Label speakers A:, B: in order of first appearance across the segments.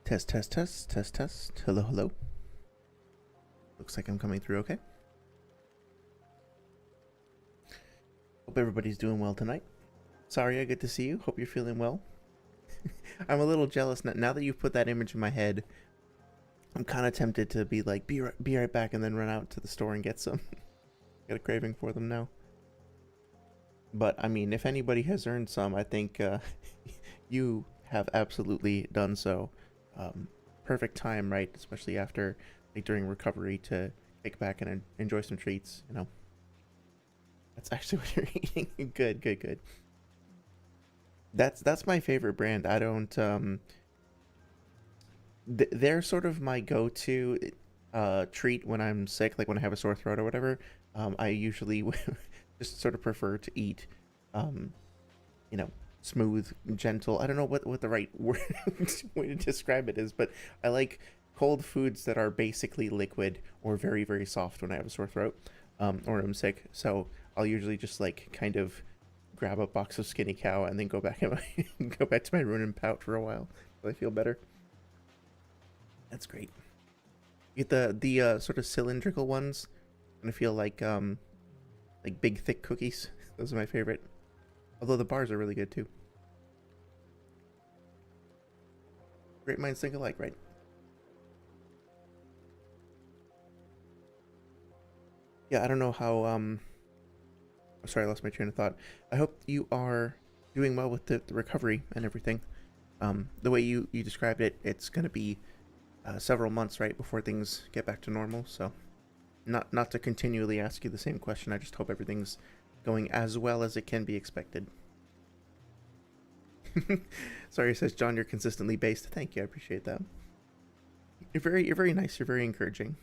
A: Test, test, test, test, test. Hello, hello. Looks like I'm coming through okay. Hope everybody's doing well tonight. Sorry, I get to see you. Hope you're feeling well. I'm a little jealous now that you've put that image in my head. I'm kind of tempted to be like, be right back, and then run out to the store and get some. Got a craving for them now. But I mean, if anybody has earned some, I think you have absolutely done so. Perfect time, right? Especially after, like, during recovery, to kick back and enjoy some treats. You know, that's actually what you're eating. Good, good, good. That's my favorite brand. I don't they're sort of my go-to treat when I'm sick, like when I have a sore throat or whatever. I usually just sort of prefer to eat, you know, smooth, gentle. I don't know what the right word way to describe it is, but I like cold foods that are basically liquid or very, very soft when I have a sore throat, or I'm sick. So I'll usually just like kind of grab a box of Skinny Cow and then go back in my go back to my room and pout for a while so I feel better. That's great. Get the sort of cylindrical ones, and I feel like big thick cookies. Those are my favorite. Although the bars are really good too. Great minds think alike, right? Yeah, I don't know how sorry, I lost my train of thought. I hope you are doing well with the recovery and everything. The way you described it, it's gonna be several months, right, before things get back to normal. So not to continually ask you the same question. I just hope everything's going as well as it can be expected. Sorry, says John, you're consistently based. Thank you, I appreciate that. You're very nice. You're very encouraging.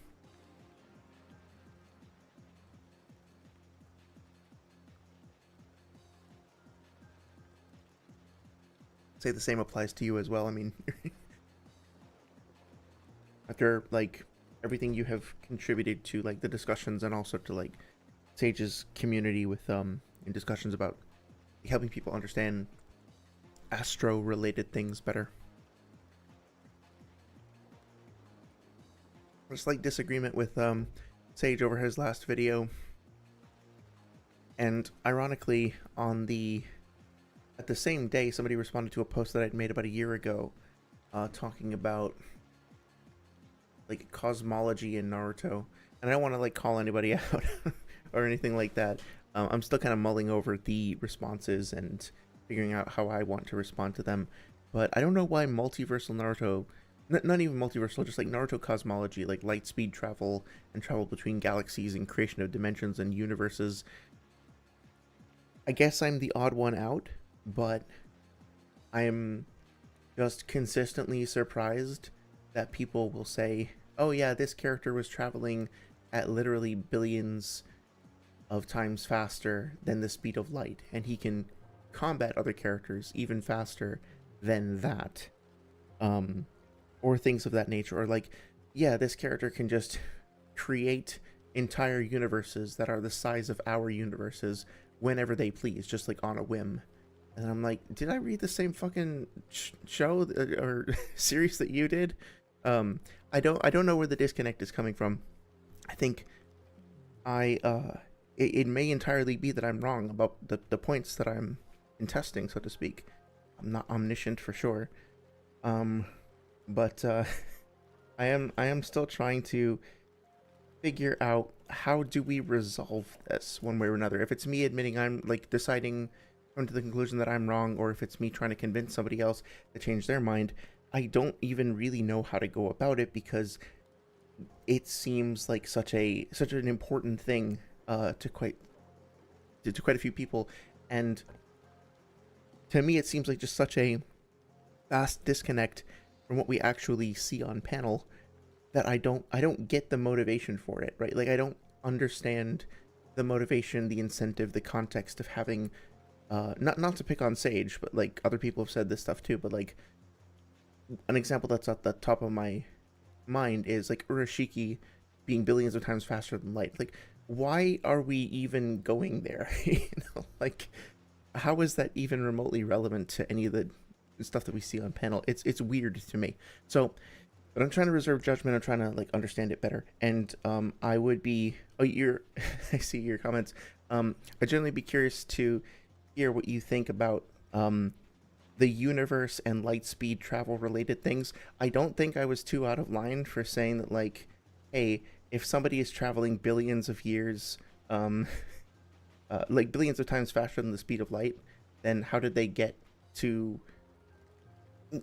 A: Say the same applies to you as well. I mean, after like everything you have contributed to, like the discussions, and also to like Sage's community with in discussions about helping people understand astro related things better. Just like disagreement with Sage over his last video, and ironically at the same day somebody responded to a post that I'd made about a year ago, talking about like cosmology in Naruto, and I don't want to like call anybody out or anything like that. I'm still kind of mulling over the responses and figuring out how I want to respond to them, but I don't know why multiversal Naruto, not even multiversal, just like Naruto cosmology, like light speed travel and travel between galaxies and creation of dimensions and universes. I guess I'm the odd one out, but I'm just consistently surprised that people will say, oh yeah, this character was traveling at literally billions of times faster than the speed of light, and he can combat other characters even faster than that, or things of that nature. Or like, yeah, this character can just create entire universes that are the size of our universes whenever they please, just like on a whim. And I'm like, did I read the same fucking show or series that you did? I don't know where the disconnect is coming from. I think it may entirely be that I'm wrong about the points that I'm contesting, so to speak. I'm not omniscient for sure. But I am still trying to figure out how do we resolve this one way or another. If it's me admitting I'm like deciding, come to the conclusion that I'm wrong, or if it's me trying to convince somebody else to change their mind, I don't even really know how to go about it, because it seems like such an important thing to quite a few people, and to me it seems like just such a vast disconnect from what we actually see on panel that I don't get the motivation for it, right? Like, I don't understand the motivation, the incentive, the context of having not to pick on Sage, but like other people have said this stuff too, but like an example that's at the top of my mind is like Urashiki being billions of times faster than light. Like, why are we even going there? You know, like, how is that even remotely relevant to any of the stuff that we see on panel. It's weird to me. So, but I'm trying to reserve judgment. I'm trying to like understand it better. And I would be. Oh, you're. I see your comments. I'd generally be curious to hear what you think about the universe and light speed travel related things. I don't think I was too out of line for saying that, like, hey, if somebody is traveling billions of years, like billions of times faster than the speed of light, then how did they get to? Let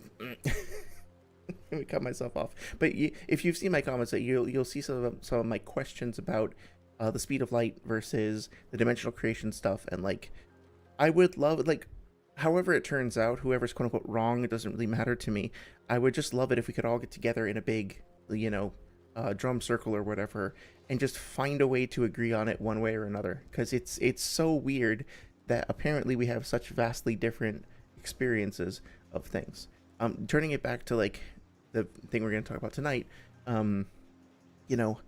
A: me cut myself off. But if you've seen my comments, you'll see some of my questions about the speed of light versus the dimensional creation stuff, and like, I would love, like, however it turns out, whoever's quote unquote wrong, it doesn't really matter to me. I would just love it if we could all get together in a big, you know, drum circle or whatever, and just find a way to agree on it one way or another. Because it's so weird that apparently we have such vastly different experiences of things. Turning it back to like the thing we're going to talk about tonight, you know,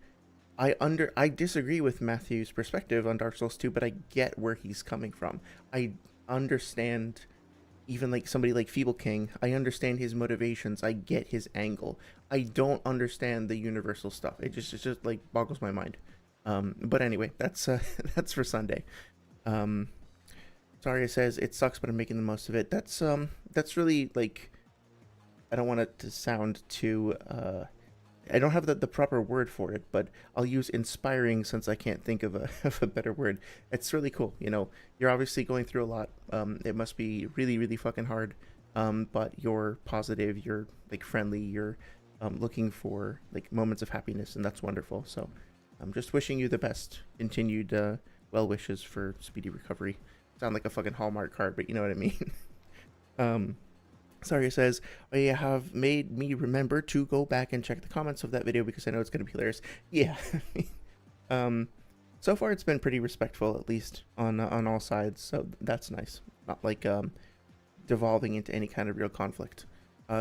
A: I disagree with Matthew's perspective on Dark Souls 2, but I get where he's coming from. I understand even like somebody like Feeble King. I understand his motivations. I get his angle. I don't understand the universal stuff. It just like boggles my mind. But anyway, that's that's for Sunday. Saria says it sucks, but I'm making the most of it. That's really like, I don't want it to sound too I don't have the proper word for it, but I'll use inspiring since I can't think of a better word. It's really cool. You know, you're obviously going through a lot. It must be really, really fucking hard. But you're positive, you're like friendly, you're looking for like moments of happiness, and that's wonderful. So I'm just wishing you the best. Continued well wishes for speedy recovery. Sound like a fucking Hallmark card, but you know what I mean. Saria says, oh, you have made me remember to go back and check the comments of that video because I know it's going to be hilarious. Yeah. So far it's been pretty respectful, at least on all sides, so that's nice. Not like devolving into any kind of real conflict.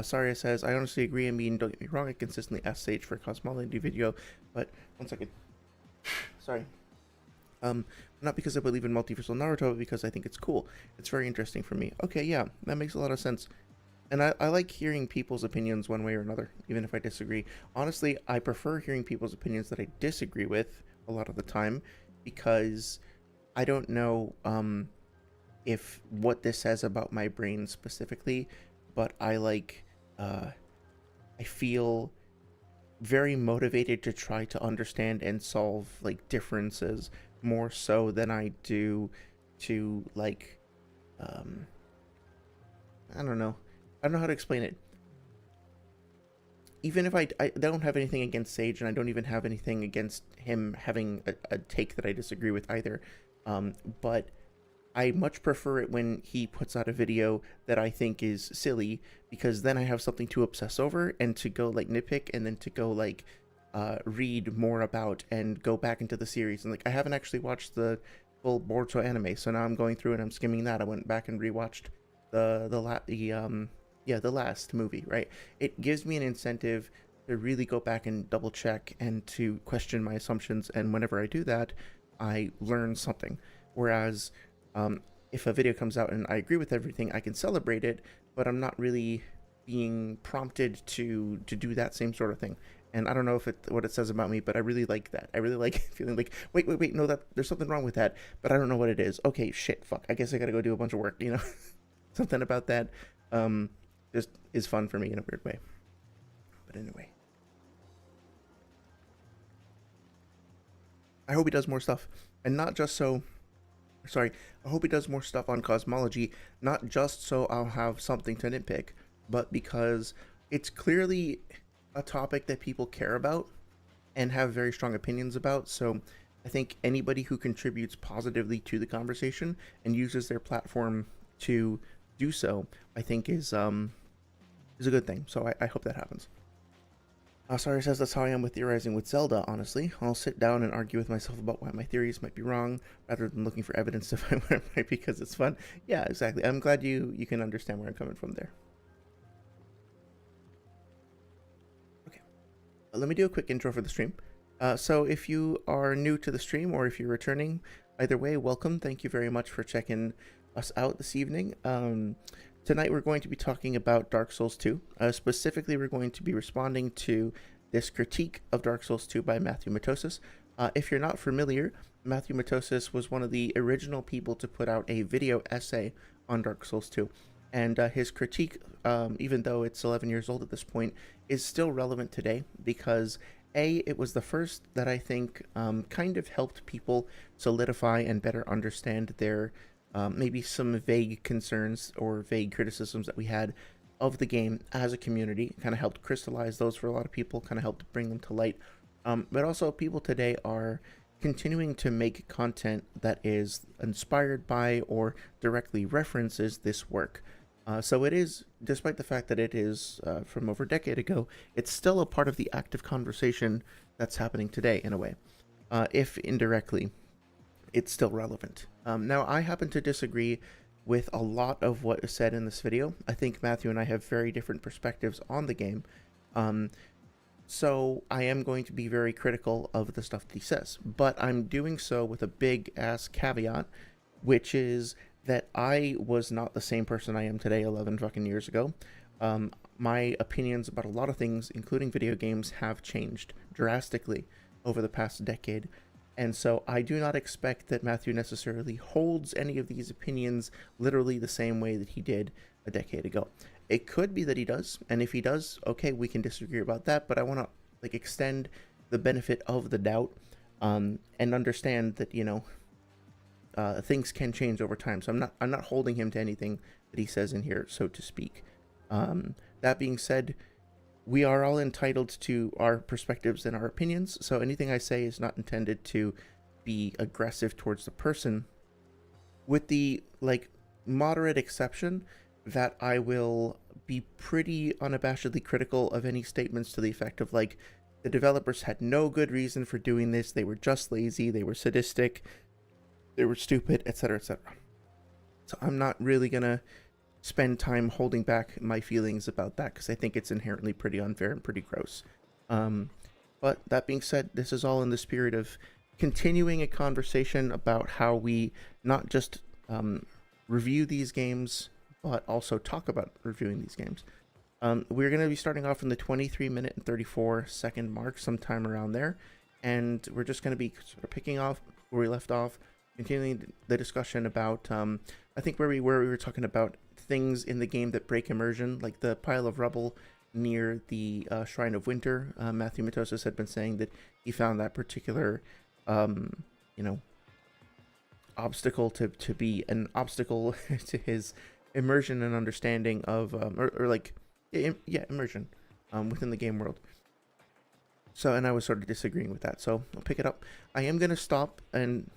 A: Saria says, I honestly agree. I mean, don't get me wrong, I consistently ask Sage for a cosmology video, but one second. Sorry. Not because I believe in multiversal Naruto, but because I think it's cool. It's very interesting for me. Okay, yeah, that makes a lot of sense. And I like hearing people's opinions one way or another, even if I disagree. Honestly, I prefer hearing people's opinions that I disagree with a lot of the time, because I don't know if what this says about my brain specifically, but I like, I feel very motivated to try to understand and solve like differences more so than I do to like, I don't know how to explain it. Even if I don't have anything against Sage, and I don't even have anything against him having a take that I disagree with either, but I much prefer it when he puts out a video that I think is silly, because then I have something to obsess over and to go like nitpick, and then to go like read more about and go back into the series. And like, I haven't actually watched the full Boruto anime, so now I'm going through and I'm skimming that. I went back and rewatched the last movie, right? It gives me an incentive to really go back and double check and to question my assumptions, and whenever I do that, I learn something. Whereas if a video comes out and I agree with everything, I can celebrate it, but I'm not really being prompted to do that same sort of thing. And I don't know what it says about me, but I really like that. I really like feeling like, wait, no, there's something wrong with that, but I don't know what it is. Okay, shit, fuck, I guess I gotta go do a bunch of work, you know? Something about that just is fun for me in a weird way. But anyway, I hope he does more stuff, and not just so. Sorry, I hope he does more stuff on cosmology, not just so I'll have something to nitpick, but because it's clearly a topic that people care about and have very strong opinions about. So I think anybody who contributes positively to the conversation and uses their platform to do so, I think is a good thing. So I hope that happens. Sorry says, that's how I am with theorizing with Zelda, honestly. I'll sit down and argue with myself about why my theories might be wrong, rather than looking for evidence to find where it might be, because it's fun. Yeah, exactly. I'm glad you can understand where I'm coming from there. Okay. Let me do a quick intro for the stream. So if you are new to the stream, or if you're returning, either way, welcome. Thank you very much for checking us out this evening. Tonight we're going to be talking about Dark Souls 2. Specifically, we're going to be responding to this critique of Dark Souls 2 by Matthewmatosis. If you're not familiar, Matthewmatosis was one of the original people to put out a video essay on Dark Souls 2. And his critique, even though it's 11 years old at this point, is still relevant today because it was the first that I think kind of helped people solidify and better understand their maybe some vague concerns or vague criticisms that we had of the game as a community. Kind of helped crystallize those for a lot of people, kind of helped bring them to light. But also people today are continuing to make content that is inspired by or directly references this work. So it is, despite the fact that it is from over a decade ago, it's still a part of the active conversation that's happening today in a way. If indirectly, it's still relevant. Now, I happen to disagree with a lot of what is said in this video. I think Matthew and I have very different perspectives on the game. So I am going to be very critical of the stuff that he says, but I'm doing so with a big ass caveat, which is that I was not the same person I am today 11 fucking years ago. My opinions about a lot of things, including video games, have changed drastically over the past decade. And so I do not expect that Matthew necessarily holds any of these opinions literally the same way that he did a decade ago. It could be that he does, and if he does, okay, we can disagree about that, but I want to extend the benefit of the doubt and understand that, things can change over time. So I'm not holding him to anything that he says in here, so to speak. That being said, we are all entitled to our perspectives and our opinions, so anything I say is not intended to be aggressive towards the person, with the moderate exception that I will be pretty unabashedly critical of any statements to the effect of the developers had no good reason for doing this, they were just lazy, they were sadistic, they were stupid, etc., etc. So I'm not really gonna spend time holding back my feelings about that because I think it's inherently pretty unfair and pretty gross. But that being said, this is all in the spirit of continuing a conversation about how we not just review these games, but also talk about reviewing these games. We're going to be starting off in the 23-minute and 34-second mark, sometime around there, and we're just going to be sort of picking off where we left off, continuing the discussion about, I think we were talking about things in the game that break immersion, like the pile of rubble near the Shrine of Winter. Matthewmatosis had been saying that he found that particular, obstacle to be an obstacle to his immersion and understanding of, immersion within the game world. So, and I was sort of disagreeing with that, so I'll pick it up. I am going to stop and,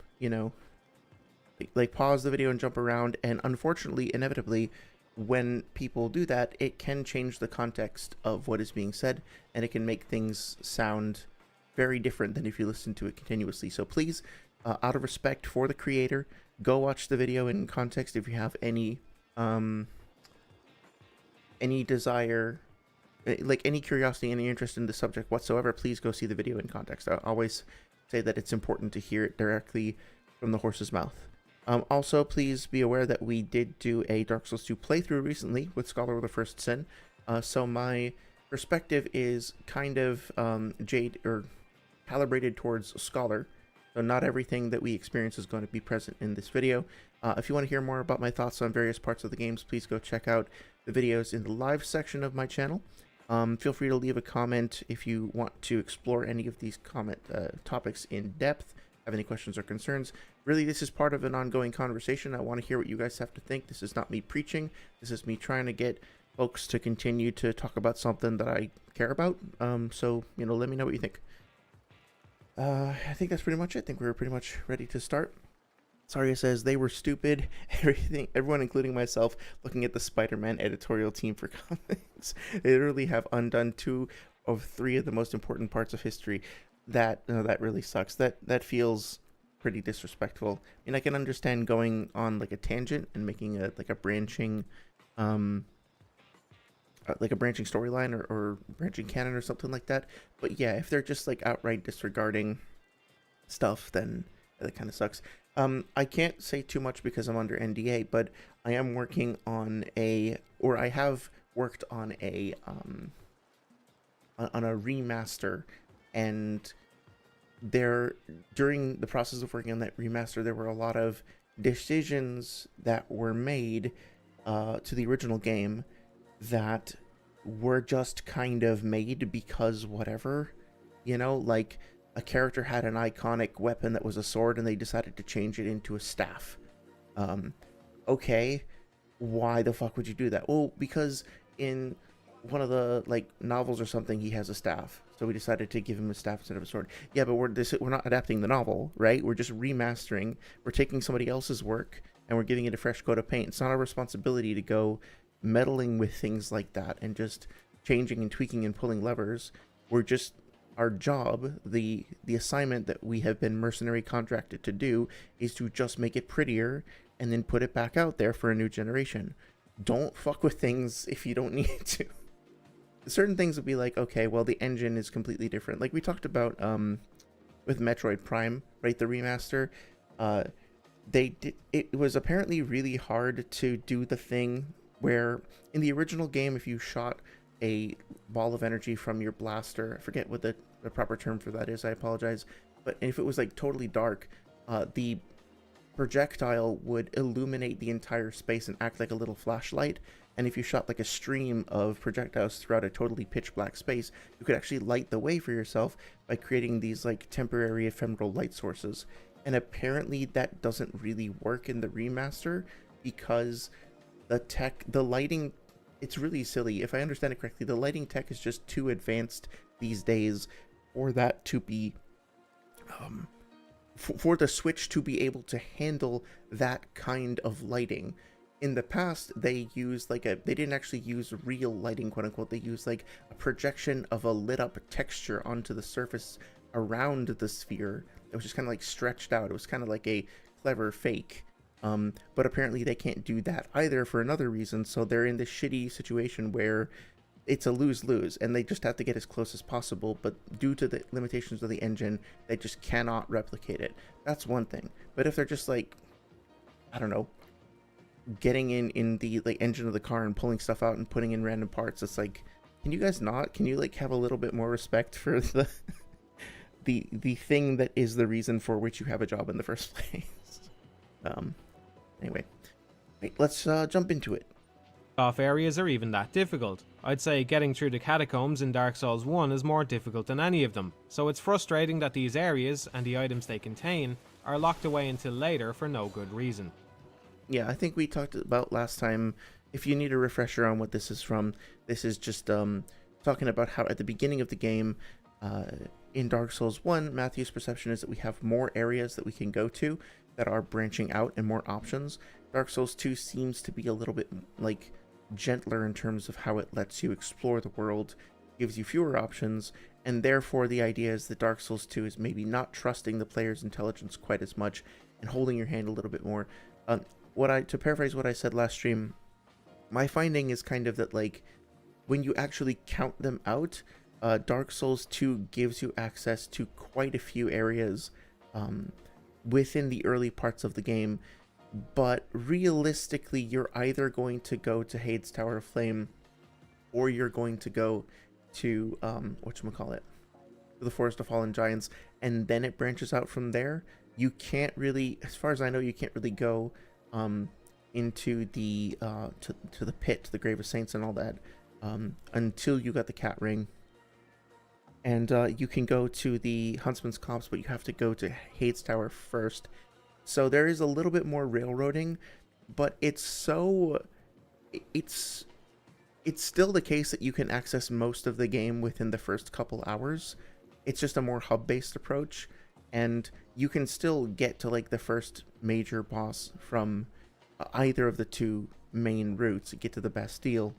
A: pause the video and jump around, and unfortunately, inevitably, when people do that, it can change the context of what is being said, and it can make things sound very different than if you listen to it continuously. So please, out of respect for the creator, go watch the video in context. If you have any desire, any curiosity, any interest in the subject whatsoever, please go see the video in context. I always say that it's important to hear it directly from the horse's mouth. Also, please be aware that we did do a Dark Souls 2 playthrough recently with Scholar of the First Sin. So my perspective is kind of calibrated towards Scholar. So not everything that we experience is going to be present in this video. If you want to hear more about my thoughts on various parts of the games, please go check out the videos in the live section of my channel. Feel free to leave a comment if you want to explore any of these topics in depth, have any questions or concerns. Really, this is part of an ongoing conversation. I want to hear what you guys have to think. This is not me preaching. This is me trying to get folks to continue to talk about something that I care about. So, let me know what you think. I think that's pretty much it. I think we're pretty much ready to start. Saria says they were stupid. Everyone, including myself, looking at the Spider-Man editorial team for comics. They literally have undone 2 of 3 of the most important parts of history. That really sucks. That feels pretty disrespectful. I mean, I can understand going on a tangent and making a branching storyline or branching canon or something like that. But yeah, if they're just outright disregarding stuff, then That kind of sucks. I can't say too much because I'm under NDA, but I am working on I have worked on a remaster, and during the process of working on that remaster, there were a lot of decisions that were made to the original game that were just kind of made because whatever, like a character had an iconic weapon that was a sword and they decided to change it into a staff. Okay, why the fuck would you do that? Well, because in one of the novels or something, he has a staff, so we decided to give him a staff instead of a sword. Yeah, but we're not adapting the novel, right? We're just remastering. We're taking somebody else's work and we're giving it a fresh coat of paint. It's not our responsibility to go meddling with things like that and just changing and tweaking and pulling levers. We're just, our job, the assignment that we have been mercenary contracted to do, is to just make it prettier and then put it back out there for a new generation. Don't fuck with things if you don't need to. Certain things would be like, okay, well, the engine is completely different. Like we talked about with Metroid Prime, right? The remaster. It was apparently really hard to do the thing where in the original game, if you shot a ball of energy from your blaster, I forget what the proper term for that is, I apologize, but if it was like totally dark, the projectile would illuminate the entire space and act like a little flashlight. And if you shot like a stream of projectiles throughout a totally pitch black space, you could actually light the way for yourself by creating these like temporary ephemeral light sources. And apparently that doesn't really work in the remaster because the lighting, it's really silly. If I understand it correctly, the lighting tech is just too advanced these days for that to be, for the Switch to be able to handle that kind of lighting. In the past, they used they didn't actually use real lighting, quote unquote. They used like a projection of a lit up texture onto the surface around the sphere. It was just kind of like stretched out. It was kind of like a clever fake. But apparently they can't do that either for another reason. So they're in this shitty situation where it's a lose-lose and they just have to get as close as possible. But due to the limitations of the engine, they just cannot replicate it. That's one thing. But if they're just like, I don't know, getting in the engine of the car and pulling stuff out and putting in random parts, it's like, can you guys not? Can you have a little bit more respect for the the thing that is the reason for which you have a job in the first place? Anyway, let's jump into it.
B: Off areas are even that difficult. I'd say getting through the catacombs in Dark Souls 1 is more difficult than any of them, so it's frustrating that these areas, and the items they contain, are locked away until later for no good reason.
A: Yeah, I think we talked about last time, if you need a refresher on what this is from, this is just talking about how at the beginning of the game, in Dark Souls 1, Matthew's perception is that we have more areas that we can go to that are branching out and more options. Dark Souls 2 seems to be a little bit gentler in terms of how it lets you explore the world, gives you fewer options, and therefore the idea is that Dark Souls 2 is maybe not trusting the player's intelligence quite as much and holding your hand a little bit more. To paraphrase what I said last stream, my finding is kind of that when you actually count them out, Dark Souls 2 gives you access to quite a few areas within the early parts of the game, but realistically you're either going to go to Hades Tower of Flame or you're going to go to the Forest of Fallen Giants, and then it branches out from there. You can't really, as far as I know, you can't really go into the to the pit, the Grave of Saints and all that, until you got the cat ring. And you can go to the Huntsman's Copse, but you have to go to Hades Tower first. So there is a little bit more railroading, but it's still the case that you can access most of the game within the first couple hours. It's just a more hub-based approach, and you can still get to the first major boss from either of the two main routes, get to the Bastille,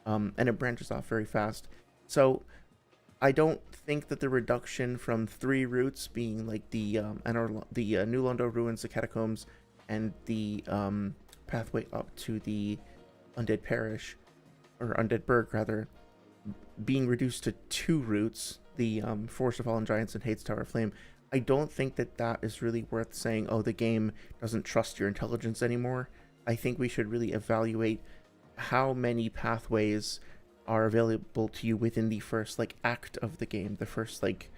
A: and it branches off very fast. So I don't think that the reduction from 3 routes being the New Londo Ruins, the Catacombs, and the pathway up to the Undead Parish, or Undead Burg rather, being reduced to 2 routes, the Forest of Fallen Giants and Hades Tower of Flame, I don't think that that is really worth saying, oh, the game doesn't trust your intelligence anymore. I think we should really evaluate how many pathways are available to you within the first like act of the game, the first like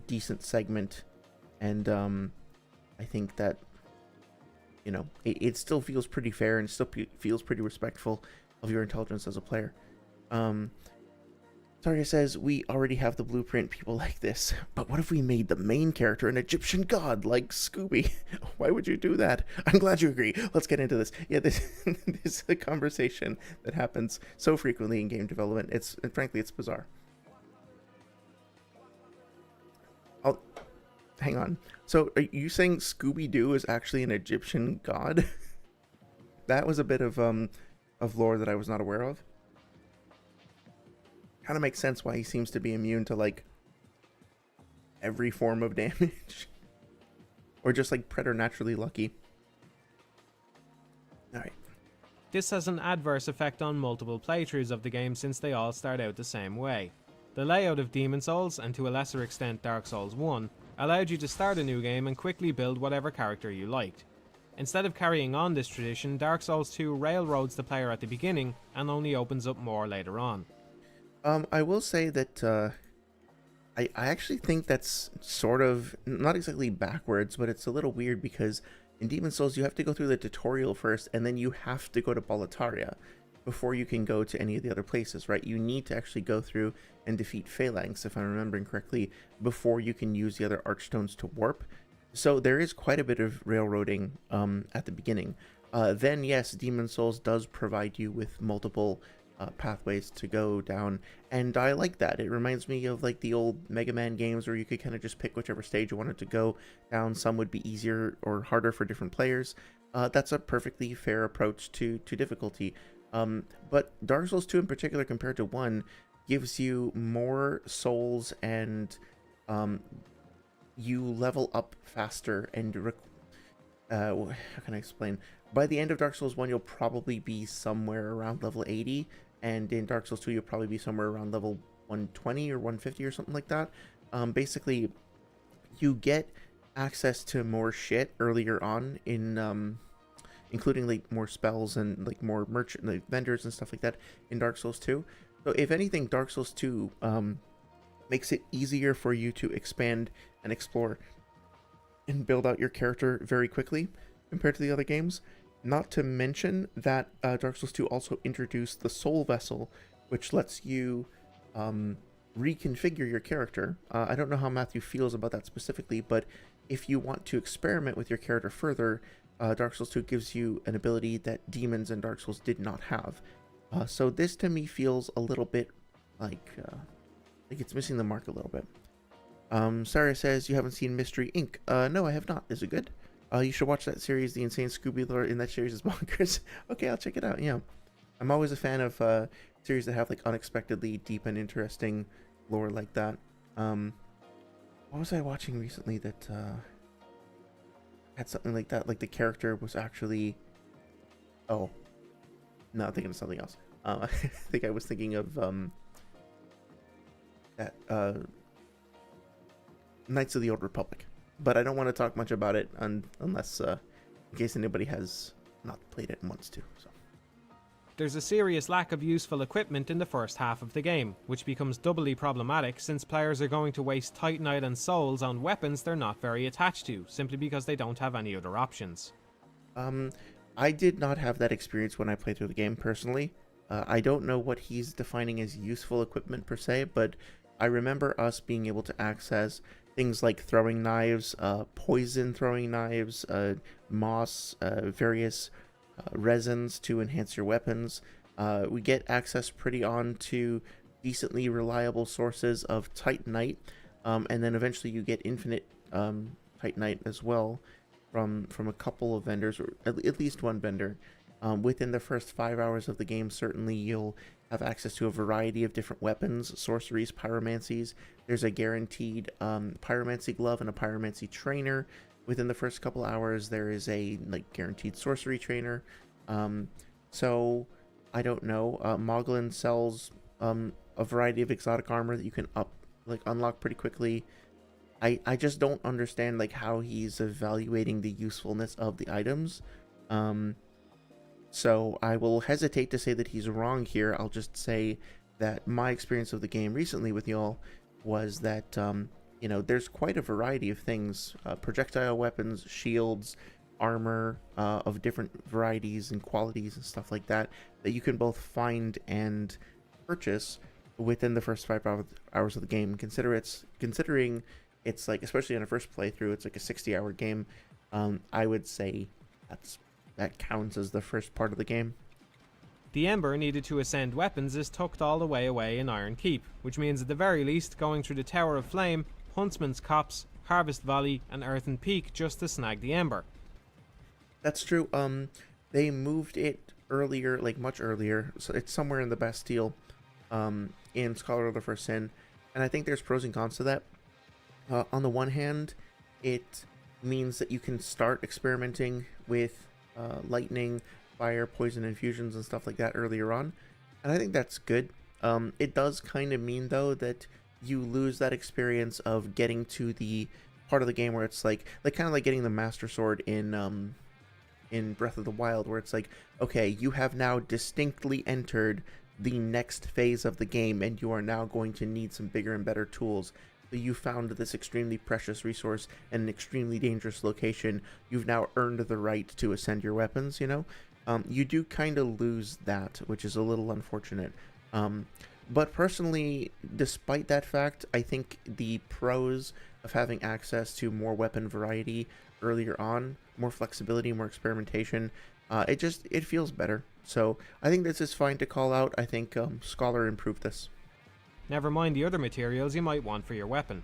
A: decent segment. And I think that it still feels pretty fair and still feels pretty respectful of your intelligence as a player. Tarja says, we already have the blueprint, people like this, but what if we made the main character an Egyptian god like Scooby? Why would you do that? I'm glad you agree. Let's get into this. Yeah, this is a conversation that happens so frequently in game development. Frankly, it's bizarre. Hang on. So are you saying Scooby-Doo is actually an Egyptian god? That was a bit of lore that I was not aware of. Kind of makes sense why he seems to be immune to like every form of damage. Or just like preternaturally lucky. Alright.
B: This has an adverse effect on multiple playthroughs of the game since they all start out the same way. The layout of Demon Souls, and to a lesser extent Dark Souls 1, allowed you to start a new game and quickly build whatever character you liked. Instead of carrying on this tradition, Dark Souls 2 railroads the player at the beginning and only opens up more later on.
A: I will say that I actually think that's sort of not exactly backwards, but it's a little weird because in Demon Souls you have to go through the tutorial first, and then you have to go to Boletaria before you can go to any of the other places, right? You need to actually go through and defeat Phalanx, if I'm remembering correctly, before you can use the other Archstones to warp. So there is quite a bit of railroading at the beginning. Then yes, Demon Souls does provide you with multiple pathways to go down, and I like that. It reminds me of like the old Mega Man games where you could kind of just pick whichever stage you wanted to go down. Some would be easier or harder for different players. That's a perfectly fair approach to difficulty. But Dark Souls 2 in particular compared to 1 gives you more souls, and you level up faster, and how can I explain? By the end of Dark Souls 1 you'll probably be somewhere around level 80, and in Dark Souls 2 you'll probably be somewhere around level 120 or 150 or something like that. Basically you get access to more shit earlier on in including like more spells and like more merchant like vendors and stuff like that in Dark Souls 2. So if anything, Dark Souls 2 makes it easier for you to expand and explore and build out your character very quickly compared to the other games. Not to mention that Dark Souls 2 also introduced the Soul Vessel, which lets you reconfigure your character. I don't know how Matthew feels about that specifically, but if you want to experiment with your character further, Dark Souls 2 gives you an ability that Demons and Dark Souls did not have. So this to me feels a little bit like it's missing the mark a little bit. Sarah says, you haven't seen Mystery Inc. No, I have not. Is it good? You should watch that series. The insane Scooby lore in that series is bonkers. Okay, I'll check it out. Yeah, I'm always a fan of series that have like unexpectedly deep and interesting lore like that. What was I watching recently that had something like that? Like the character was actually... Oh, no, I'm thinking of something else. I think I was thinking of that Knights of the Old Republic. But I don't want to talk much about it unless, in case anybody has not played it and wants to. So.
B: There's a serious lack of useful equipment in the first half of the game, which becomes doubly problematic since players are going to waste Titanite and Souls on weapons they're not very attached to, simply because they don't have any other options.
A: I did not have that experience when I played through the game personally. I don't know what he's defining as useful equipment per se, but I remember us being able to access things like throwing knives, poison throwing knives, moss, various resins to enhance your weapons. We get access pretty on to decently reliable sources of Titanite, and then eventually you get infinite Titanite as well from a couple of vendors, or at least one vendor. Within the first 5 hours of the game, certainly you'll have access to a variety of different weapons, sorceries, pyromancies. There's a guaranteed pyromancy glove and a pyromancy trainer. Within the first couple hours, there is a guaranteed sorcery trainer. So I don't know. Moglin sells a variety of exotic armor that you can unlock pretty quickly. I just don't understand like how he's evaluating the usefulness of the items. So I will hesitate to say that he's wrong here. I'll just say that my experience of the game recently with y'all was that there's quite a variety of things, projectile weapons, shields, armor of different varieties and qualities and stuff like that you can both find and purchase within the first 5 hours of the game. Considering it's like, especially on a first playthrough, it's like a 60-hour game. I would say that counts as the first part of the game.
B: The ember needed to ascend weapons is tucked all the way away in Iron Keep, which means at the very least going through the Tower of Flame, Huntsman's Copse, Harvest Valley and Earthen Peak just to snag the ember.
A: That's true. They moved it earlier, like much earlier, so it's somewhere in the Bastille, in Scholar of the First Sin, and I think there's pros and cons to that. On the one hand, it means that you can start experimenting with lightning, fire, poison infusions and stuff like that earlier on, and I think that's good. It does kind of mean though that you lose that experience of getting to the part of the game where it's like kind of like getting the Master Sword in Breath of the Wild, where it's like, okay, you have now distinctly entered the next phase of the game and you are now going to need some bigger and better tools. So you found this extremely precious resource in an extremely dangerous location. You've now earned the right to ascend your weapons, you do kind of lose that, which is a little unfortunate. But personally, despite that fact, I think the pros of having access to more weapon variety earlier on, more flexibility, more experimentation, it feels better. So I think this is fine to call out. I think Scholar improved this.
B: Never mind the other materials you might want for your weapon.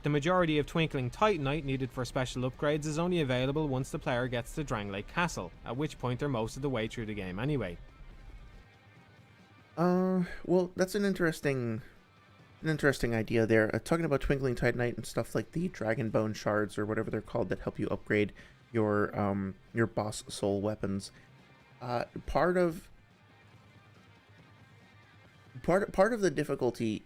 B: The majority of Twinkling Titanite needed for special upgrades is only available once the player gets to Drangleic Castle, at which point they're most of the way through the game anyway.
A: Well, that's an interesting idea there. Talking about Twinkling Titanite and stuff like the Dragon Bone shards or whatever they're called that help you upgrade your boss soul weapons. Part of the difficulty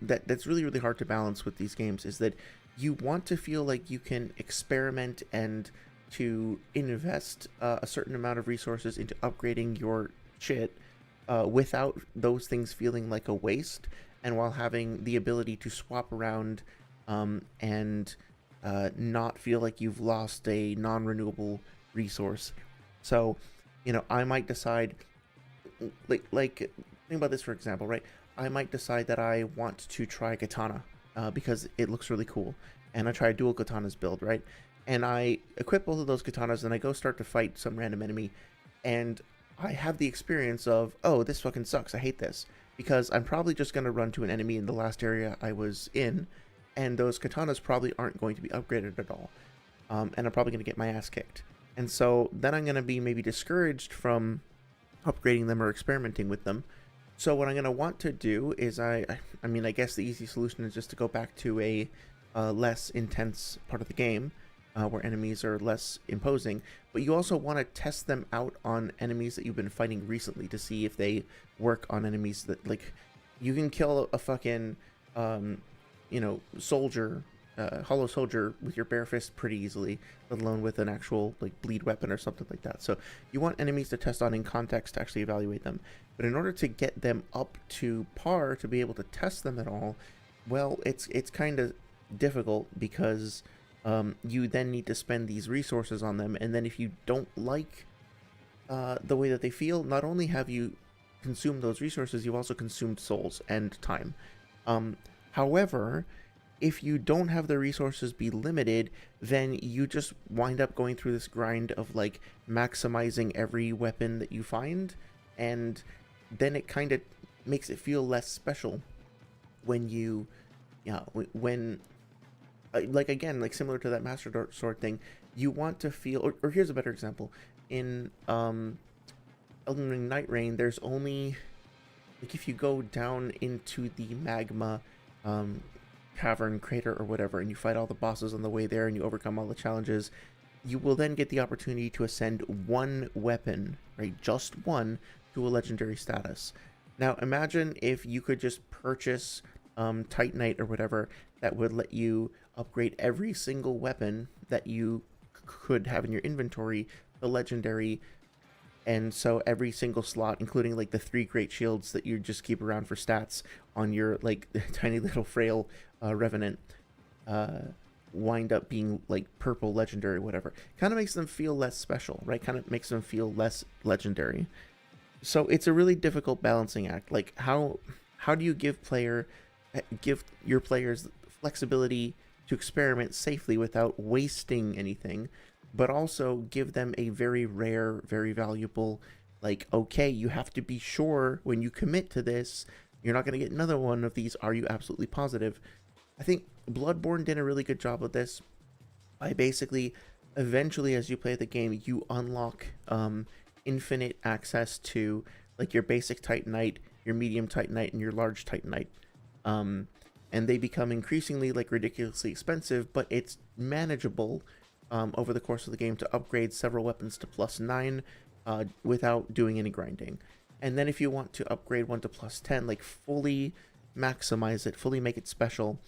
A: that's really, really hard to balance with these games is that you want to feel like you can experiment and to invest a certain amount of resources into upgrading your shit without those things feeling like a waste, and while having the ability to swap around and not feel like you've lost a non-renewable resource. So, I might decide, like think about this for example, right? I might decide that I want to try katana because it looks really cool, and I try a dual katanas build, right? And I equip both of those katanas and I go start to fight some random enemy, and I have the experience of, oh, this fucking sucks, I hate this, because I'm probably just going to run to an enemy in the last area I was in, and those katanas probably aren't going to be upgraded at all, and I'm probably going to get my ass kicked. And so then I'm going to be maybe discouraged from upgrading them or experimenting with them. So what I'm going to want to do is I guess the easy solution is just to go back to a less intense part of the game, where enemies are less imposing, but you also want to test them out on enemies that you've been fighting recently to see if they work on enemies that, like, you can kill a fucking, soldier, hollow soldier with your bare fist pretty easily, let alone with an actual, like, bleed weapon or something like that. So you want enemies to test on in context to actually evaluate them. But in order to get them up to par to be able to test them at all, well, it's kind of difficult because you then need to spend these resources on them, and then if you don't like the way that they feel, not only have you consumed those resources, you've also consumed souls and time. However, if you don't have the resources be limited, then you just wind up going through this grind of like maximizing every weapon that you find, and then it kind of makes it feel less special when you, like, again, like similar to that Master Sword thing, you want to feel, or here's a better example. In Elden Ring Night Rain, there's only, like, if you go down into the magma cavern crater or whatever, and you fight all the bosses on the way there and you overcome all the challenges, you will then get the opportunity to ascend one weapon, right, just one, to a legendary status. Now imagine if you could just purchase Titanite or whatever that would let you upgrade every single weapon that you could have in your inventory to legendary. And so every single slot, including like the 3 great shields that you just keep around for stats on your like tiny little frail revenant, wind up being like purple legendary, whatever. Kind of makes them feel less special, right? Kind of makes them feel less legendary. So it's a really difficult balancing act. Like how do you give your players flexibility to experiment safely without wasting anything, but also give them a very rare, very valuable, like, okay, you have to be sure when you commit to this, you're not going to get another one of these. Are you absolutely positive? I think Bloodborne did a really good job of this by basically, eventually, as you play the game, you unlock infinite access to like your basic Titanite, your medium Titanite, and your large Titanite. And they become increasingly like ridiculously expensive, but it's manageable over the course of the game to upgrade several weapons to +9 without doing any grinding. And then if you want to upgrade one to +10, like fully maximize it, fully make it special,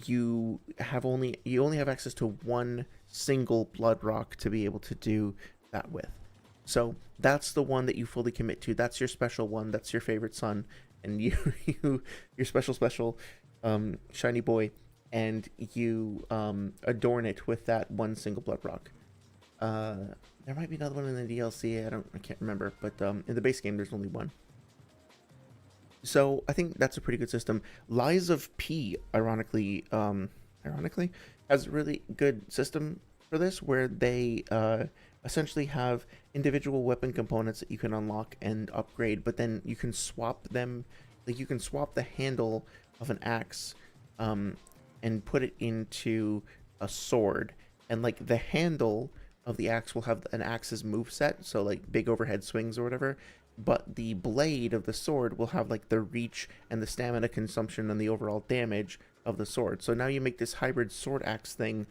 A: you only have access to one single blood rock to be able to do that with. So that's the one that you fully commit to. That's your special one. That's your favorite son, and your special shiny boy, and you adorn it with that one single blood rock. There might be another one in the DLC. I can't remember, but in the base game there's only one. So I think that's a pretty good system. Lies of P, ironically, has a really good system for this, where they essentially have individual weapon components that you can unlock and upgrade, but then you can swap them. Like you can swap the handle of an axe and put it into a sword, and like the handle of the axe will have an axe's moveset, so like big overhead swings or whatever, but the blade of the sword will have like the reach and the stamina consumption and the overall damage of the sword. So now you make this hybrid sword axe thing,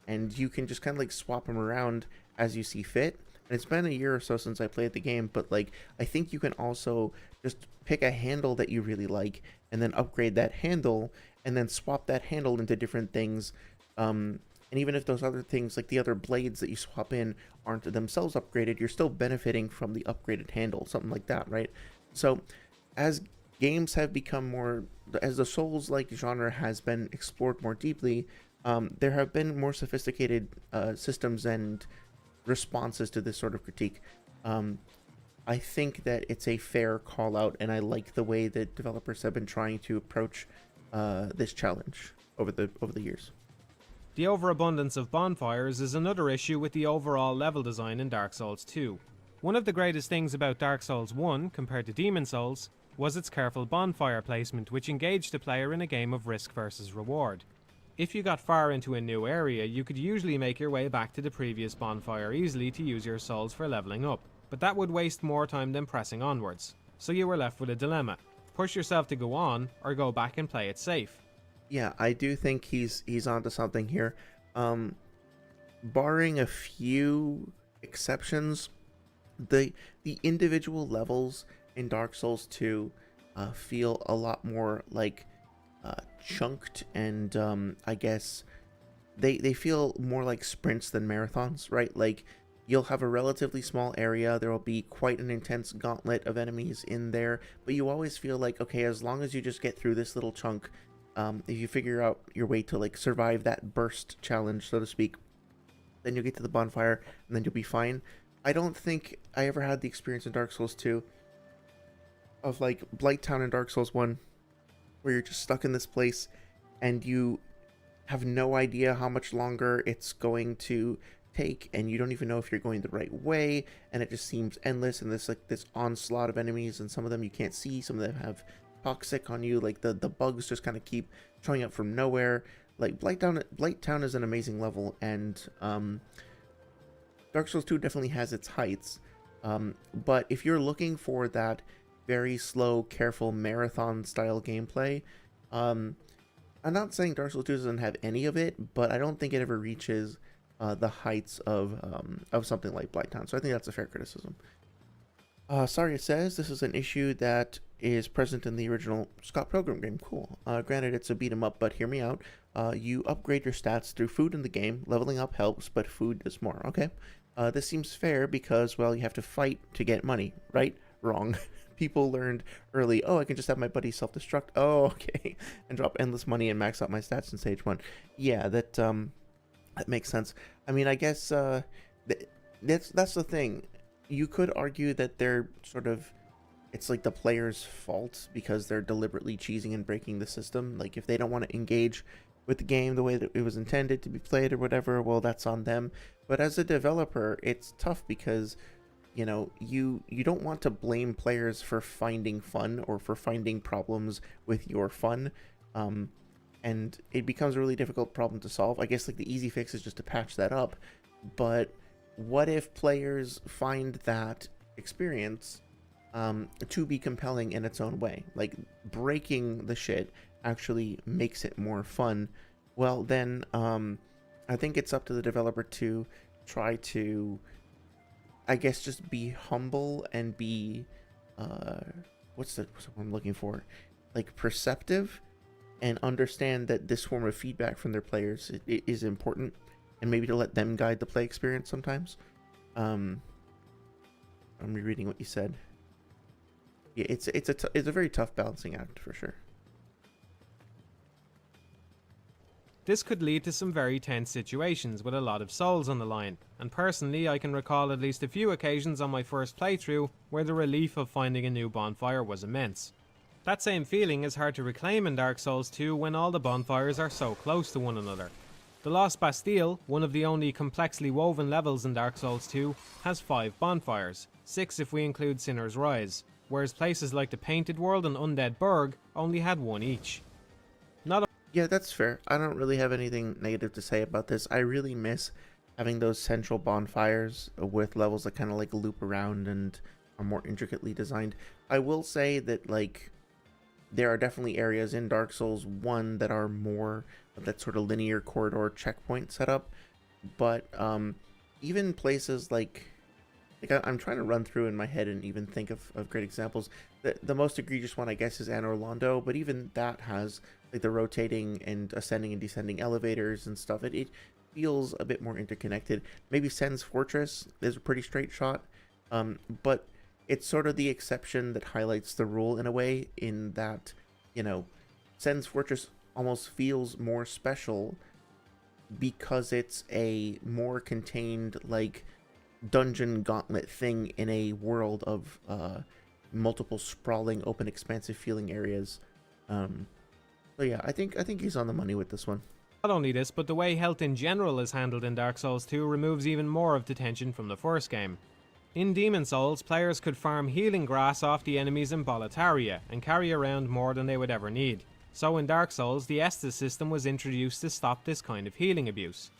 A: and you can just kind of like swap them around as you see fit. And it's been a year or so since I played the game, but like I think you can also just pick a handle that you really like and then upgrade that handle and then swap that handle into different things. And even if those other things, like the other blades that you swap in, aren't themselves upgraded, you're still benefiting from the upgraded handle, something like that, right? So as games have become more, as the Souls-like genre has been explored more deeply, there have been more sophisticated systems and responses to this sort of critique. I think that it's a fair call out, and I like the way that developers have been trying to approach this challenge over the years.
B: The overabundance of bonfires is another issue with the overall level design in Dark Souls 2. One of the greatest things about Dark Souls 1 compared to Demon Souls was its careful bonfire placement, which engaged the player in a game of risk versus reward. If you got far into a new area, you could usually make your way back to the previous bonfire easily to use your souls for leveling up, but that would waste more time than pressing onwards, so you were left with a dilemma: push yourself to go on, or go back and play it safe.
A: Yeah, I do think he's onto something here. Barring a few exceptions, the individual levels in Dark Souls 2 feel a lot more like chunked, and I guess they feel more like sprints than marathons, right? Like you'll have a relatively small area, there will be quite an intense gauntlet of enemies in there, but you always feel like, okay, as long as you just get through this little chunk, if you figure out your way to like survive that burst challenge, so to speak, then you'll get to the bonfire and then you'll be fine. I don't think I ever had the experience in Dark Souls 2 of like Blighttown in Dark Souls 1, where you're just stuck in this place and you have no idea how much longer it's going to take, and you don't even know if you're going the right way, and it just seems endless, and there's like this onslaught of enemies, and some of them you can't see, some of them have toxic on you, like the bugs just kind of keep showing up from nowhere. Like Blighttown is an amazing level, and Dark Souls 2 definitely has its heights, but if you're looking for that very slow, careful marathon style gameplay, I'm not saying Dark Souls 2 doesn't have any of it, but I don't think it ever reaches the heights of something like Blighttown. So I think that's a fair criticism. Sorry, it says this is an issue that is present in the original Scott Pilgrim game. Cool. Granted, it's a beat 'em up, but hear me out. You upgrade your stats through food in the game. Leveling up helps, but food does more. Okay. This seems fair because, well, you have to fight to get money, right? Wrong. People learned early, oh, I can just have my buddy self-destruct. Oh, okay. And drop endless money and max out my stats in stage 1. Yeah, that makes sense. I mean, I guess that's the thing. You could argue that they're sort of, it's like the player's fault because they're deliberately cheesing and breaking the system. Like, if they don't want to engage with the game the way that it was intended to be played or whatever, well, that's on them. But as a developer, it's tough because, you know, you don't want to blame players for finding fun or for finding problems with your fun. And it becomes a really difficult problem to solve. I guess, like, the easy fix is just to patch that up. But what if players find that experience to be compelling in its own way? Like, breaking the shit actually makes it more fun. Well, then I think it's up to the developer to try to, I guess, just be humble and be what's the word I'm looking for, like, perceptive, and understand that this form of feedback from their players is important, and maybe to let them guide the play experience sometimes. I'm rereading what you said. Yeah, it's a very tough balancing act for sure.
B: This could lead to some very tense situations with a lot of souls on the line, and personally I can recall at least a few occasions on my first playthrough where the relief of finding a new bonfire was immense. That same feeling is hard to reclaim in Dark Souls 2 when all the bonfires are so close to one another. The Lost Bastille, one of the only complexly woven levels in Dark Souls 2, has 5 bonfires, 6 if we include Sinner's Rise, whereas places like the Painted World and Undead Burg only had 1 each.
A: Yeah, that's fair. I don't really have anything negative to say about this. I really miss having those central bonfires with levels that kind of like loop around and are more intricately designed. I will say that, like, there are definitely areas in Dark Souls 1 that are more of that sort of linear corridor checkpoint setup, but even places like I'm trying to run through in my head and even think of great examples. The most egregious one, I guess, is Anor Londo, but even that has like the rotating and ascending and descending elevators and stuff. It feels a bit more interconnected. Maybe Sen's Fortress is a pretty straight shot, but it's sort of the exception that highlights the rule in a way, in that, you know, Sen's Fortress almost feels more special because it's a more contained, like, dungeon gauntlet thing in a world of multiple sprawling, open, expansive feeling areas. So yeah, I think he's on the money with this one.
B: Not only this, but the way health in general is handled in Dark Souls 2 removes even more of the tension from the first game. In Demon Souls, players could farm healing grass off the enemies in Boletaria and carry around more than they would ever need. So in Dark Souls, the Estus system was introduced to stop this kind of healing abuse.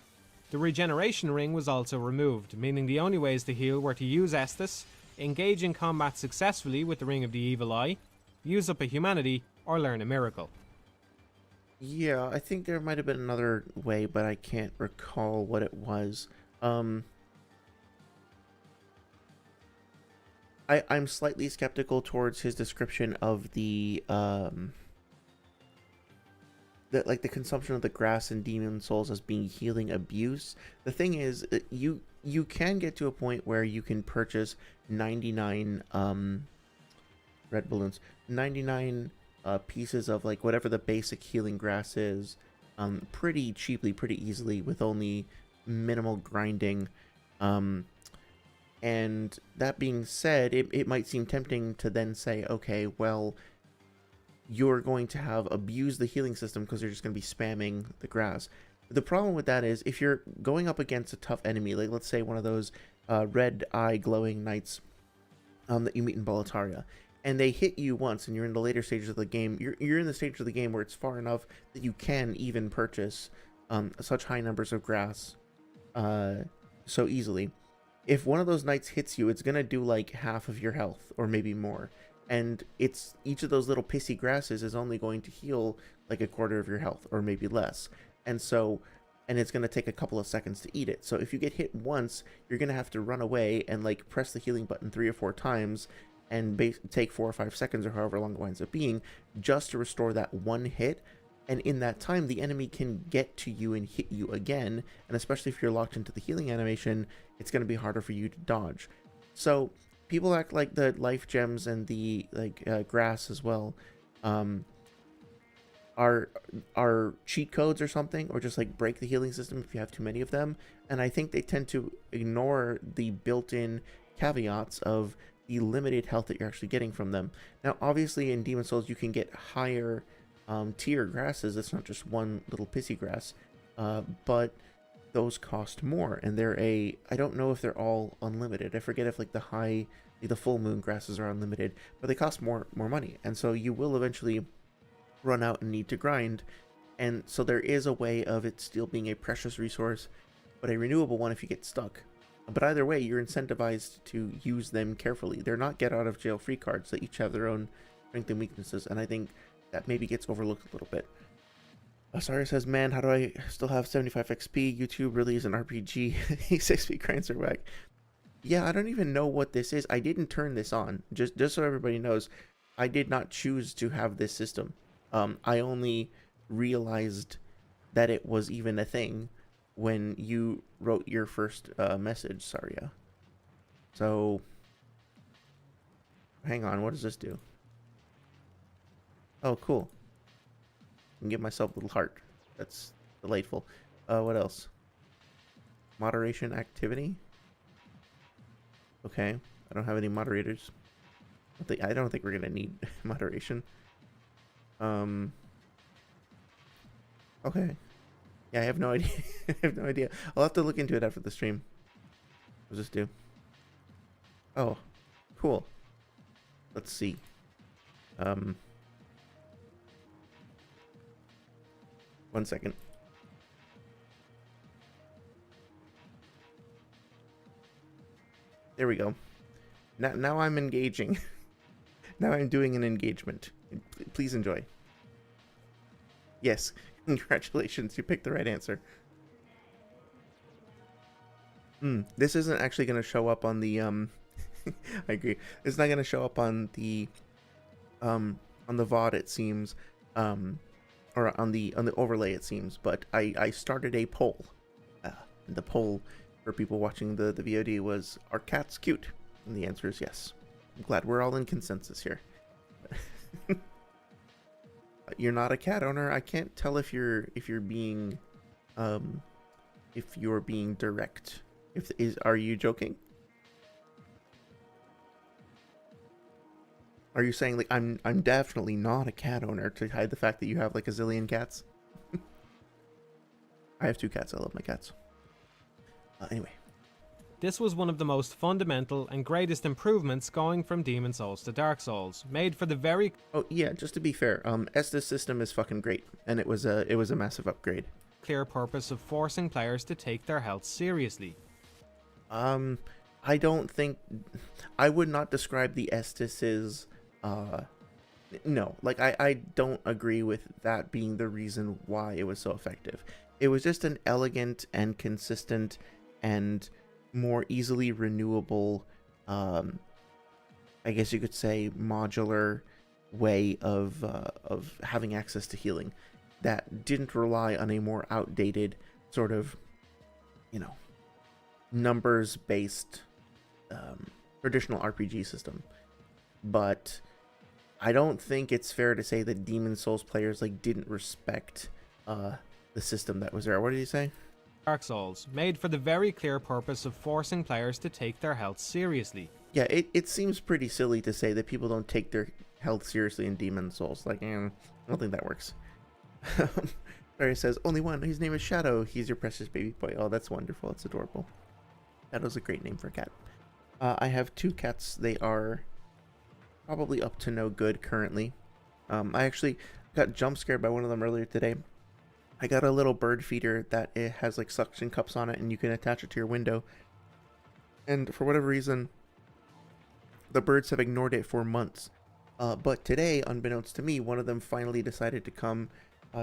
B: The regeneration ring was also removed, meaning the only ways to heal were to use Estus, engage in combat successfully with the Ring of the Evil Eye, use up a humanity, or learn a miracle.
A: Yeah, I think there might have been another way, but I can't recall what it was. I'm slightly skeptical towards his description of the consumption of the grass in Demon Souls as being healing abuse. The thing is, you can get to a point where you can purchase 99 red balloons, 99 pieces of, like, whatever the basic healing grass is, pretty cheaply, pretty easily, with only minimal grinding. And that being said, it might seem tempting to then say, okay, well, you're going to have abused the healing system because you're just going to be spamming the grass. The problem with that is, if you're going up against a tough enemy, like let's say one of those red eye glowing knights that you meet in Boletaria, and they hit you once, and you're in the later stages of the game, you're in the stage of the game where it's far enough that you can even purchase such high numbers of grass so easily. If one of those knights hits you, it's going to do like half of your health, or maybe more. And it's each of those little pissy grasses is only going to heal like a quarter of your health, or maybe less. And it's going to take a couple of seconds to eat it. So if you get hit once, you're going to have to run away and like press the healing button 3 or 4 times, and take 4 or 5 seconds or however long it winds up being just to restore that one hit. And in that time, the enemy can get to you and hit you again. And especially if you're locked into the healing animation, it's going to be harder for you to dodge. So people act like the life gems and the grass as well are cheat codes or something, or just like break the healing system if you have too many of them. And I think they tend to ignore the built-in caveats of the limited health that you're actually getting from them. Now, obviously, in Demon Souls, you can get higher tier grasses. It's not just one little pissy grass, but those cost more, and I don't know if they're all unlimited. I forget if like the full moon grasses are unlimited, but they cost more money, and so you will eventually run out and need to grind. And so there is a way of it still being a precious resource, but a renewable one if you get stuck. But either way, you're incentivized to use them carefully. They're not get out of jail free cards. They each have their own strengths and weaknesses, and I think that maybe gets overlooked a little bit. Asara says, man, how do I still have 75 XP? YouTube really is an RPG. 6 grinds are whack. Yeah, I don't even know what this is. I didn't turn this on. Just so everybody knows, I did not choose to have this system. I only realized that it was even a thing when you wrote your first message, Saria. So, hang on, what does this do? Oh, cool. I can give myself a little heart. That's delightful. What else? Moderation activity? Okay, I don't have any moderators. I don't think we're gonna need moderation. Okay. Yeah, I have no idea. I have no idea. I'll have to look into it after the stream. What does this do? Oh, cool. Let's see. One second. There we go. Now I'm engaging. Now I'm doing an engagement. Please enjoy. Yes, congratulations, you picked the right answer. This isn't actually going to show up on the I agree. It's not going to show up on the VOD, it seems, or on the overlay, it seems. But I started a poll. And the poll for people watching the VOD was, are cats cute? And the answer is yes. I'm glad we're all in consensus here. You're not a cat owner. I can't tell if you're being direct. Are you joking? Are you saying like I'm definitely not a cat owner to hide the fact that you have like a zillion cats? I have 2 cats. I love my cats. Anyway.
B: This was one of the most fundamental and greatest improvements going from Demon Souls to Dark Souls, made for the very...
A: Oh yeah, just to be fair, Estes system is fucking great, and it was a massive upgrade.
B: Clear purpose of forcing players to take their health seriously.
A: I don't think... I would not describe the Estes's... No, like I don't agree with that being the reason why it was so effective. It was just an elegant and consistent and more easily renewable, I guess you could say, modular way of having access to healing that didn't rely on a more outdated sort of, numbers-based traditional RPG system. But I don't think it's fair to say that Demon Souls players didn't respect the system that was there. What did he say?
B: Dark Souls, made for the very clear purpose of forcing players to take their health seriously.
A: Yeah, it seems pretty silly to say that people don't take their health seriously in Demon Souls. I don't think that works. Barry says, only one. His name is Shadow. He's your precious baby boy. Oh, that's wonderful. It's adorable. Shadow's a great name for a cat. I have 2 cats. They are probably up to no good currently. I actually got jump scared by one of them earlier today. I got a little bird feeder that it has suction cups on it, and you can attach it to your window. And for whatever reason, the birds have ignored it for months. But today, unbeknownst to me, one of them finally decided to come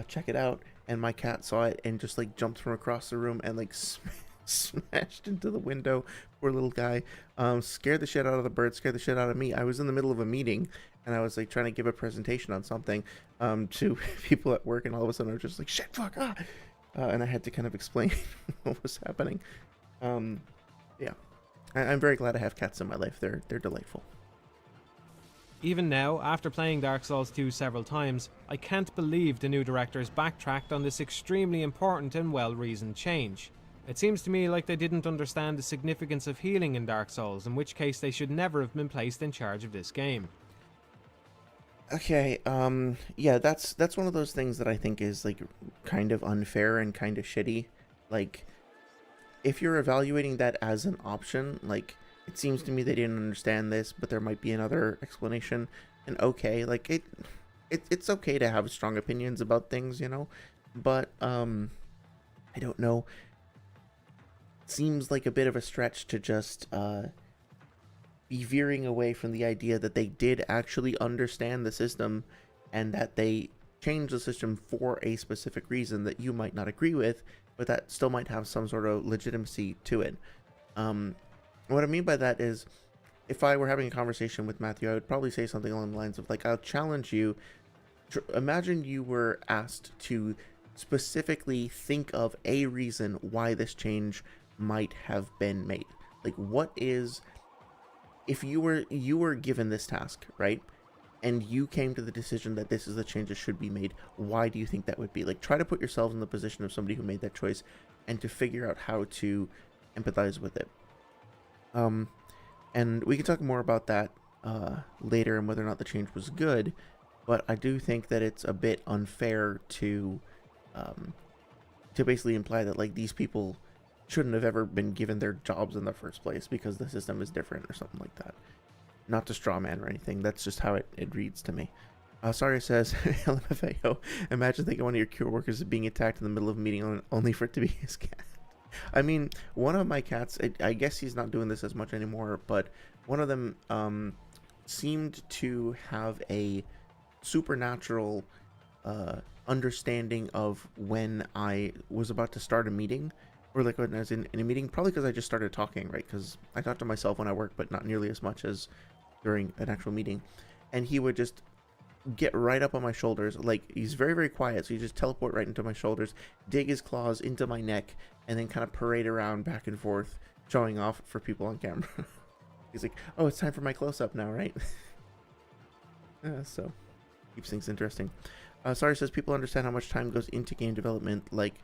A: check it out, and my cat saw it and just jumped from across the room and smashed into the window. Poor little guy. Scared the shit out of the bird, scared the shit out of me. I was in the middle of a meeting and I was like trying to give a presentation on something to people at work, and all of a sudden I was just like, shit, fuck, and I had to kind of explain what was happening. Yeah, I'm very glad I have cats in my life. They're delightful.
B: Even now, after playing Dark Souls 2 several times, I can't believe the new directors backtracked on this extremely important and well-reasoned change. It seems to me like they didn't understand the significance of healing in Dark Souls, in which case they should never have been placed in charge of this game.
A: Okay, yeah, that's one of those things that I think is like kind of unfair and kind of shitty. Like, if you're evaluating that as an option, like, it seems to me they didn't understand this, but there might be another explanation. And okay, like it's okay to have strong opinions about things, you know, but I don't know. It seems like a bit of a stretch to just be veering away from the idea that they did actually understand the system and that they changed the system for a specific reason that you might not agree with, but that still might have some sort of legitimacy to it. What I mean by that is, if I were having a conversation with Matthew, I would probably say something along the lines of, like, I'll challenge you. Imagine you were asked to specifically think of a reason why this change might have been made. Like, what is, if you were given this task, right? And you came to the decision that this is the change that should be made, why do you think that would be? Like, try to put yourself in the position of somebody who made that choice and to figure out how to empathize with it. And we can talk more about that later and whether or not the change was good, but I do think that it's a bit unfair to basically imply that, like, these people shouldn't have ever been given their jobs in the first place because the system is different or something like that. Not to straw man or anything, that's just how it reads to me. Sorry says, LMFAO, imagine thinking one of your cure workers is being attacked in the middle of a meeting only for it to be his cat. I mean, one of my cats, I guess he's not doing this as much anymore, but one of them seemed to have a supernatural understanding of when I was about to start a meeting, or like when I was in a meeting, probably because I just started talking, right? Because I talk to myself when I work, but not nearly as much as during an actual meeting. And he would just get right up on my shoulders. Like, he's very, very quiet, so he just teleport right into my shoulders, dig his claws into my neck, and then kind of parade around back and forth, showing off for people on camera. He's like, oh, it's time for my close-up now, right? So keeps things interesting. Sorry says, people understand how much time goes into game development, like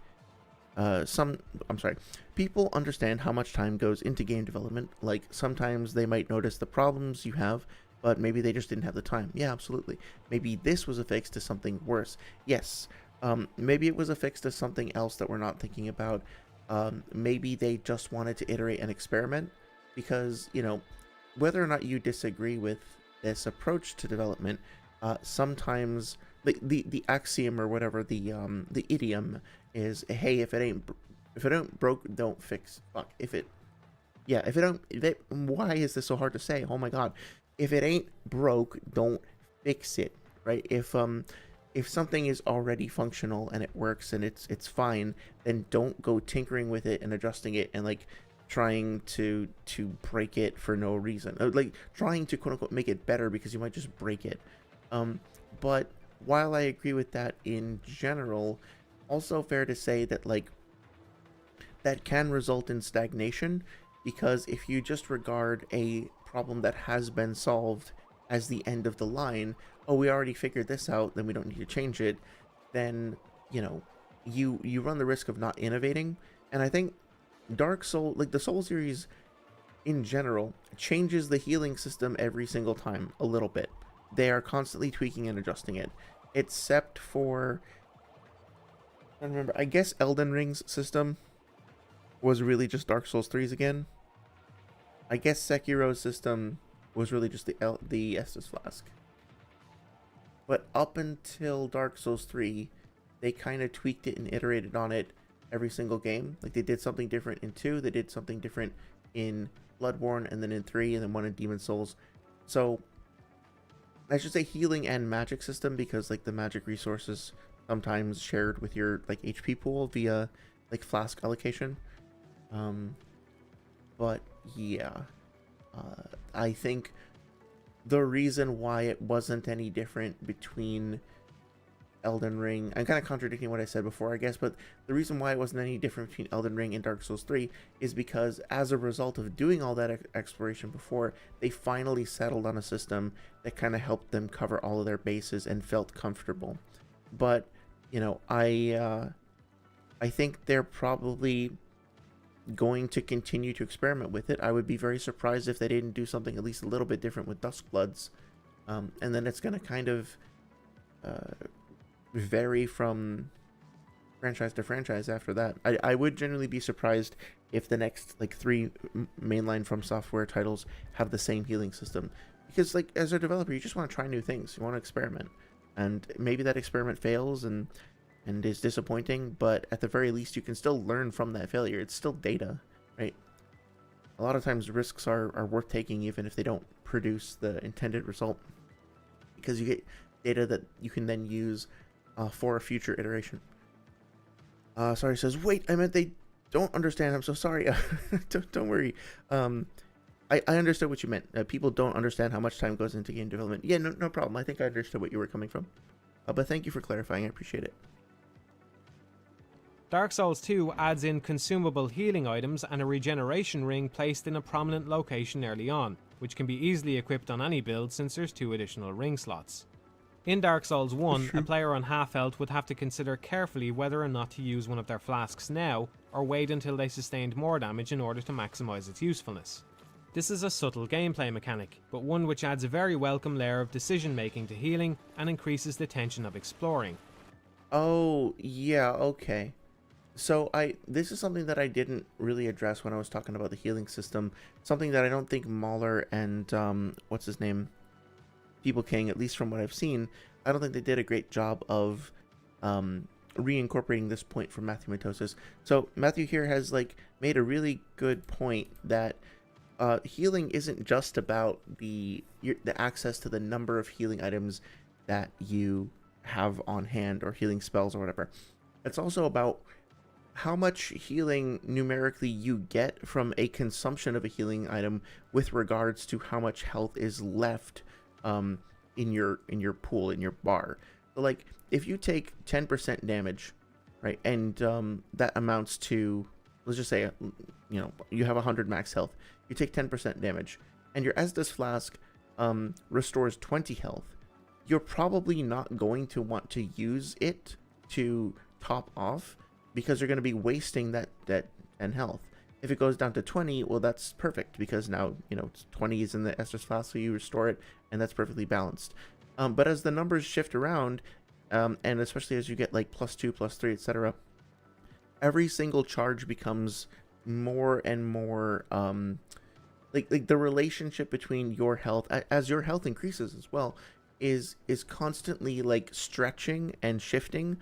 A: people understand how much time goes into game development, like sometimes they might notice the problems you have, but maybe they just didn't have the time. Yeah, absolutely. Maybe this was a fix to something worse. Yes. Maybe it was a fix to something else that we're not thinking about. Maybe they just wanted to iterate an experiment, because, you know, whether or not you disagree with this approach to development, sometimes the axiom or whatever, the idiom is, hey, if it ain't broke, don't fix. Fuck. Why is this so hard to say? Oh my god. If it ain't broke, don't fix it, right? If something is already functional and it works and it's fine, then don't go tinkering with it and adjusting it and like trying to break it for no reason. Like trying to quote unquote make it better because you might just break it. But while I agree with that in general, also fair to say that like that can result in stagnation, because if you just regard a problem that has been solved as the end of the line, oh, we already figured this out, then we don't need to change it, then, you know, you run the risk of not innovating. And I think Dark Soul, like the Soul series in general, changes the healing system every single time a little bit. They are constantly tweaking and adjusting it, except for, I don't remember, I guess Elden Ring's system was really just Dark Souls 3's again. I guess Sekiro's system was really just the Estus Flask. But up until Dark Souls 3, they kind of tweaked it and iterated on it every single game. Like, they did something different in 2, they did something different in Bloodborne, and then in 3, and then 1 in Demon Souls. So, I should say healing and magic system, because, like, the magic resources sometimes shared with your, like, HP pool via, like, flask allocation. But yeah, I think the reason why it wasn't any different between Elden Ring, I'm kind of contradicting what I said before, I guess, but the reason why it wasn't any different between Elden Ring and Dark Souls 3 is because as a result of doing all that exploration before, they finally settled on a system that kind of helped them cover all of their bases and felt comfortable. But, you know, I think they're probably going to continue to experiment with it. I would be very surprised if they didn't do something at least a little bit different with Duskbloods. And then it's going to kind of vary from franchise to franchise after that. I would generally be surprised if the next like 3 mainline From Software titles have the same healing system. Because like as a developer, you just want to try new things. You want to experiment. And maybe that experiment fails and is disappointing, but at the very least you can still learn from that failure. It's still data, right? A lot of times risks are worth taking even if they don't produce the intended result, because you get data that you can then use for a future iteration. Sorry, says, wait, I meant they don't understand. I'm so sorry. Don't worry. I understood what you meant. People don't understand how much time goes into game development. Yeah, no problem. I think I understood what you were coming from. But thank you for clarifying. I appreciate it.
B: Dark Souls 2 adds in consumable healing items and a regeneration ring placed in a prominent location early on, which can be easily equipped on any build since there's 2 additional ring slots. In Dark Souls 1, a player on half health would have to consider carefully whether or not to use one of their flasks now, or wait until they sustained more damage in order to maximise its usefulness. This is a subtle gameplay mechanic, but one which adds a very welcome layer of decision making to healing and increases the tension of exploring.
A: Oh, yeah, okay. So this is something that I didn't really address when I was talking about the healing system. Something that I don't think Mahler and what's his name, People King, at least from what I've seen, I don't think they did a great job of reincorporating this point from Matthewmatosis. So Matthew here has like made a really good point that healing isn't just about the access to the number of healing items that you have on hand or healing spells or whatever. It's also about how much healing numerically you get from a consumption of a healing item with regards to how much health is left in your pool, in your bar. So like if you take 10% damage, right, and that amounts to, let's just say, you know, you have 100 max health, you take 10% damage, and your Estus flask restores 20 health, you're probably not going to want to use it to top off, because you're going to be wasting that 10 health. If it goes down to 20, well, that's perfect, because now, you know, 20 is in the Estus flask, so you restore it, and that's perfectly balanced. But as the numbers shift around, and especially as you get like +2, +3, etc., every single charge becomes more and more like the relationship between your health, as your health increases as well, is constantly like stretching and shifting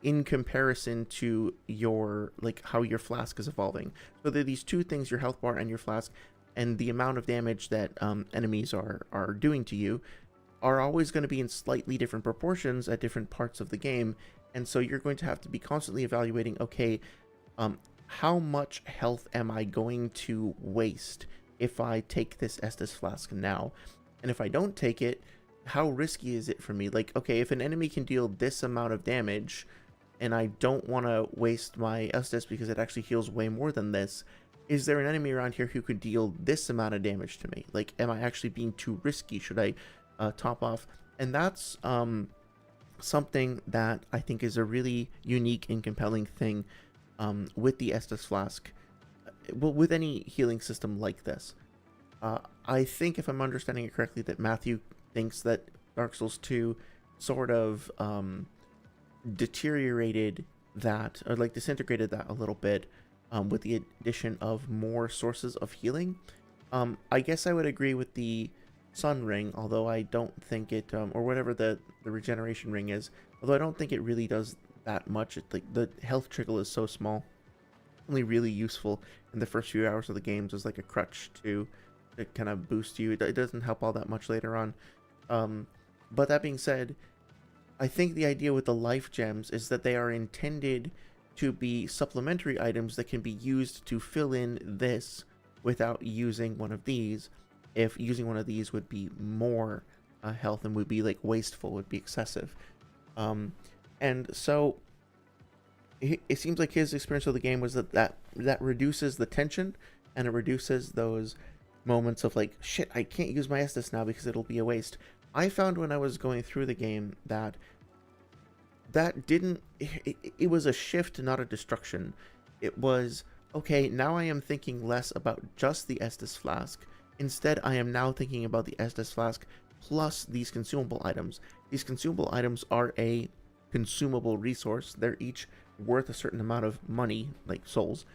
A: in comparison to your, like, how your flask is evolving. So there are these two things, your health bar and your flask, and the amount of damage that enemies are doing to you are always going to be in slightly different proportions at different parts of the game. And so you're going to have to be constantly evaluating, okay, how much health am I going to waste if I take this Estus flask now? And if I don't take it, how risky is it for me? Like, okay, if an enemy can deal this amount of damage, and I don't want to waste my Estus because it actually heals way more than this, is there an enemy around here who could deal this amount of damage to me? Like, am I actually being too risky? Should I top off? And that's something that I think is a really unique and compelling thing with the Estus flask, well, with any healing system like this. I think, if I'm understanding it correctly, that Matthew thinks that Dark Souls 2 sort of deteriorated that, or like disintegrated that a little bit with the addition of more sources of healing. I guess I would agree with the Sun Ring, although I don't think it, or whatever the regeneration ring is, although I don't think it really does that much. Like, the health trickle is so small, only really useful in the first few hours of the games as like a crutch to kind of boost you. It doesn't help all that much later on. But that being said, I think the idea with the life gems is that they are intended to be supplementary items that can be used to fill in this without using one of these. If using one of these would be more health and would be like wasteful, would be excessive. And so it seems like his experience of the game was that reduces the tension, and it reduces those moments of like, shit, I can't use my Estus now because it'll be a waste. I found when I was going through the game that didn't, it was a shift, not a destruction. It was, okay, now I am thinking less about just the Estus flask. Instead, I am now thinking about the Estus flask plus these consumable items. These consumable items are a consumable resource. They're each worth a certain amount of money, like souls,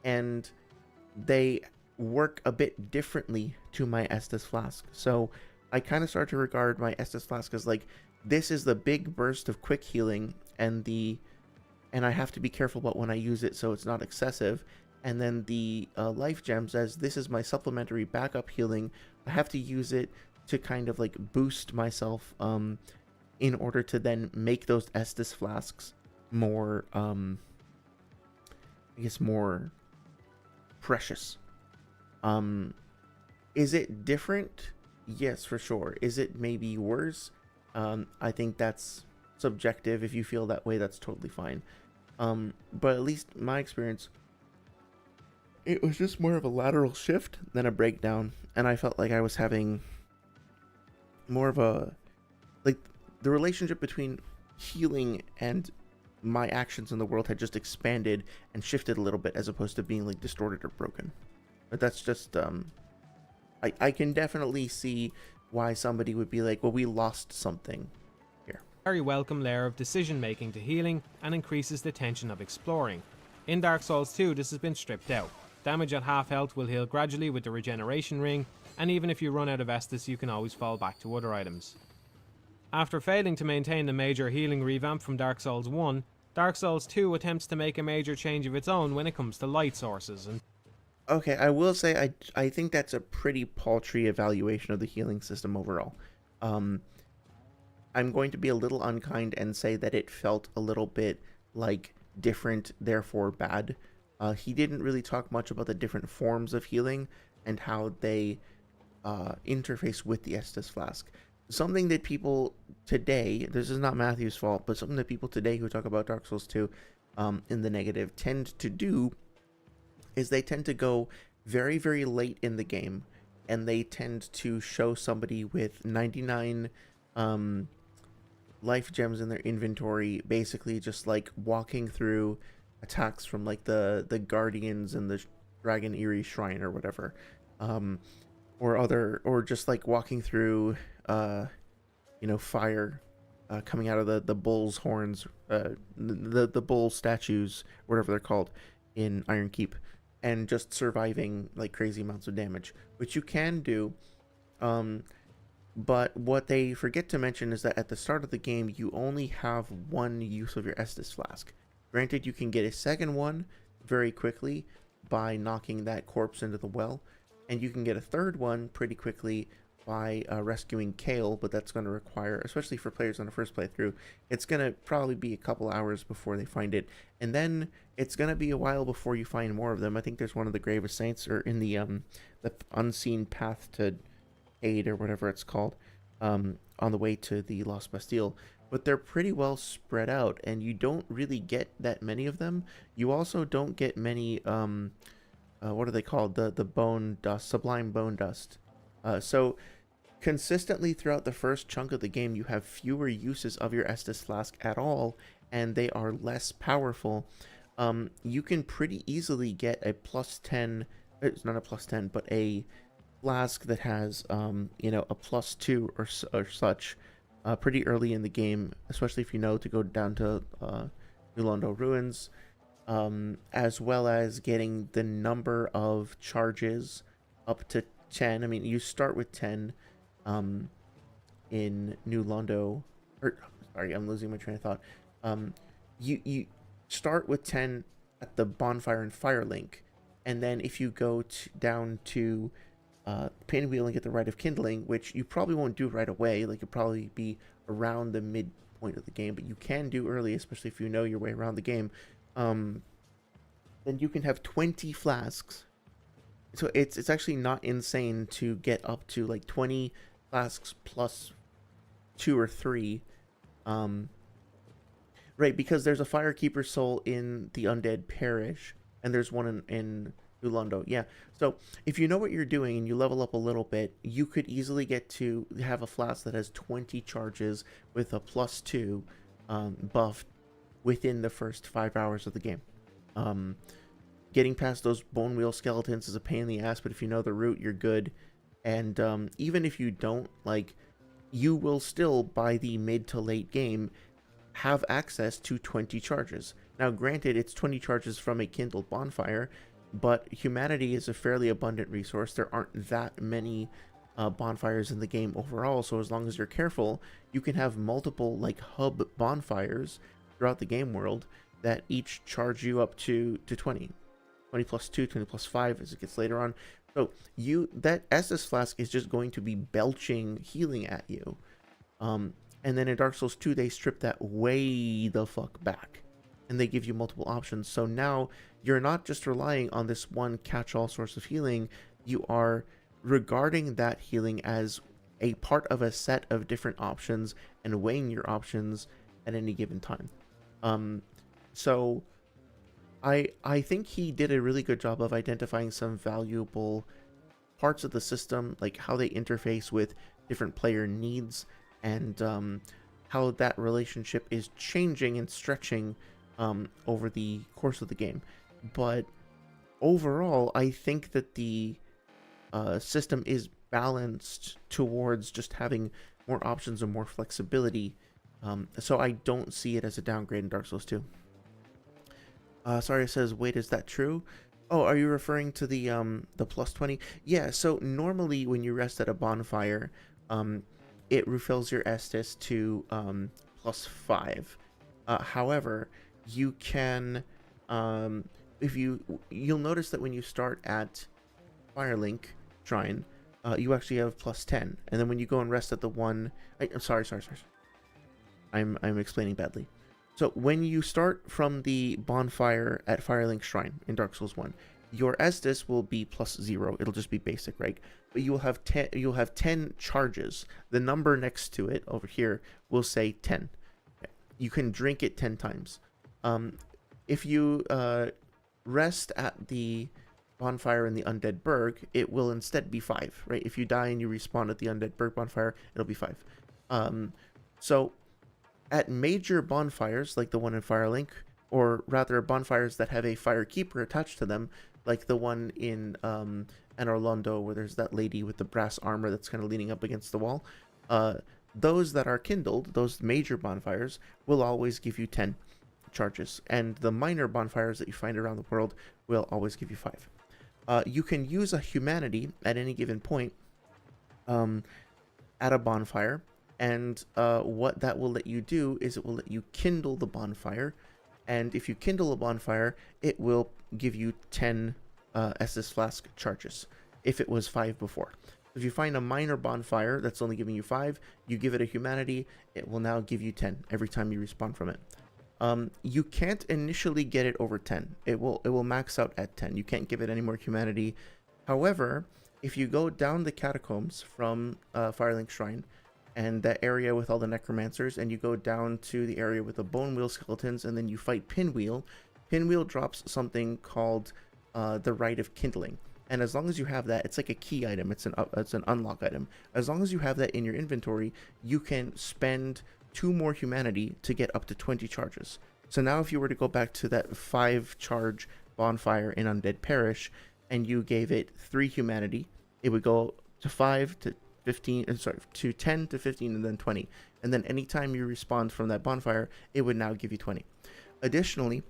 A: and they work a bit differently to my Estus flask. So I kind of start to regard my Estus flask as like, this is the big burst of quick healing, and I have to be careful about when I use it so it's not excessive. And then the life gems as this is my supplementary backup healing. I have to use it to kind of like boost myself in order to then make those Estus flasks more, I guess, more precious. Is it different? Yes, for sure. Is it maybe worse? I think that's subjective. If you feel that way, that's totally fine. But at least my experience, it was just more of a lateral shift than a breakdown, and I felt like I was having more of a, like, the relationship between healing and my actions in the world had just expanded and shifted a little bit, as opposed to being like distorted or broken. But that's just I can definitely see why somebody would be like, well, we lost something here.
B: Very welcome layer of decision making to healing, and increases the tension of exploring. In Dark Souls 2, this has been stripped out. Damage at half health will heal gradually with the regeneration ring, and even if you run out of Estus, you can always fall back to other items. After failing to maintain the major healing revamp from Dark Souls 1, Dark Souls 2 attempts to make a major change of its own when it comes to light sources. And
A: okay, I will say I think that's a pretty paltry evaluation of the healing system overall. I'm going to be a little unkind and say that it felt a little bit like different, therefore bad. He didn't really talk much about the different forms of healing and how they interface with the Estus flask. Something that people today, this is not Matthew's fault, but something that people today who talk about Dark Souls 2 in the negative tend to do is they tend to go very, very late in the game, and they tend to show somebody with 99 life gems in their inventory, basically just like walking through attacks from like the Guardians and the Dragon Eerie Shrine or whatever, or just like walking through fire coming out of the bull's horns, the bull statues, whatever they're called, in Iron Keep, and just surviving like crazy amounts of damage, which you can do. But what they forget to mention is that at the start of the game, you only have one use of your Estus flask. Granted, you can get a second one very quickly by knocking that corpse into the well, and you can get a third one pretty quickly by rescuing Kale, but that's going to require, especially for players on the first playthrough, it's going to probably be a couple hours before they find it, and then it's going to be a while before you find more of them. I think there's one of the Grave of Saints, or in the unseen path to aid, or whatever it's called, on the way to the Lost Bastille, but they're pretty well spread out, and you don't really get that many of them. You also don't get many, what are they called? The bone dust, sublime bone dust. So consistently throughout the first chunk of the game, you have fewer uses of your Estus flask at all, and they are less powerful. You can pretty easily get a +10, it's not a +10, but a flask that has, a +2 or such, pretty early in the game, especially if you know to go down to New Londo Ruins, as well as getting the number of charges up to 10. I mean, you start with 10 in New Londo, or sorry, I'm losing my train of thought. You start with 10 at the bonfire and Firelink, and then if you go down to Pinwheel and get the Rite of Kindling, which you probably won't do right away, like you'll probably be around the point of the game, but you can do early, especially if you know your way around the game. Then you can have 20 flasks. So it's actually not insane to get up to like 20 flasks plus 2 or 3. Right, because there's a Firekeeper soul in the Undead Parish, and there's one in Ulando. Yeah, so if you know what you're doing and you level up a little bit, you could easily get to have a flask that has 20 charges with a +2 buff within the first 5 hours of the game. Getting past those bone wheel skeletons is a pain in the ass, but if you know the route, you're good. And even if you don't, like, you will still, by the mid to late game, have access to 20 charges. Now, granted, it's 20 charges from a kindled bonfire, but humanity is a fairly abundant resource. There aren't that many bonfires in the game overall, so as long as you're careful, you can have multiple, like, hub bonfires throughout the game world that each charge you up to 20. 20 plus 2, 20 plus 5 as it gets later on. So that Estus flask is just going to be belching healing at you. And then in Dark Souls 2, they strip that way the fuck back. And they give you multiple options. So now you're not just relying on this one catch-all source of healing. You are regarding that healing as a part of a set of different options and weighing your options at any given time. So I think he did a really good job of identifying some valuable parts of the system, like how they interface with different player needs, and how that relationship is changing and stretching over the course of the game. But overall, I think that the system is balanced towards just having more options and more flexibility. So I don't see it as a downgrade in Dark Souls 2. Sorry, it says, wait, is that true? Oh, are you referring to the +20? Yeah, so normally when you rest at a bonfire, it refills your Estus to +5. However, you can, you'll notice that when you start at Firelink Shrine, you actually have +10, and then when you go and rest at the one, I'm sorry. I'm explaining badly. So when you start from the bonfire at Firelink Shrine in Dark Souls 1, your Estus will be +0. It'll just be basic, right? But you will have 10. You'll have 10 charges. The number next to it over here will say 10. You can drink it 10 times. If you rest at the bonfire in the Undead Burg, it will instead be 5, right? If you die and you respawn at the Undead Burg bonfire, it'll be 5. So at major bonfires like the one in Firelink, or rather bonfires that have a Firekeeper attached to them, like the one in Anor Londo, where there's that lady with the brass armor that's kind of leaning up against the wall, those that are kindled, those major bonfires, will always give you 10 charges, and the minor bonfires that you find around the world will always give you 5. You can use a humanity at any given point at a bonfire, and what that will let you do is it will let you kindle the bonfire, and if you kindle a bonfire, it will give you 10 Estus Flask charges, if it was 5 before. If you find a minor bonfire that's only giving you 5, you give it a humanity, it will now give you 10 every time you respawn from it. You can't initially get it over 10. It will max out at 10. You can't give it any more humanity. However, if you go down the catacombs from Firelink Shrine, and that area with all the necromancers, and you go down to the area with the bone wheel skeletons, and then you fight Pinwheel drops something called the Rite of Kindling. And as long as you have that, it's like a key item, it's an unlock item. As long as you have that in your inventory, you can spend 2 more humanity to get up to 20 charges. So now if you were to go back to that 5 charge bonfire in Undead Parish, and you gave it 3 humanity, it would go to 5 to 15, to 10 to 15, and then 20. And then anytime you respawn from that bonfire, it would now give you 20. Additionally,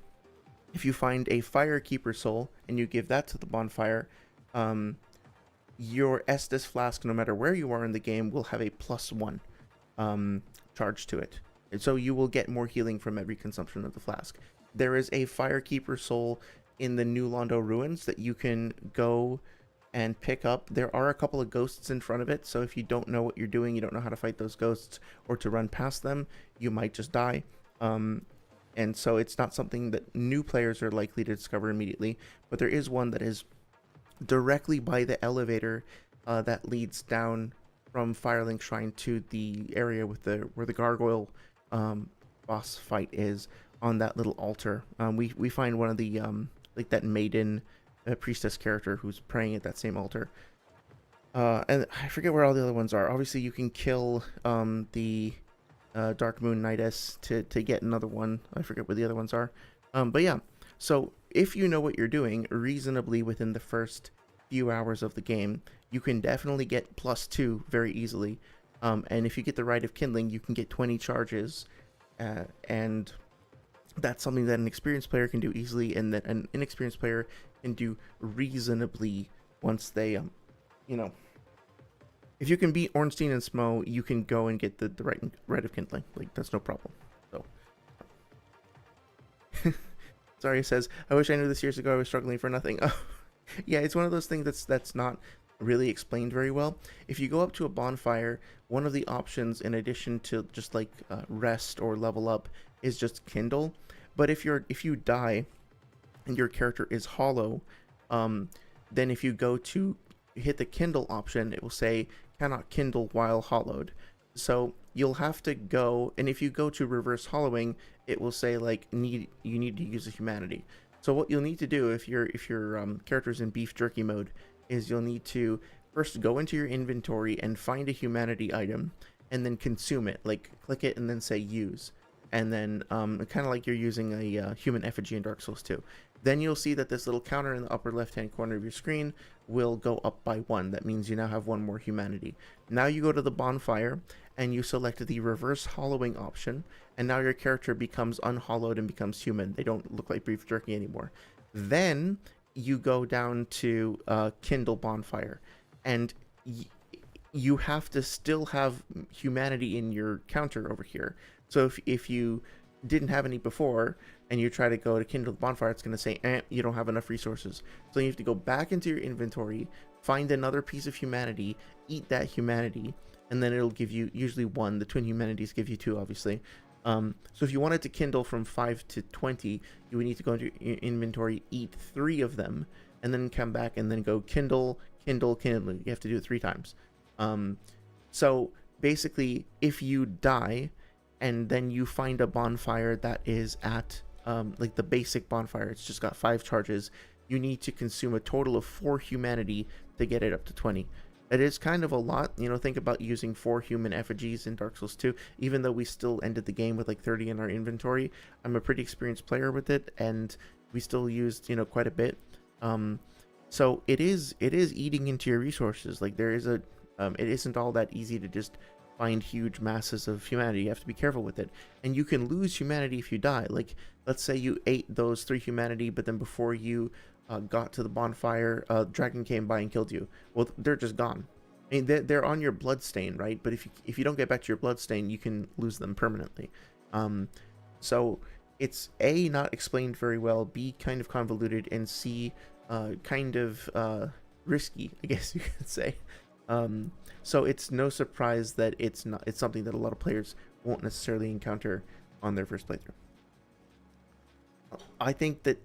A: if you find a Firekeeper soul and you give that to the bonfire, your Estus Flask, no matter where you are in the game, will have a +1 charge to it. And so you will get more healing from every consumption of the flask. There is a Firekeeper soul in the New Londo ruins that you can go and pick up. There are a couple of ghosts in front of it, so if you don't know what you're doing, you don't know how to fight those ghosts or to run past them, you might just die. And so it's not something that new players are likely to discover immediately, but there is one that is directly by the elevator that leads down from Firelink Shrine to the area with where the gargoyle boss fight is, on that little altar. We find one of the like that maiden priestess character who's praying at that same altar. And I forget where all the other ones are. Obviously, you can kill the Dark Moon Knightess to get another one. I forget where the other ones are. But yeah, so if you know what you're doing reasonably within the first few hours of the game, you can definitely get +2 very easily. And if you get the Rite of Kindling, you can get 20 charges. And that's something that an experienced player can do easily, and that an inexperienced player can do reasonably once they, you know, if you can beat Ornstein and Smo, you can go and get the Rite of Kindling. Like, that's no problem. So, Zarya says, I wish I knew this years ago. I was struggling for nothing. Oh, yeah, it's one of those things that's not really explained very well. If you go up to a bonfire, one of the options, in addition to just like rest or level up, is just kindle. But if you die and your character is hollow, then if you go to hit the kindle option, it will say cannot kindle while hollowed. So you'll have to go, and if you go to reverse hollowing, it will say like you need to use a humanity. So what you'll need to do if your character's in beef jerky mode is you'll need to first go into your inventory and find a humanity item, and then consume it. Like, click it and then say use, and then kind of like you're using a human effigy in Dark Souls 2. Then you'll see that this little counter in the upper left hand corner of your screen will go up by 1. That means you now have 1 more humanity. Now you go to the bonfire and you select the reverse hollowing option, and now your character becomes unhollowed and becomes human. They don't look like beef jerky anymore. Then you go down to Kindle Bonfire, and you have to still have humanity in your counter over here. So if you didn't have any before and you try to go to Kindle Bonfire, it's going to say, you don't have enough resources. So you have to go back into your inventory, find another piece of humanity, eat that humanity, and then it'll give you usually 1. The twin humanities give you 2, obviously. So if you wanted to kindle from 5 to 20, you would need to go into your inventory, eat 3 of them, and then come back and then go kindle. You have to do it 3 times. So basically, if you die and then you find a bonfire that is at like the basic bonfire, it's just got 5 charges, you need to consume a total of 4 humanity to get it up to 20. It is kind of a lot, you know. Think about using 4 human effigies in Dark Souls 2, even though we still ended the game with like 30 in our inventory. I'm a pretty experienced player with it, and we still used, you know, quite a bit. So it is eating into your resources. Like, there is it isn't all that easy to just find huge masses of humanity. You have to be careful with it, and you can lose humanity if you die. Like, let's say you ate those 3 humanity, but then before you got to the bonfire, dragon came by and killed you. Well, they're just gone. I mean, they're on your bloodstain, right? But if you don't get back to your bloodstain, you can lose them permanently. So it's A, not explained very well, B, kind of convoluted, and C, kind of risky, I guess you could say. So it's no surprise that it's something that a lot of players won't necessarily encounter on their first playthrough. I think that,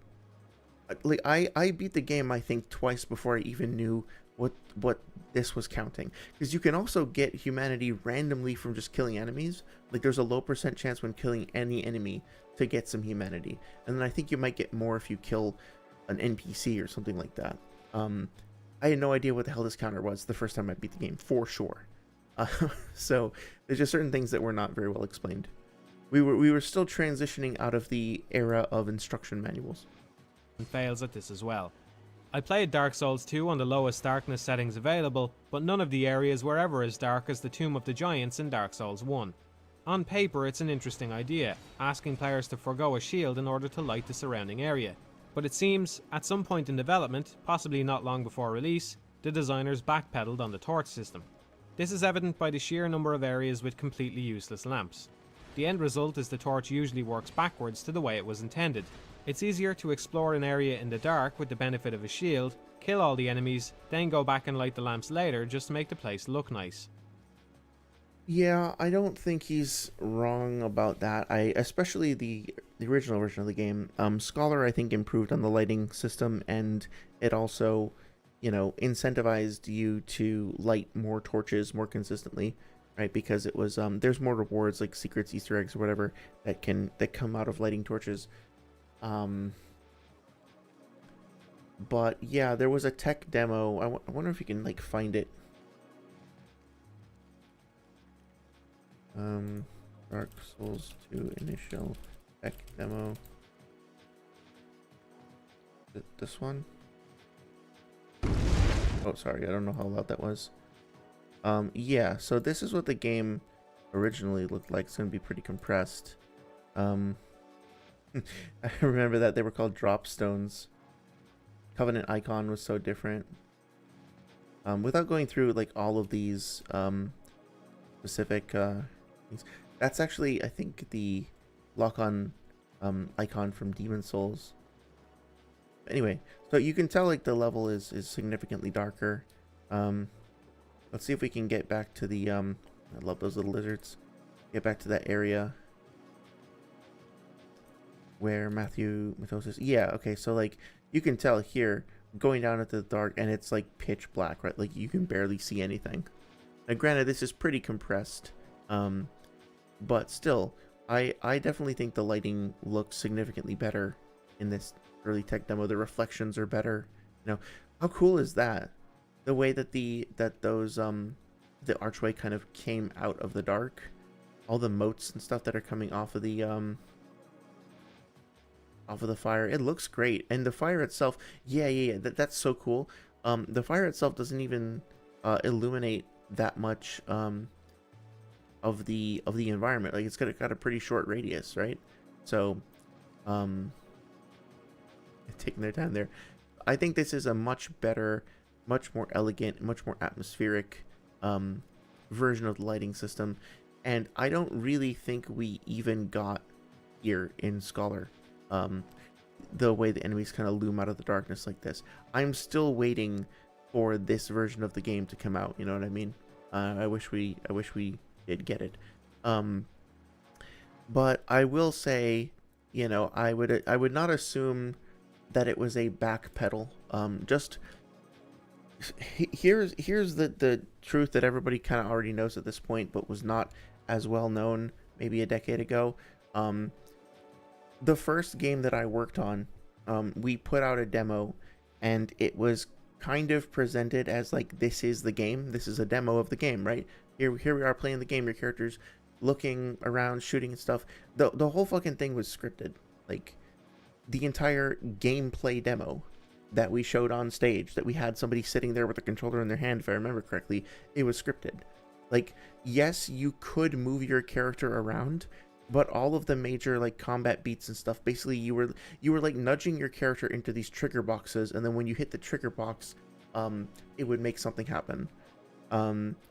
A: like, I beat the game, I think, twice before I even knew what this was counting, because you can also get humanity randomly from just killing enemies. Like, there's a low % chance when killing any enemy to get some humanity, and then I think you might get more if you kill an NPC or something like that. I had no idea what the hell this counter was the first time I beat the game, for sure. So there's just certain things that were not very well explained. We were still transitioning out of the era of instruction manuals.
B: And fails at this as well. I played Dark Souls 2 on the lowest darkness settings available, but none of the areas were ever as dark as the Tomb of the Giants in Dark Souls 1. On paper, it's an interesting idea, asking players to forgo a shield in order to light the surrounding area. But it seems, at some point in development, possibly not long before release, the designers backpedaled on the torch system. This is evident by the sheer number of areas with completely useless lamps. The end result is the torch usually works backwards to the way it was intended. It's easier to explore an area in the dark with the benefit of a shield, kill all the enemies, then go back and light the lamps later just to make the place look nice.
A: Yeah, I don't think he's wrong about that. Especially the original version of the game. Scholar, I think, improved on the lighting system, and it also, incentivized you to light more torches more consistently, right? Because it was there's more rewards like secrets, Easter eggs, or whatever that come out of lighting torches. But yeah, there was a tech demo. I wonder if you can like find it. Dark Souls 2 initial tech demo. This one? Oh, sorry, I don't know how loud that was. Yeah, so this is what the game originally looked like. It's gonna be pretty compressed. I remember that they were called drop stones. Covenant icon was so different. Without going through like all of these specific things, that's actually, I think, the lock-on icon from Demon Souls. Anyway, so you can tell like the level is significantly darker. Let's see if we can get back to the I love those little lizards. Get back to that area where Matthewmatosis. Yeah, okay, so like you can tell here going down into the dark, and it's like pitch black, right? Like you can barely see anything. Now granted, this is pretty compressed, but still, I definitely think the lighting looks significantly better in this early tech demo. The reflections are better. How cool is that? The way that the archway kind of came out of the dark, all the moats and stuff that are coming off of the fire. It looks great, and the fire itself, yeah, that's so cool. The fire itself doesn't even illuminate that much of the environment. Like it's got a pretty short radius, right? So taking their time there. I think this is a much better, much more elegant, much more atmospheric version of the lighting system, and I don't really think we even got here in Scholar the way the enemies kind of loom out of the darkness like this. I'm still waiting for this version of the game to come out, you know what I mean? I wish we did get it. But I will say, I would not assume that it was a backpedal. Just here's the truth that everybody kind of already knows at this point, but was not as well known maybe a decade ago. The first game that I worked on, we put out a demo, and it was kind of presented as like, this is the game. This is a demo of the game, right? Here we are playing the game. Your character's looking around, shooting and stuff. The whole fucking thing was scripted. Like, the entire gameplay demo that we showed on stage, that we had somebody sitting there with a controller in their hand, if I remember correctly, it was scripted. Like, yes, you could move your character around, but all of the major like combat beats and stuff, basically you were like nudging your character into these trigger boxes, and then when you hit the trigger box, it would make something happen.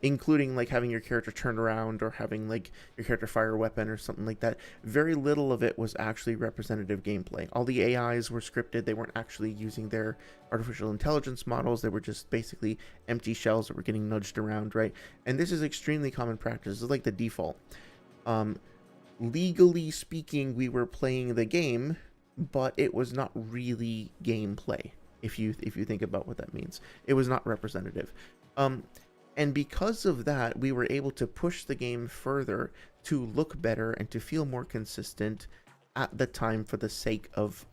A: Including like having your character turn around, or having like your character fire a weapon or something like that. Very little of it was actually representative gameplay. All the AIs were scripted. They weren't actually using their artificial intelligence models. They were just basically empty shells that were getting nudged around, right? And this is extremely common practice. This is like the default. Legally speaking, we were playing the game, but it was not really gameplay. If you think about what that means, it was not representative. And because of that, we were able to push the game further to look better and to feel more consistent at the time, for the sake of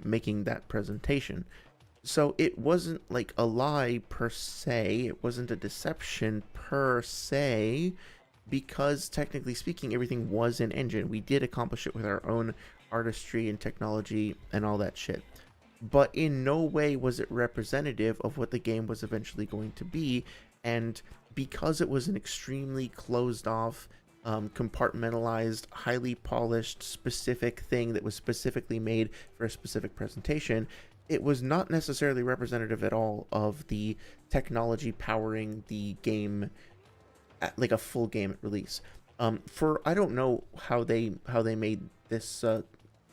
A: making that presentation. So it wasn't like a lie per se, it wasn't a deception per se, because technically speaking, everything was in engine. We did accomplish it with our own artistry and technology and all that shit. But in no way was it representative of what the game was eventually going to be. And because it was an extremely closed off, compartmentalized, highly polished, specific thing that was specifically made for a specific presentation, it was not necessarily representative at all of the technology powering the game at like a full game at release. I don't know how they made this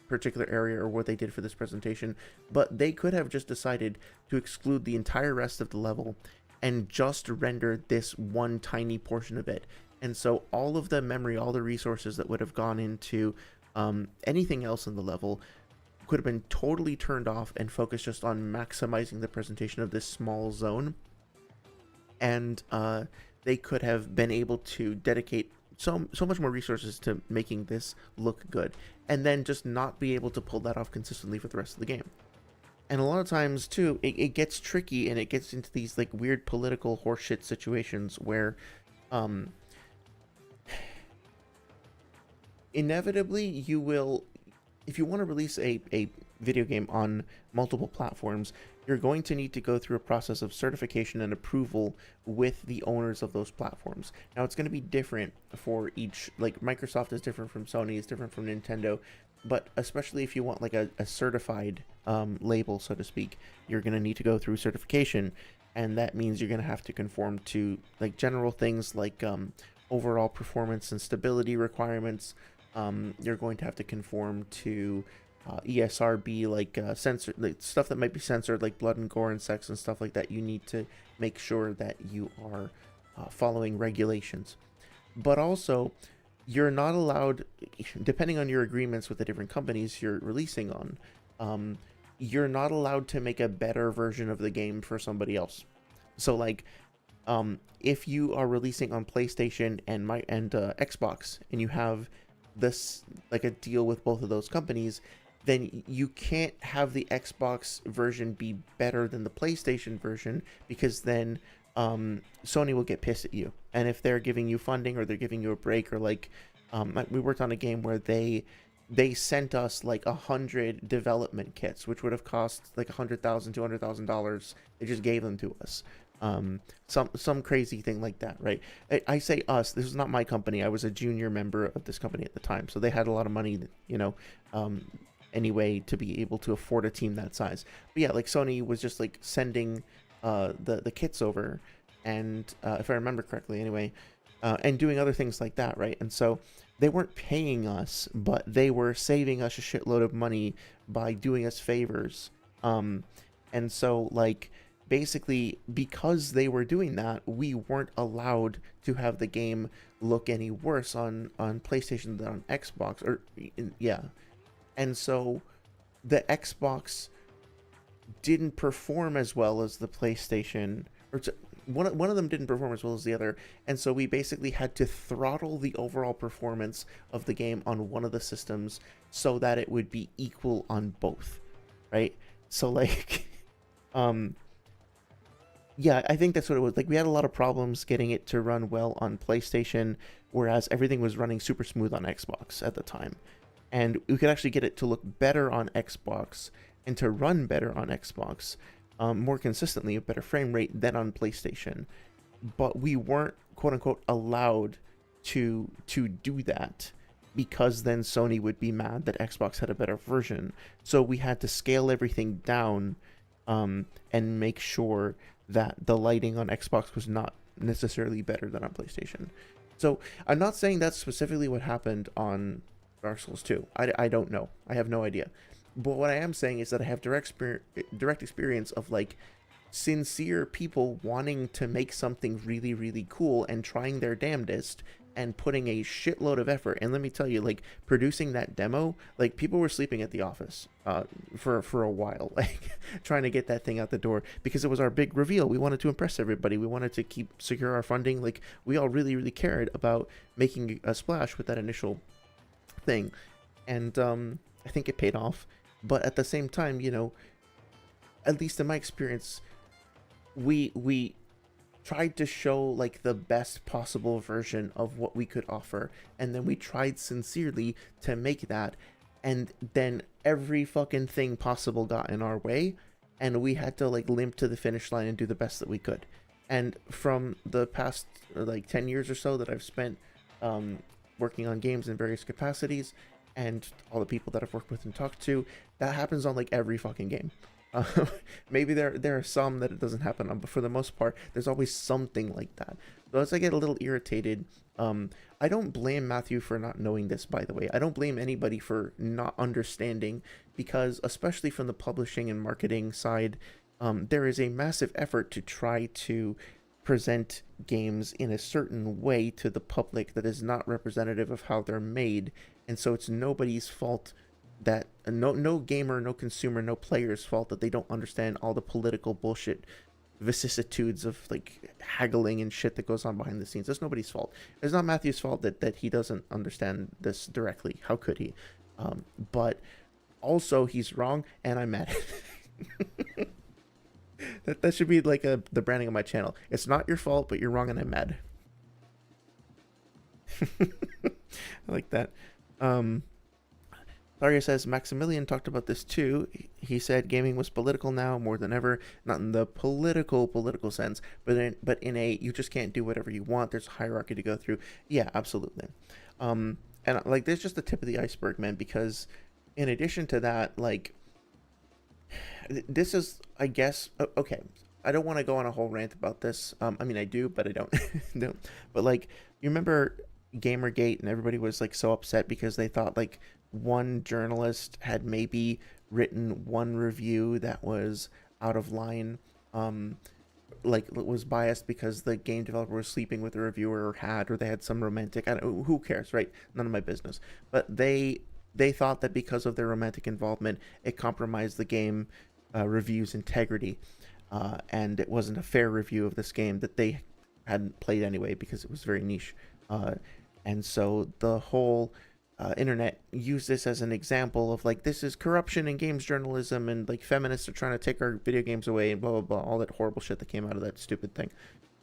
A: particular area or what they did for this presentation, but they could have just decided to exclude the entire rest of the level and just render this one tiny portion of it. And so all of the memory, all the resources that would have gone into anything else in the level could have been totally turned off and focused just on maximizing the presentation of this small zone. And they could have been able to dedicate so much more resources to making this look good, and then just not be able to pull that off consistently for the rest of the game. And a lot of times too, it gets tricky, and it gets into these like weird political horseshit situations where inevitably you will, if you want to release a video game on multiple platforms, you're going to need to go through a process of certification and approval with the owners of those platforms. Now, it's going to be different for each, like Microsoft is different from Sony, it's different from Nintendo, but especially if you want like a certified label, so to speak, you're going to need to go through certification, and that means you're going to have to conform to like general things like overall performance and stability requirements. You're going to have to conform to ESRB, like censor, like stuff that might be censored, like blood and gore and sex and stuff like that. You need to make sure that you are following regulations. But also, you're not allowed, depending on your agreements with the different companies you're releasing on, you're not allowed to make a better version of the game for somebody else. So like, if you are releasing on PlayStation and Xbox, and you have this like a deal with both of those companies, then you can't have the Xbox version be better than the PlayStation version, because then Sony will get pissed at you. And if they're giving you funding or they're giving you a break, or like we worked on a game where they sent us like 100 development kits, which would have cost like $100,000, $200,000. They just gave them to us. Some crazy thing like that, right? I say us, this was not my company. I was a junior member of this company at the time, so they had a lot of money, you know, anyway, to be able to afford a team that size. But yeah, like Sony was just like sending the kits over, and if I remember correctly anyway, and doing other things like that, right? And so they weren't paying us, but they were saving us a shitload of money by doing us favors. And so like basically, because they were doing that, we weren't allowed to have the game look any worse on PlayStation than on Xbox, or yeah. And so the Xbox didn't perform as well as the PlayStation, or one of them didn't perform as well as the other, and so we basically had to throttle the overall performance of the game on one of the systems so that it would be equal on both, right? So like yeah, I think that's what it was. Like, we had a lot of problems getting it to run well on PlayStation, whereas everything was running super smooth on Xbox at the time. And we could actually get it to look better on Xbox and to run better on Xbox more consistently, a better frame rate than on PlayStation. But we weren't, quote unquote, allowed to do that, because then Sony would be mad that Xbox had a better version. So we had to scale everything down and make sure that the lighting on Xbox was not necessarily better than on PlayStation. So I'm not saying that's specifically what happened on Dark Souls 2. I don't know. I have no idea. But what I am saying is that I have direct experience of like sincere people wanting to make something really, really cool and trying their damnedest and putting a shitload of effort. And let me tell you, like, producing that demo, like, people were sleeping at the office for a while, like, trying to get that thing out the door, because it was our big reveal. We wanted to impress everybody. We wanted to keep secure our funding. Like, we all really, really cared about making a splash with that initial thing. And I think it paid off. But at the same time, you know, at least in my experience, we tried to show like the best possible version of what we could offer, and then we tried sincerely to make that, and then every fucking thing possible got in our way, and we had to like limp to the finish line and do the best that we could. And from the past like 10 years or so that I've spent working on games in various capacities, and all the people that I've worked with and talked to, that happens on like every fucking game. Uh, maybe there are some that it doesn't happen on, but for the most part, there's always something like that. So as I get a little irritated, I don't blame Matthew for not knowing this, by the way. I don't blame anybody for not understanding, because especially from the publishing and marketing side, there is a massive effort to try to present games in a certain way to the public that is not representative of how they're made. And so it's nobody's fault that no gamer, no consumer, no player's fault that they don't understand all the political bullshit vicissitudes of like haggling and shit that goes on behind the scenes. That's nobody's fault. It's not Matthew's fault that he doesn't understand this directly. How could he? But also he's wrong, and I'm mad. That should be like the branding of my channel. It's not your fault, but you're wrong, and I'm mad. I like that. Daria says Maximilian talked about this too. He said gaming was political now more than ever, not in the political sense, but in a you just can't do whatever you want. There's a hierarchy to go through. Yeah, absolutely. And like there's just the tip of the iceberg, man. Because in addition to that, like this is, I guess, okay. I don't want to go on a whole rant about this. I mean, I do, but I don't. No. But like, you remember Gamergate, and everybody was like so upset because they thought like one journalist had maybe written one review that was out of line, like was biased because the game developer was sleeping with the reviewer, or they had some romantic, I don't, who cares, right? None of my business. But they thought that because of their romantic involvement, it compromised the game review's integrity, and it wasn't a fair review of this game that they hadn't played anyway because it was very niche. And so the whole internet used this as an example of like, this is corruption in games journalism, and like feminists are trying to take our video games away, and blah blah blah, all that horrible shit that came out of that stupid thing.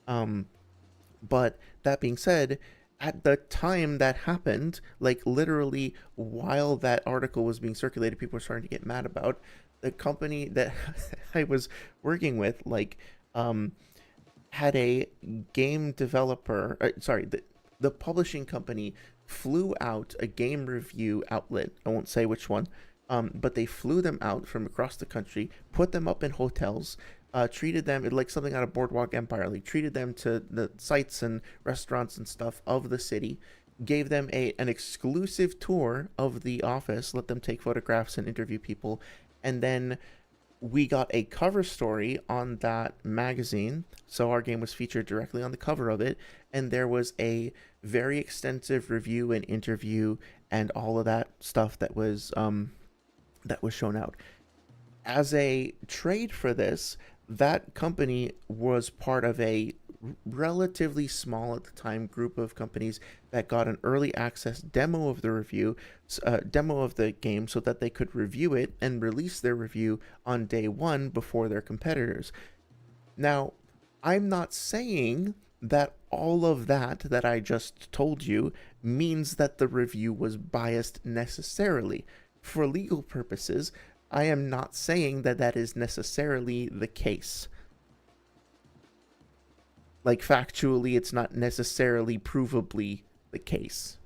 A: But that being said, at the time that happened, like literally while that article was being circulated, people were starting to get mad about the company that I was working with, like had a game developer, the publishing company flew out a game review outlet. I won't say which one, but they flew them out from across the country, put them up in hotels, treated them like something out of Boardwalk Empire, like treated them to the sites and restaurants and stuff of the city, gave them an exclusive tour of the office, let them take photographs and interview people, and then we got a cover story on that magazine, so our game was featured directly on the cover of it, and there was a very extensive review and interview and all of that stuff that was shown out. As a trade for this, that company was part of a relatively small at the time group of companies that got an early access demo of the game, so that they could review it and release their review on day one before their competitors. Now, I'm not saying that all of that I just told you means that the review was biased necessarily. For legal purposes, I am not saying that is necessarily the case. Like, factually, it's not necessarily provably the case.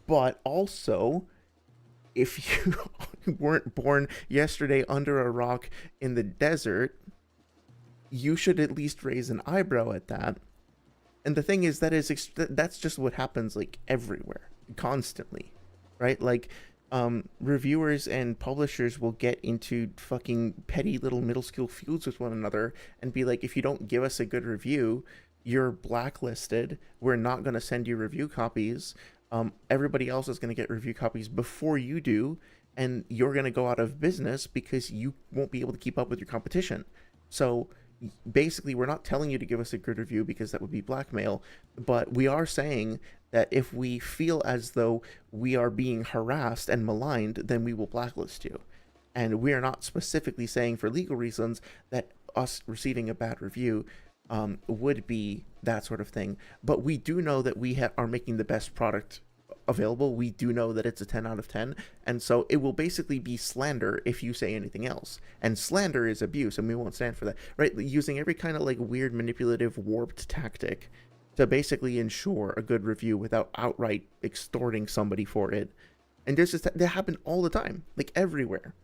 A: But also, if you weren't born yesterday under a rock in the desert, you should at least raise an eyebrow at that. And the thing is, that's just what happens, like, everywhere, constantly, right? Like, reviewers and publishers will get into fucking petty little middle school feuds with one another and be like, if you don't give us a good review, you're blacklisted. We're not going to send you review copies. Everybody else is going to get review copies before you do, and you're going to go out of business because you won't be able to keep up with your competition. So basically, we're not telling you to give us a good review because that would be blackmail, but we are saying that if we feel as though we are being harassed and maligned, then we will blacklist you. And we are not specifically saying for legal reasons that us receiving a bad review would be that sort of thing. But we do know that we are making the best product available. We do know that it's a 10 out of 10. And so it will basically be slander if you say anything else. And slander is abuse, and we won't stand for that, right? Using every kind of like weird, manipulative, warped tactic to basically ensure a good review without outright extorting somebody for it. And that happened all the time, like everywhere.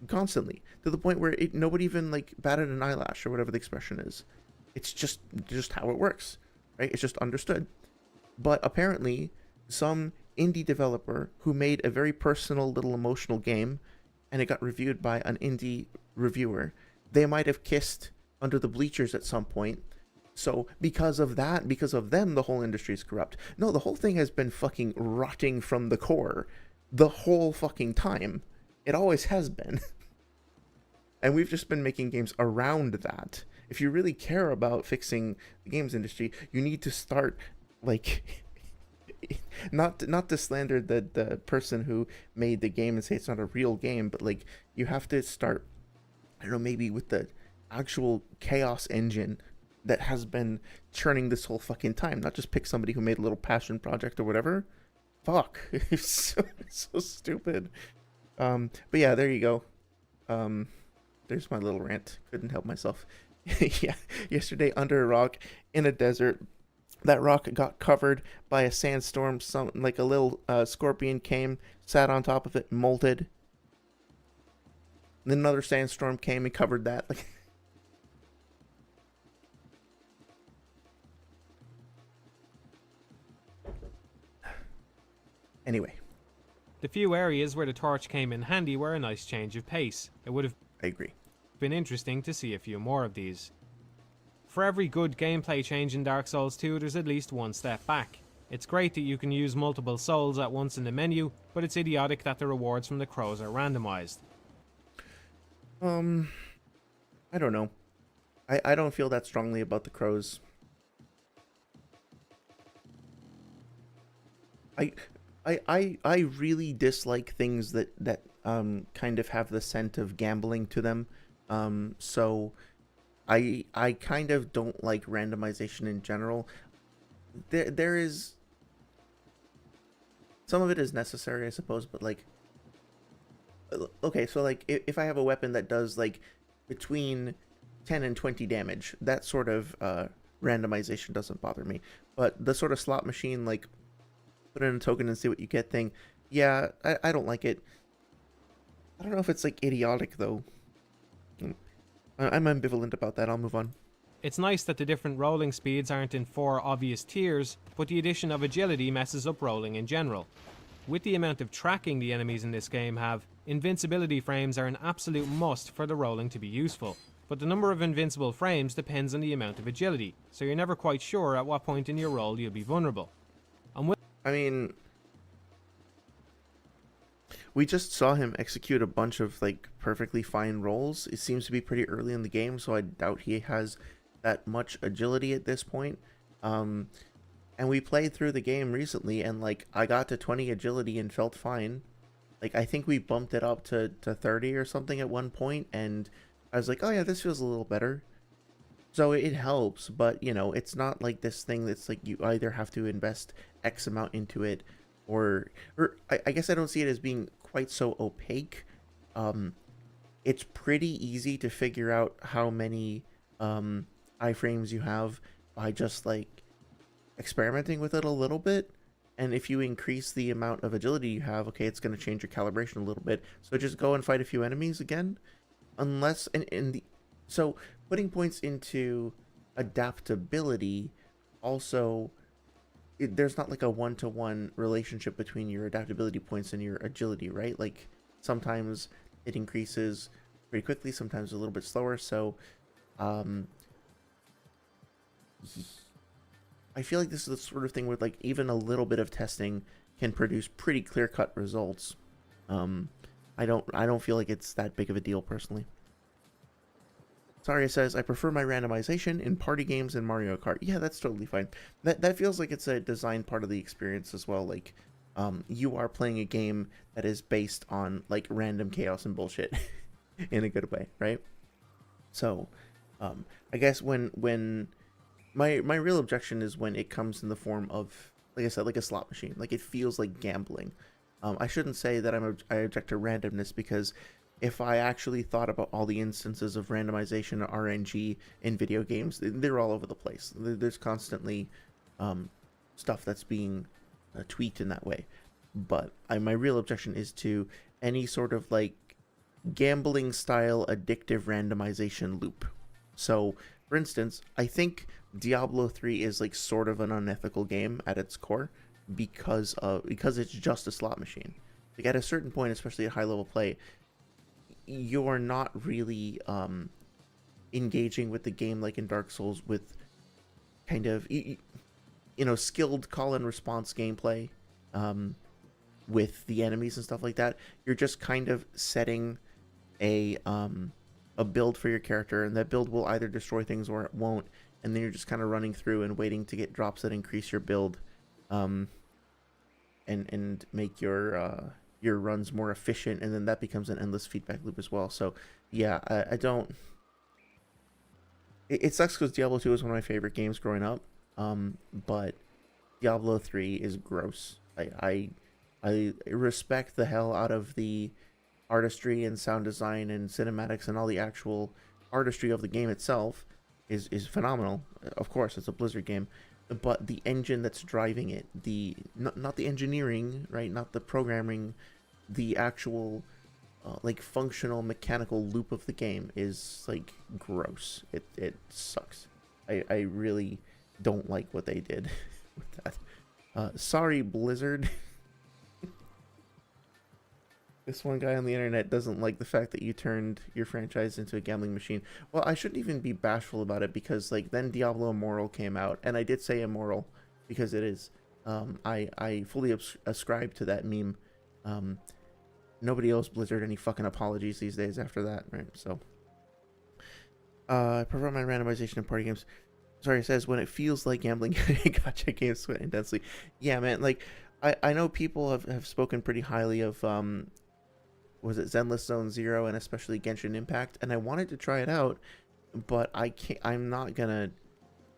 A: constantly, to the point where nobody even like batted an eyelash or whatever the expression is. It's just how it works, right? It's just understood. But apparently, some indie developer who made a very personal little emotional game, and it got reviewed by an indie reviewer, they might have kissed under the bleachers at some point. So because of that, because of them, the whole industry is corrupt. No, the whole thing has been fucking rotting from the core the whole fucking time. It always has been. And we've just been making games around that. If you really care about fixing the games industry, you need to start, like, not to slander the person who made the game and say it's not a real game, but like, you have to start, I don't know, maybe with the actual chaos engine that has been churning this whole fucking time. Not just pick somebody who made a little passion project or whatever. Fuck. It's so stupid. But yeah, there you go. There's my little rant. Couldn't help myself. Yeah, yesterday under a rock in a desert, that rock got covered by a sandstorm. Some like a little scorpion came, sat on top of it, molted. Then another sandstorm came and covered that. Like, anyway,
B: The few areas where the torch came in handy were a nice change of pace. It would have
A: I agree.
B: been interesting to see a few more of these. For every good gameplay change in Dark Souls 2, there's at least one step back. It's great that you can use multiple souls at once in the menu, but it's idiotic that the rewards from the crows are randomized.
A: I don't know. I don't feel that strongly about the crows. I really dislike things that kind of have the scent of gambling to them. So I kind of don't like randomization in general. There is some of it is necessary, I suppose, but like, okay, so like if I have a weapon that does like between 10 and 20 damage, that sort of randomization doesn't bother me. But the sort of slot machine, like put in a token and see what you get thing, yeah, I don't like it. I don't know if it's like idiotic though. I'm ambivalent about that. I'll move on.
B: It's nice that the different rolling speeds aren't in 4 obvious tiers, but the addition of agility messes up rolling in general. With the amount of tracking the enemies in this game have, invincibility frames are an absolute must for the rolling to be useful. But the number of invincible frames depends on the amount of agility, so you're never quite sure at what point in your roll you'll be vulnerable.
A: I mean, we just saw him execute a bunch of like perfectly fine rolls. It seems to be pretty early in the game, so I doubt he has that much agility at this point. And we played through the game recently, and like I got to 20 agility and felt fine. Like I think we bumped it up to 30 or something at one point, and I was like, oh yeah, this feels a little better. So it helps, but you know, it's not like this thing that's like you either have to invest X amount into it, or I guess I don't see it as being quite so opaque. It's pretty easy to figure out how many iframes you have by just like experimenting with it a little bit. And if you increase the amount of agility you have, okay, it's going to change your calibration a little bit. So just go and fight a few enemies again, unless so putting points into adaptability also, there's not like a one-to-one relationship between your adaptability points and your agility, right? Like sometimes it increases pretty quickly, sometimes a little bit slower. So I feel like this is the sort of thing where like even a little bit of testing can produce pretty clear-cut results. I don't feel like it's that big of a deal personally. Saria says, I prefer my randomization in party games and Mario Kart. Yeah, that's totally fine. That feels like it's a design part of the experience as well. Like, you are playing a game that is based on, like, random chaos and bullshit in a good way, right? So, I guess when my real objection is when it comes in the form of, like I said, like a slot machine. Like, it feels like gambling. I shouldn't say that I object to randomness, because if I actually thought about all the instances of randomization or RNG in video games, they're all over the place. There's constantly stuff that's being tweaked in that way. But my real objection is to any sort of like gambling style addictive randomization loop. So, for instance, I think Diablo 3 is like sort of an unethical game at its core because it's just a slot machine. Like at a certain point, especially at high level play, you're not really engaging with the game like in Dark Souls with kind of skilled call and response gameplay with the enemies and stuff like that. You're just kind of setting a build for your character, and that build will either destroy things or it won't, and then you're just kind of running through and waiting to get drops that increase your build and make your runs more efficient, and then that becomes an endless feedback loop as well. So yeah, I don't, it sucks because Diablo 2 was one of my favorite games growing up, but Diablo 3 is gross. I respect the hell out of the artistry and sound design and cinematics, and all the actual artistry of the game itself is phenomenal. Of course, it's a Blizzard game, but the engine that's driving it, not the engineering, right? Not the programming, the actual like functional mechanical loop of the game is like gross. It sucks. I really don't like what they did with that. Sorry, Blizzard. This one guy on the internet doesn't like the fact that you turned your franchise into a gambling machine. Well, I shouldn't even be bashful about it, because like then Diablo Immortal came out, and I did say immoral because it is. I fully ascribe to that meme. Nobody owes Blizzard any fucking apologies these days after that, right? So, I prefer my randomization in party games. Sorry, it says when it feels like gambling. Gotcha games sweat intensely. Yeah, man. Like I know people have spoken pretty highly of was it Zenless Zone Zero and especially Genshin Impact, and I wanted to try it out, but I can't. I'm not gonna,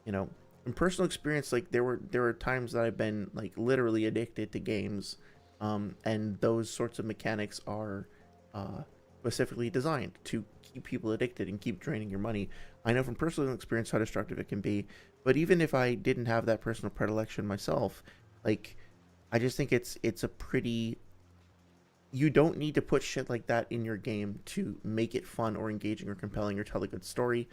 A: in personal experience, like there were times that I've been like literally addicted to games, and those sorts of mechanics are specifically designed to keep people addicted and keep draining your money. I know from personal experience how destructive it can be, but even if I didn't have that personal predilection myself, like I just think it's a pretty. You don't need to put shit like that in your game to make it fun or engaging or compelling or tell a good story.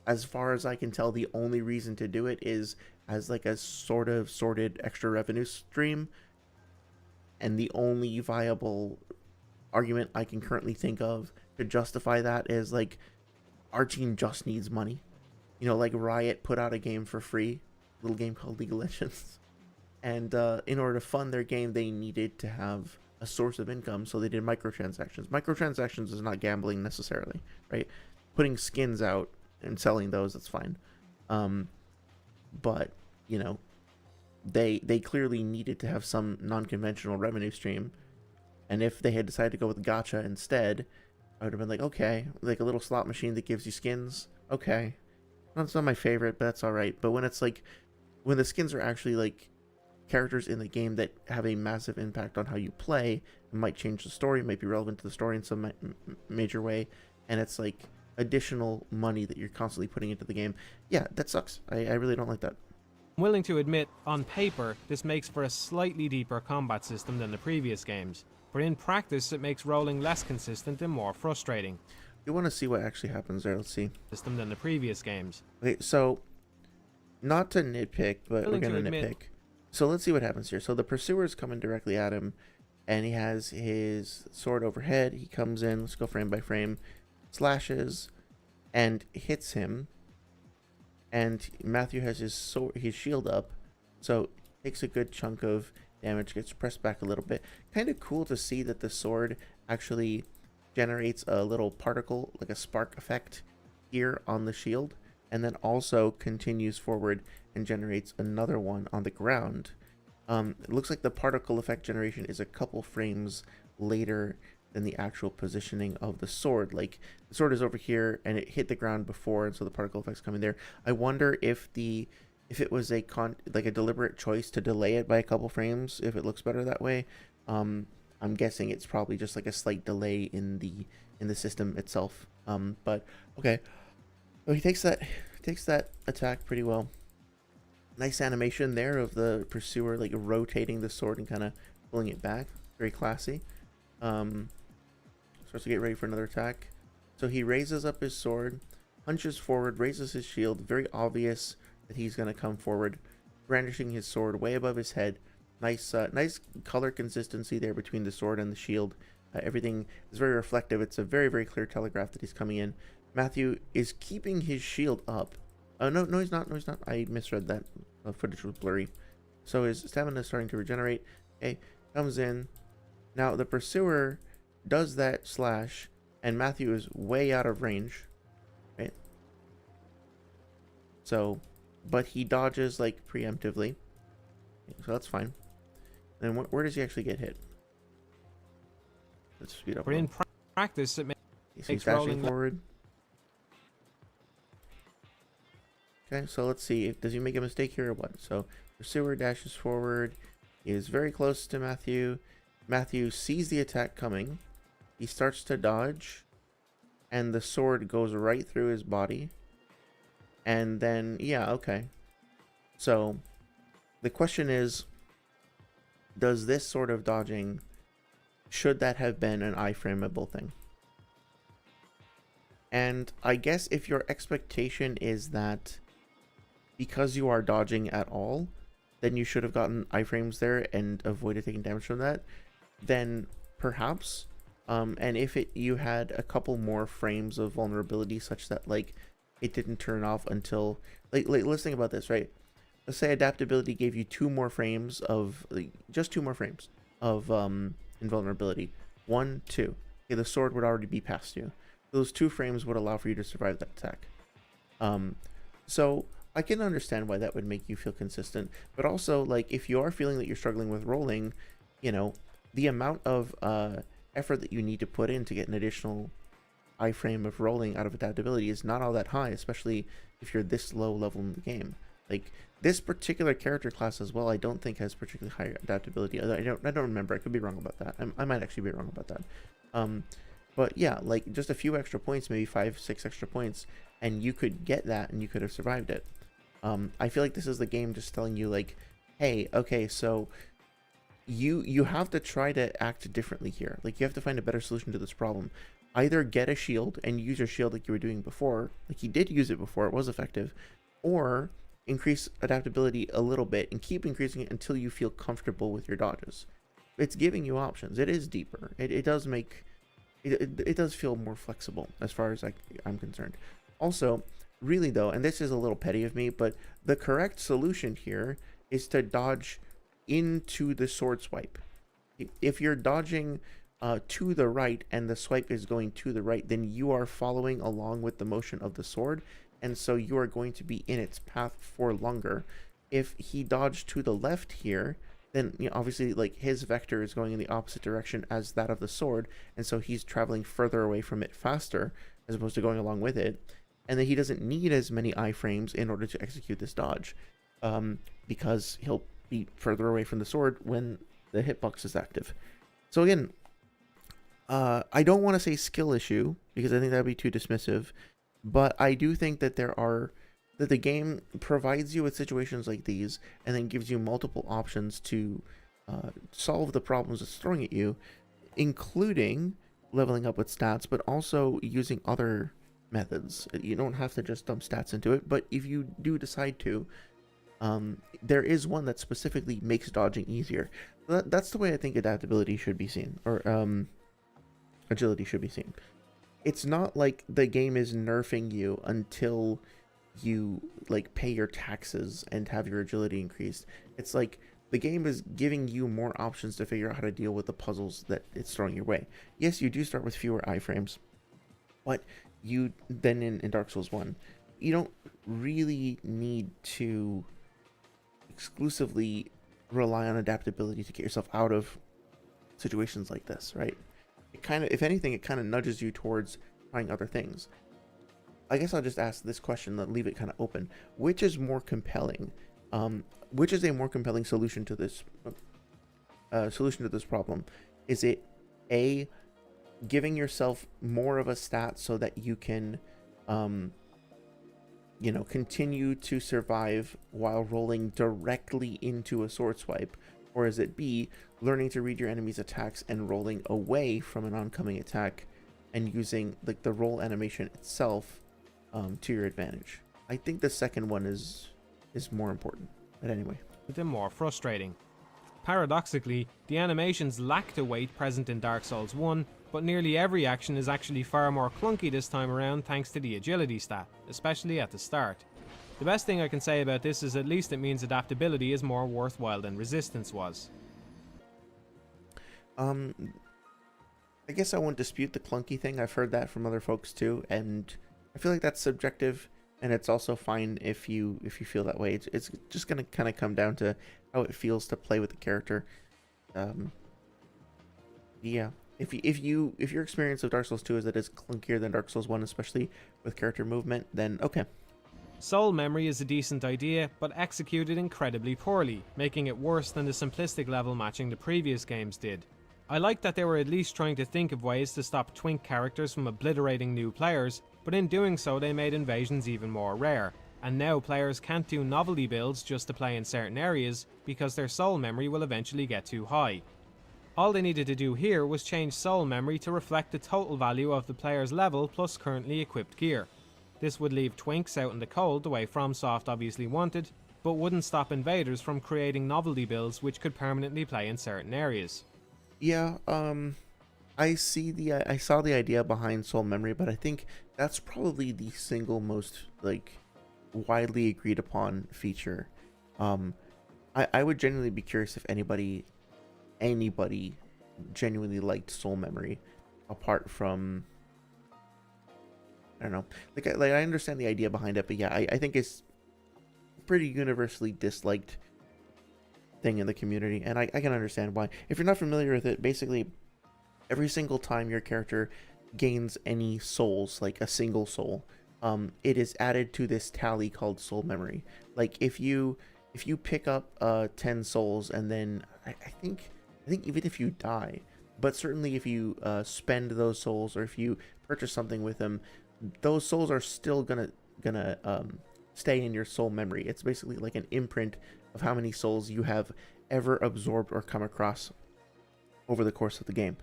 A: As far as I can tell, the only reason to do it is as like a sort of sorted extra revenue stream. And the only viable argument I can currently think of to justify that is like our team just needs money. Like Riot put out a game for free, a little game called League of Legends. And in order to fund their game, they needed to have a source of income, so they did microtransactions. Microtransactions is not gambling necessarily, right? Putting skins out and selling those, that's fine. But they clearly needed to have some non-conventional revenue stream, and if they had decided to go with gacha instead, I would have been like, okay, like a little slot machine that gives you skins. Okay, that's not my favorite, but that's all right. But when it's like, when the skins are actually like characters in the game that have a massive impact on how you play, it might change the story, might be relevant to the story in some major way, and it's like additional money that you're constantly putting into the game. Yeah, that sucks. I really don't like that.
B: I'm willing to admit, on paper, this makes for a slightly deeper combat system than the previous games, but in practice it makes rolling less consistent and more frustrating.
A: You want to see what actually happens there? Let's see.
B: System than the previous games.
A: Okay, so not to nitpick, but we're gonna nitpick. So let's see what happens here. So the pursuer's coming directly at him, and he has his sword overhead. He comes in, let's go frame by frame, slashes, and hits him. And Matthew has his shield up, so takes a good chunk of damage, gets pressed back a little bit. Kind of cool to see that the sword actually generates a little particle, like a spark effect here on the shield, and then also continues forward and generates another one on the ground. It looks like the particle effect generation is a couple frames later than the actual positioning of the sword. Like the sword is over here and it hit the ground before, and so the particle effect's coming there. I wonder if it was a deliberate choice to delay it by a couple frames, if it looks better that way. I'm guessing it's probably just like a slight delay in the system itself. But okay. So he takes that attack pretty well. Nice animation there of the pursuer like rotating the sword and kind of pulling it back. Very classy. So starts to get ready for another attack. So he raises up his sword, punches forward, raises his shield. Very obvious that he's going to come forward, brandishing his sword way above his head. Nice color consistency there between the sword and the shield. Everything is very reflective. It's a very, very clear telegraph that he's coming in. Matthew is keeping his shield up. No, he's not. No, he's not. I misread that. Footage was blurry. So his stamina is starting to regenerate. Okay, comes in. Now the pursuer does that slash, and Matthew is way out of range. Right? So, but he dodges like preemptively. So that's fine. And where does he actually get hit? Let's speed up.
B: But in practice, it
A: he's
B: makes
A: dashing
B: rolling
A: forward. Okay, so let's see. Does he make a mistake here or what? So pursuer dashes forward. He is very close to Matthew. Matthew sees the attack coming. He starts to dodge, and the sword goes right through his body. And then, yeah, okay. So the question is, does this sort of dodging, should that have been an iframeable thing? And I guess if your expectation is that because you are dodging at all, then you should have gotten iframes there and avoided taking damage from that, then perhaps. And if you had a couple more frames of vulnerability such that like it didn't turn off until like let's think about this, right? Let's say adaptability gave you 2 more frames of just 2 more frames of invulnerability. 1, 2. Okay, the sword would already be past you. Those 2 frames would allow for you to survive that attack. So I can understand why that would make you feel consistent, but also like if you are feeling that you're struggling with rolling, you know, the amount of effort that you need to put in to get an additional iframe of rolling out of adaptability is not all that high, especially if you're this low level in the game. Like this particular character class as well, I don't think has particularly high adaptability. I don't remember. I could be wrong about that. I might actually be wrong about that. But yeah, like just a few extra points, maybe 5, 6 extra points, and you could get that and you could have survived it. I feel like this is the game just telling you like, hey, okay, so you have to try to act differently here. Like you have to find a better solution to this problem. Either get a shield and use your shield like you were doing before, like you did use it before, it was effective, or increase adaptability a little bit and keep increasing it until you feel comfortable with your dodges. It's giving you options. It is deeper. It does make it does feel more flexible as far as I'm concerned. Also, really though, and this is a little petty of me, but the correct solution here is to dodge into the sword swipe. If you're dodging to the right and the swipe is going to the right, then you are following along with the motion of the sword, and so you are going to be in its path for longer. If he dodged to the left here, then you know, obviously like his vector is going in the opposite direction as that of the sword, and so he's traveling further away from it faster as opposed to going along with it, and then he doesn't need as many iframes in order to execute this dodge, because he'll be further away from the sword when the hitbox is active. So again, I don't want to say skill issue because I think that would be too dismissive, but I do think that that the game provides you with situations like these and then gives you multiple options to solve the problems it's throwing at you, including leveling up with stats, but also using other methods. You don't have to just dump stats into it, but if you do decide to, there is one that specifically makes dodging easier. That's the way I think adaptability should be seen, or agility should be seen. It's not like the game is nerfing you until you like pay your taxes and have your agility increased. It's like the game is giving you more options to figure out how to deal with the puzzles that it's throwing your way. Yes, you do start with fewer iframes, but you then in Dark Souls 1, you don't really need to exclusively rely on adaptability to get yourself out of situations like this, right? It kind of, if anything, it kind of nudges you towards trying other things. I guess I'll just ask this question and leave it kind of open. Which is more compelling? Which is a more compelling solution to this problem? Is it A, giving yourself more of a stat so that you can continue to survive while rolling directly into a sword swipe? Or is it B, learning to read your enemy's attacks and rolling away from an oncoming attack and using like the roll animation itself to your advantage. I think the second one is more important. But anyway,
B: them more frustrating. Paradoxically, the animations lack the weight present in Dark Souls 1, but nearly every action is actually far more clunky this time around thanks to the agility stat, especially at the start. The best thing I can say about this is at least it means adaptability is more worthwhile than resistance was.
A: I guess I won't dispute the clunky thing. I've heard that from other folks too, and I feel like that's subjective, and it's also fine if you feel that way. It's just gonna kind of come down to how it feels to play with the character. Yeah. If your experience of Dark Souls 2 is that it's clunkier than Dark Souls 1, especially with character movement, then okay.
B: Soul memory is a decent idea, but executed incredibly poorly, making it worse than the simplistic level matching the previous games did. I like that they were at least trying to think of ways to stop twink characters from obliterating new players, but in doing so they made invasions even more rare, and now players can't do novelty builds just to play in certain areas because their soul memory will eventually get too high. All they needed to do here was change soul memory to reflect the total value of the player's level plus currently equipped gear. This would leave twinks out in the cold the way Fromsoft obviously wanted, but wouldn't stop invaders from creating novelty builds which could permanently play in certain areas.
A: Yeah, I saw the idea behind soul memory, but I think that's probably the single most like widely agreed upon feature. I would genuinely be curious if anybody genuinely liked soul memory, apart from, I don't know, like I understand the idea behind it, but yeah, I think it's pretty universally disliked thing in the community, and I can understand why. If you're not familiar with it, basically every single time your character gains any souls, like a single soul, it is added to this tally called soul memory. Like if you pick up 10 souls, and then I think even if you die, but certainly if you spend those souls, or if you purchase something with them, those souls are still gonna stay in your soul memory. It's basically like an imprint of how many souls you have ever absorbed or come across over the course of the game.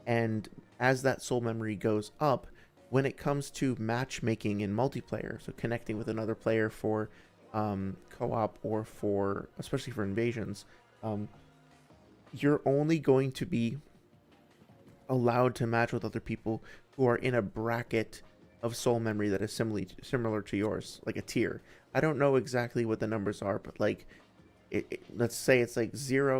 A: And as that soul memory goes up, when it comes to matchmaking in multiplayer, so connecting with another player for co-op, or for especially for invasions, you're only going to be allowed to match with other people who are in a bracket of soul memory that is similar to yours, like a tier. I don't know exactly what the numbers are, but like let's say it's like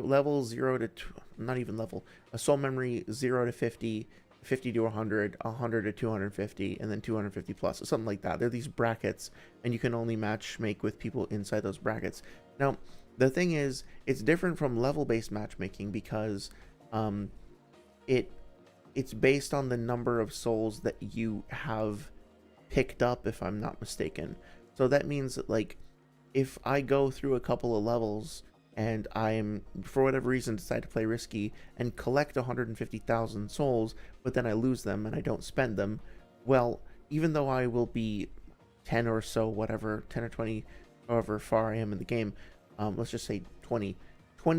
A: level 0 to not even level, a soul memory 0 to 50, 50 to 100, 100 to 250, and then 250 plus, something like that. They're these brackets, and you can only matchmake with people inside those brackets. Now the thing is, it's different from level-based matchmaking because it's based on the number of souls that you have picked up, if I'm not mistaken. So that means that, like, if I go through a couple of levels and I'm, for whatever reason, decide to play risky and collect 150,000 souls, but then I lose them and I don't spend them, well, even though I will be 10 or so, whatever, 10 or 20, however far I am in the game, let's just say 20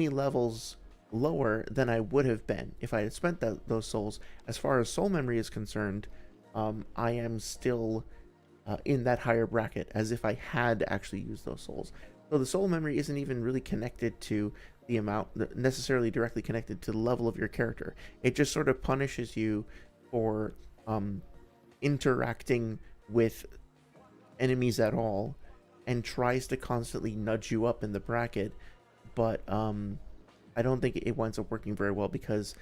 A: levels lower than I would have been if I had spent those souls. As far as soul memory is concerned, I am still in that higher bracket as if I had actually used those souls. So the soul memory isn't even really connected to the amount, necessarily directly connected to the level of your character. It just sort of punishes you for interacting with enemies at all, and tries to constantly nudge you up in the bracket. But I don't think it winds up working very well, because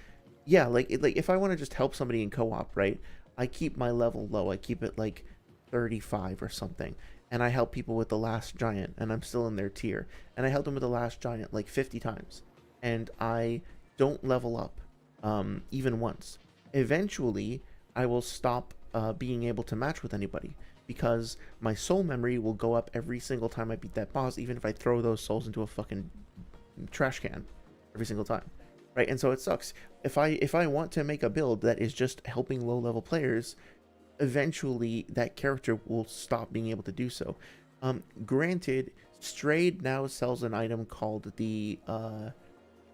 A: yeah, like if I want to just help somebody in co-op, right, I keep my level low. I keep it like 35 or something, and I help people with the last giant, and I'm still in their tier, and I help them with the last giant like 50 times, and I don't level up even once. Eventually I will stop being able to match with anybody, because my soul memory will go up every single time I beat that boss, even if I throw those souls into a fucking trash can every single time, right? And so it sucks. If I want to make a build that is just helping low level players, eventually that character will stop being able to do so. Granted, Strayed now sells an item called the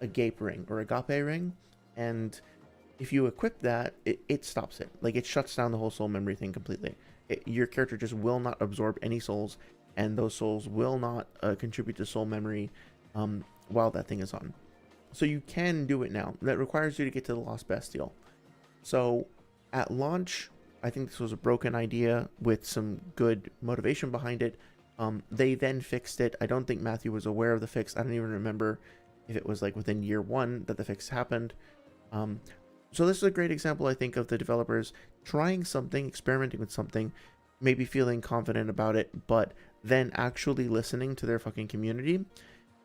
A: agape ring, or agape ring, and if you equip that, it stops it. Like, it shuts down the whole soul memory thing completely. Your character just will not absorb any souls, and those souls will not contribute to soul memory while that thing is on. So you can do it now. That requires you to get to the Lost Bastille. So at launch, I think this was a broken idea with some good motivation behind it. They then fixed it. I don't think Matthew was aware of the fix. I don't even remember if it was like within year one that the fix happened. So this is a great example, I think, of the developers trying something, experimenting with something, maybe feeling confident about it, but then actually listening to their fucking community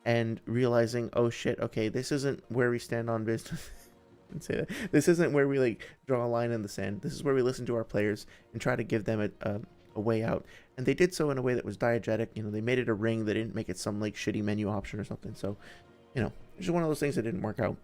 A: and realizing, oh shit, okay, this isn't where we stand on business. Say that. This isn't where we like draw a line in the sand. This is where we listen to our players and try to give them a way out. And they did so in a way that was diegetic. You know, they made it a ring. They didn't make it some like shitty menu option or something. So, you know, it's just one of those things that didn't work out.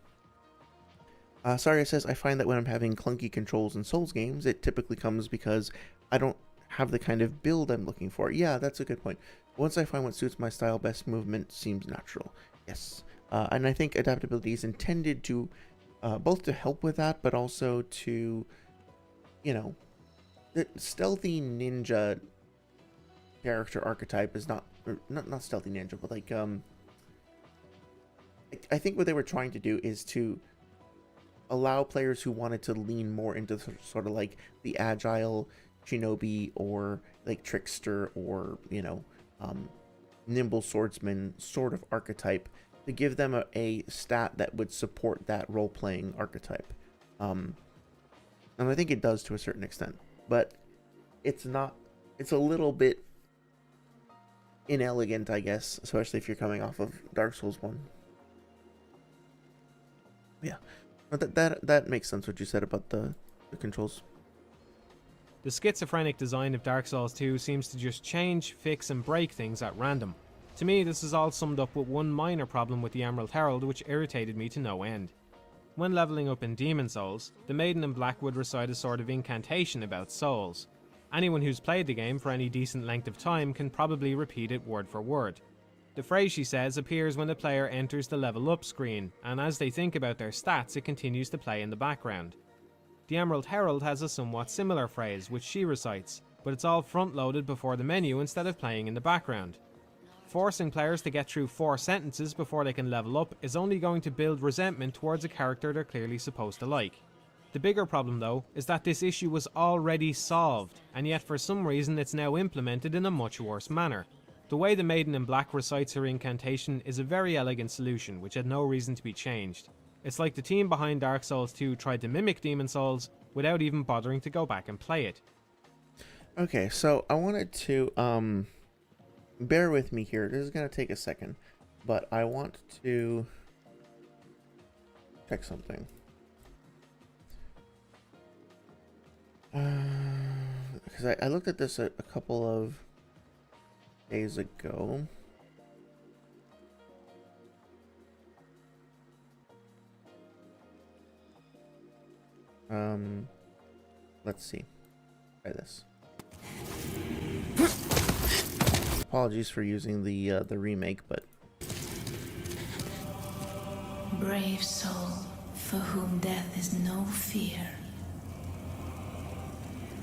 A: Saria says, I find that when I'm having clunky controls in Souls games, it typically comes because I don't have the kind of build I'm looking for. Yeah, that's a good point. Once I find what suits my style best, movement seems natural. Yes. And I think adaptability is intended to both to help with that, but also to, you know, the stealthy ninja character archetype is not stealthy ninja, but like, I think what they were trying to do is to allow players who wanted to lean more into sort of like the agile shinobi or like trickster or, you know, nimble swordsman sort of archetype, to give them a stat that would support that role-playing archetype. And I think it does to a certain extent, but it's not, it's a little bit inelegant, I guess, especially if you're coming off of Dark Souls 1. Yeah. But that makes sense what you said about the controls.
B: The schizophrenic design of Dark Souls 2 seems to just change, fix and break things at random. To me, this is all summed up with one minor problem with the Emerald Herald which irritated me to no end. When leveling up in Demon Souls, the Maiden in Black would recite a sort of incantation about souls. Anyone who's played the game for any decent length of time can probably repeat it word for word. The phrase, she says, appears when the player enters the level up screen, and as they think about their stats, it continues to play in the background. The Emerald Herald has a somewhat similar phrase, which she recites, but it's all front-loaded before the menu instead of playing in the background. Forcing players to get through 4 sentences before they can level up is only going to build resentment towards a character they're clearly supposed to like. The bigger problem, though, is that this issue was already solved, and yet for some reason it's now implemented in a much worse manner. The way the Maiden in Black recites her incantation is a very elegant solution which had no reason to be changed. It's like the team behind Dark Souls 2 tried to mimic Demon Souls without even bothering to go back and play it.
A: Okay, so I wanted to, bear with me here. This is going to take a second, but I want to check something. Because I looked at this a couple of days ago. Let's see. Try this. Apologies for using the remake, but
C: brave soul, for whom death is no fear.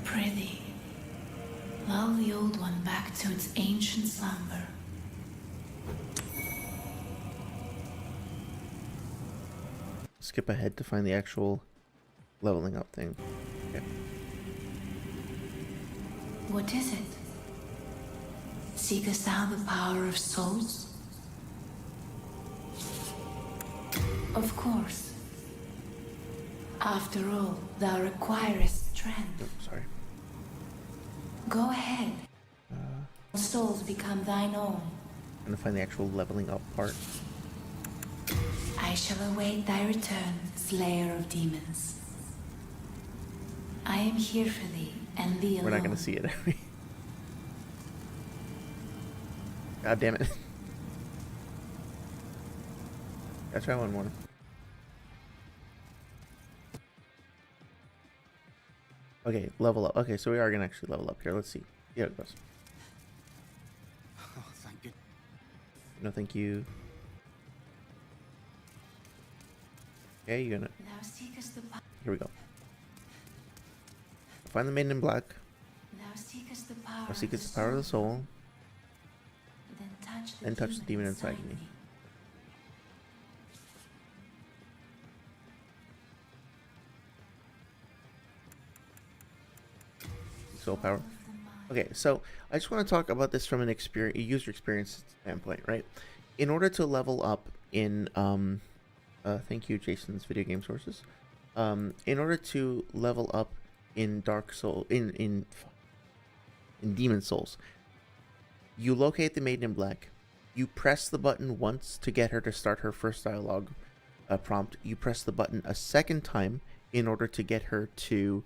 C: Prithee, lull the old one back to its ancient slumber.
A: skip ahead to find the actual leveling up thing. Okay.
C: What is it? Seekest thou the power of souls? Of course. After all, thou requirest strength.
A: Oh, sorry.
C: Go ahead. Souls become thine own.
A: I'm gonna find the actual leveling up part.
C: I shall await thy return, slayer of demons. I am here for thee, and thee alone.
A: We're not gonna see it. God damn it. Gotta try one more. Okay, level up. Okay, so we are gonna actually level up here. Let's see. Yeah, it goes.
D: Oh, thank you.
A: No, thank you. Okay, you're gonna.
C: Thou seekest the
A: Here we go. Find the maiden in black.
C: Thou seekest the power,
A: Thou seekest the power of the soul.
C: Then touch
A: the demon inside me. Soul power. Okay, so I just want to talk about this from an experience, a user experience standpoint, right? In order to level up in, thank you, Jason's video game sources. In order to level up in Dark Soul, in Demon Souls, you locate the Maiden in Black. You press the button once to get her to start her first dialogue prompt. You press the button a second time in order to get her to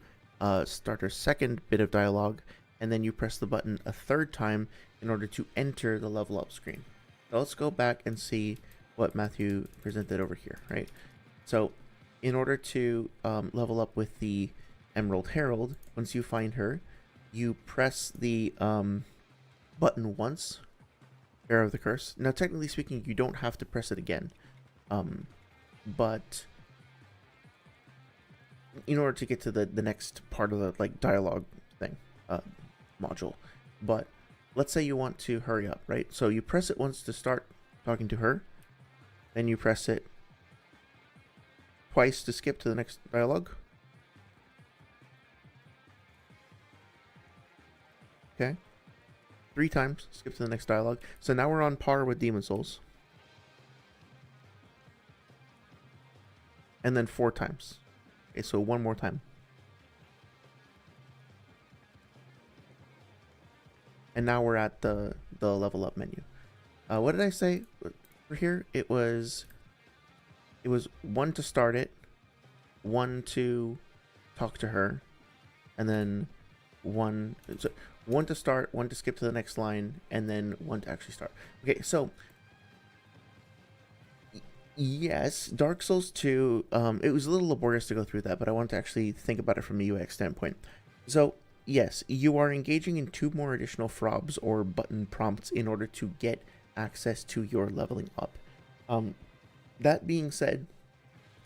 A: start her second bit of dialogue, and then you press the button a third time in order to enter the level up screen. So let's go back and see what Matthew presented over here, right? So in order to level up with the Emerald Herald, once you find her, you press the button once, Bearer of the Curse. Now, technically speaking, you don't have to press it again, but in order to get to the next part of the like dialogue thing module. But let's say you want to hurry up, right? So you press it once to start talking to her, then you press it twice to skip to the next dialogue. Okay. 3 times, skip to the next dialogue. So now we're on par with Demon Souls. And then 4 times. Okay, so 1 more time. And now we're at the level up menu. What did I say for here? It was 1 to start it, 1 to talk to her, and then 1 to start, 1 to skip to the next line, and then 1 to actually start. Okay, so yes, Dark Souls 2, it was a little laborious to go through that, but I wanted to actually think about it from a UX standpoint. So yes, you are engaging in 2 more additional frobs or button prompts in order to get access to your leveling up. That being said,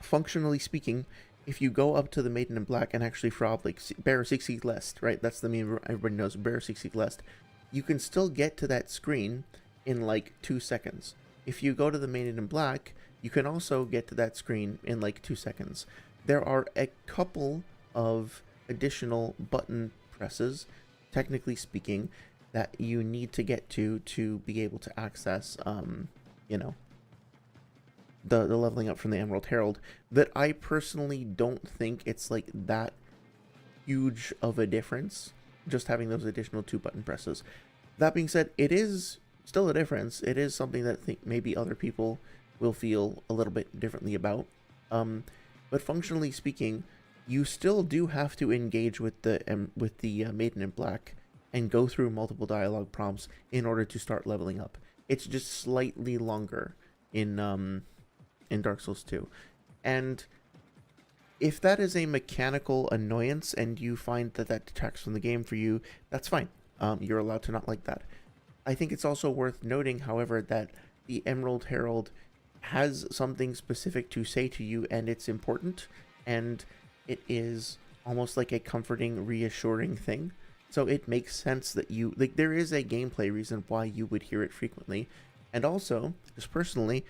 A: functionally speaking, if you go up to the Maiden in Black and actually frob, like Bear 60 Lest, right? That's the meme everybody knows, Bear 60 Lest. You can still get to that screen in like 2 seconds. If you go to the Maiden in Black, you can also get to that screen in like 2 seconds. There are a couple of additional button presses, technically speaking, that you need to get to be able to access, you know, the leveling up from the Emerald Herald, that I personally don't think it's like that huge of a difference, just having those additional 2 button presses. That being said, it is still a difference. It is something that I think maybe other people will feel a little bit differently about. But functionally speaking, you still do have to engage with the Maiden in Black and go through multiple dialogue prompts in order to start leveling up. It's just slightly longer in Dark Souls 2. And if that is a mechanical annoyance and you find that that detracts from the game for you, that's fine. You're allowed to not like that. I think it's also worth noting, however, that the Emerald Herald has something specific to say to you, and it's important, and it is almost like a comforting, reassuring thing. So it makes sense that you, like, there is a gameplay reason why you would hear it frequently. And also, just personally,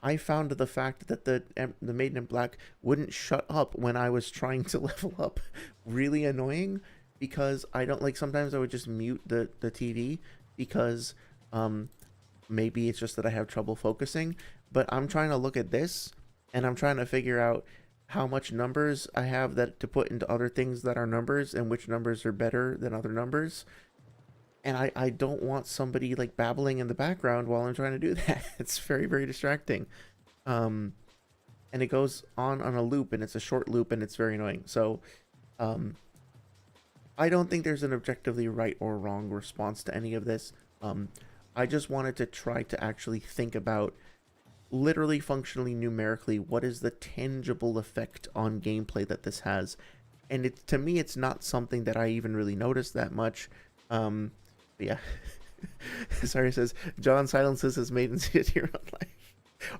A: I found the fact that the Maiden in Black wouldn't shut up when I was trying to level up really annoying, because I don't, like, sometimes I would just mute the TV because maybe it's just that I have trouble focusing, but I'm trying to look at this and I'm trying to figure out how much numbers I have that to put into other things that are numbers and which numbers are better than other numbers. And I don't want somebody like babbling in the background while I'm trying to do that. It's very, very distracting. And it goes on a loop, and it's a short loop, and it's very annoying. So I don't think there's an objectively right or wrong response to any of this. I just wanted to try to actually think about, literally, functionally, numerically, what is the tangible effect on gameplay that this has. And to me, it's not something that I even really noticed that much. Yeah. Sorry, says John silences his maidens here on life.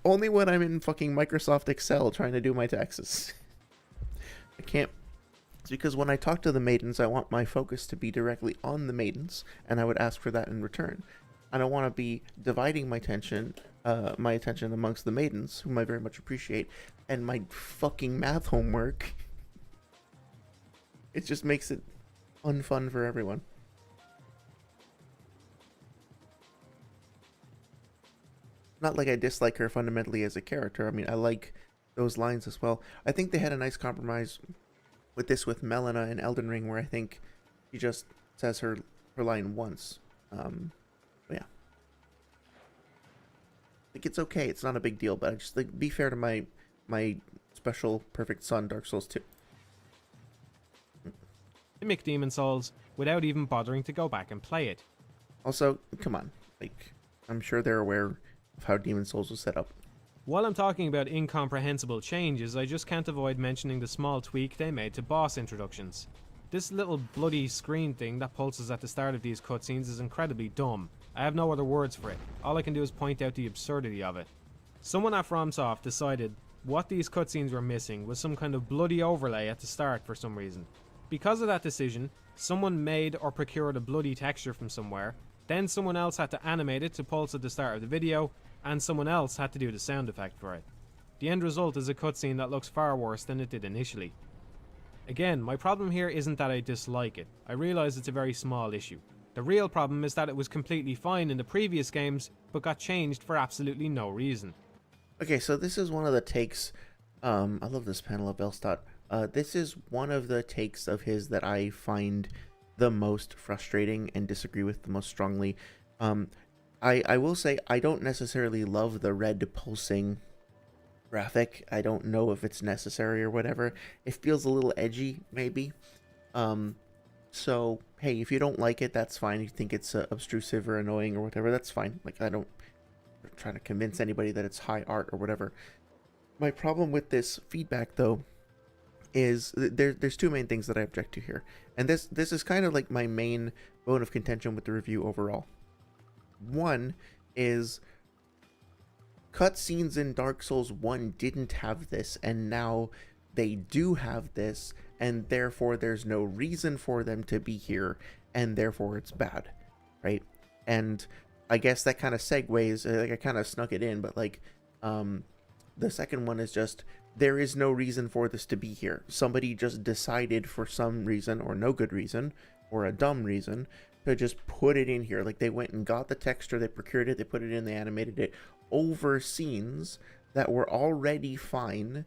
A: Only when I'm in fucking Microsoft Excel trying to do my taxes. I can't. It's because when I talk to the maidens, I want my focus to be directly on the maidens, and I would ask for that in return. I don't want to be dividing my attention amongst the maidens, whom I very much appreciate, and my fucking math homework. It just makes it unfun for everyone. Not like I dislike her fundamentally as a character. I mean, I like those lines as well. I think they had a nice compromise with this with Melina in Elden Ring, where I think she just says her line once. But yeah. Like, it's okay. It's not a big deal, but I just, like, be fair to my special perfect son, Dark Souls 2.
B: Mimic Demon Souls without even bothering to go back and play it.
A: Also, come on. Like, I'm sure they're aware of how Demon Souls was set up.
B: While I'm talking about incomprehensible changes, I just can't avoid mentioning the small tweak they made to boss introductions. This little bloody screen thing that pulses at the start of these cutscenes is incredibly dumb. I have no other words for it. All I can do is point out the absurdity of it. Someone at Fromsoft decided what these cutscenes were missing was some kind of bloody overlay at the start for some reason. Because of that decision, someone made or procured a bloody texture from somewhere, then someone else had to animate it to pulse at the start of the video, and someone else had to do the sound effect for it. The end result is a cutscene that looks far worse than it did initially. Again, my problem here isn't that I dislike it. I realise it's a very small issue. The real problem is that it was completely fine in the previous games, but got changed for absolutely no reason.
A: Okay, so this is one of the takes. I love this panel of Bellstott. This is one of the takes of his that I find the most frustrating and disagree with the most strongly. I will say I don't necessarily love the red pulsing graphic. I don't know if it's necessary or whatever. It feels a little edgy, maybe. So, hey, if you don't like it, that's fine. You think it's obtrusive or annoying or whatever, that's fine. Like, I'm trying to convince anybody that it's high art or whatever. My problem with this feedback, though, is there's two main things that I object to here. And this is kind of like my main bone of contention with the review overall. One is cutscenes in Dark Souls 1 didn't have this, and now they do have this, and therefore there's no reason for them to be here, and therefore it's bad, right? And I guess that kind of segues, like, I kind of snuck it in, but like, the second one is just, there is no reason for this to be here. Somebody just decided for some reason, or no good reason, or a dumb reason, to just put it in here. Like, they went and got the texture, they procured it, they put it in, they animated it over scenes that were already fine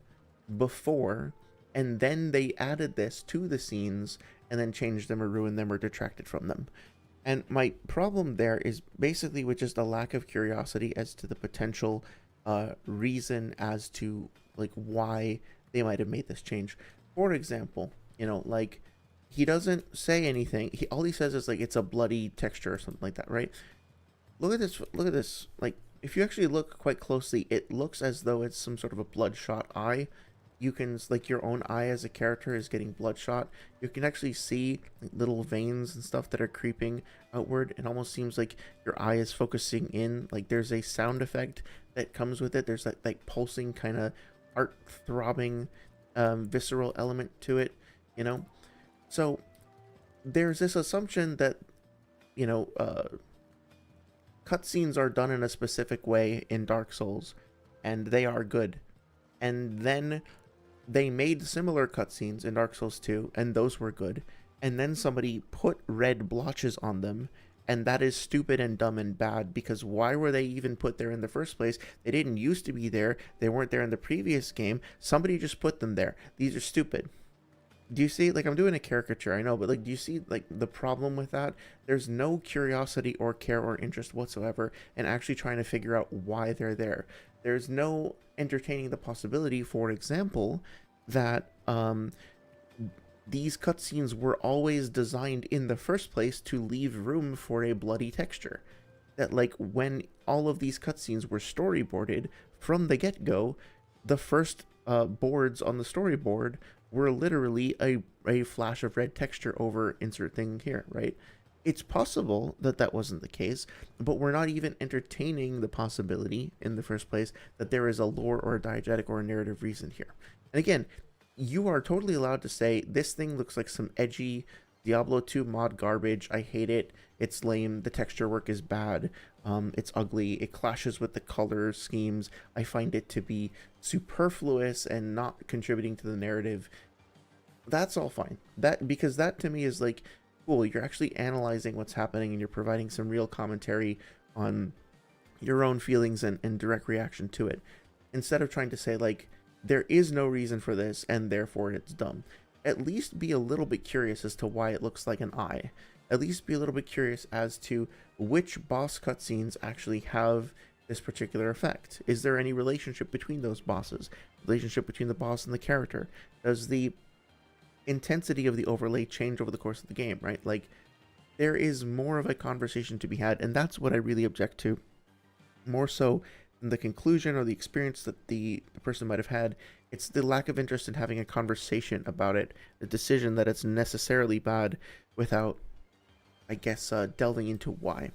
A: before, and then they added this to the scenes and then changed them or ruined them or detracted from them. And my problem there is basically with just a lack of curiosity as to the potential reason as to like why they might have made this change. For example, you know, like, he doesn't say anything. All he says is like it's a bloody texture or something like that, right? Look at this. Look at this. Like, if you actually look quite closely, it looks as though it's some sort of a bloodshot eye. You can, like, your own eye as a character is getting bloodshot. You can actually see like, little veins and stuff that are creeping outward. It almost seems like your eye is focusing in. Like, there's a sound effect that comes with it. There's that like pulsing kind of heart throbbing visceral element to it, you know? So there's this assumption that, you know, cutscenes are done in a specific way in Dark Souls, and they are good. And then they made similar cutscenes in Dark Souls 2, and those were good. And then somebody put red blotches on them, and that is stupid and dumb and bad, because why were they even put there in the first place? They didn't used to be there. They weren't there in the previous game. Somebody just put them there. These are stupid. Do you see, like, I'm doing a caricature, I know, but like, do you see like the problem with that? There's no curiosity or care or interest whatsoever in actually trying to figure out why they're there. There's no entertaining the possibility, for example, that these cutscenes were always designed in the first place to leave room for a bloody texture. That, like, when all of these cutscenes were storyboarded from the get-go, the first boards on the storyboard were literally a flash of red texture over insert thing here, right? It's possible that that wasn't the case, but we're not even entertaining the possibility in the first place that there is a lore or a diegetic or a narrative reason here. And again, you are totally allowed to say, this thing looks like some edgy Diablo 2 mod garbage. I hate it. It's lame. The texture work is bad. It's ugly. It clashes with the color schemes. I find it to be superfluous and not contributing to the narrative. That's all fine. Because that to me is like, cool. You're actually analyzing what's happening and you're providing some real commentary on your own feelings and direct reaction to it, instead of trying to say like, there is no reason for this and therefore it's dumb. At least be a little bit curious as to why it looks like an eye. At least be a little bit curious as to which boss cutscenes actually have this particular effect. Is there any relationship between those bosses? Relationship between the boss and the character? Does the intensity of the overlay change over the course of the game, right? Like, there is more of a conversation to be had, and that's what I really object to. More so than the conclusion or the experience that the person might have had, it's the lack of interest in having a conversation about it, the decision that it's necessarily bad without, I guess, delving into why.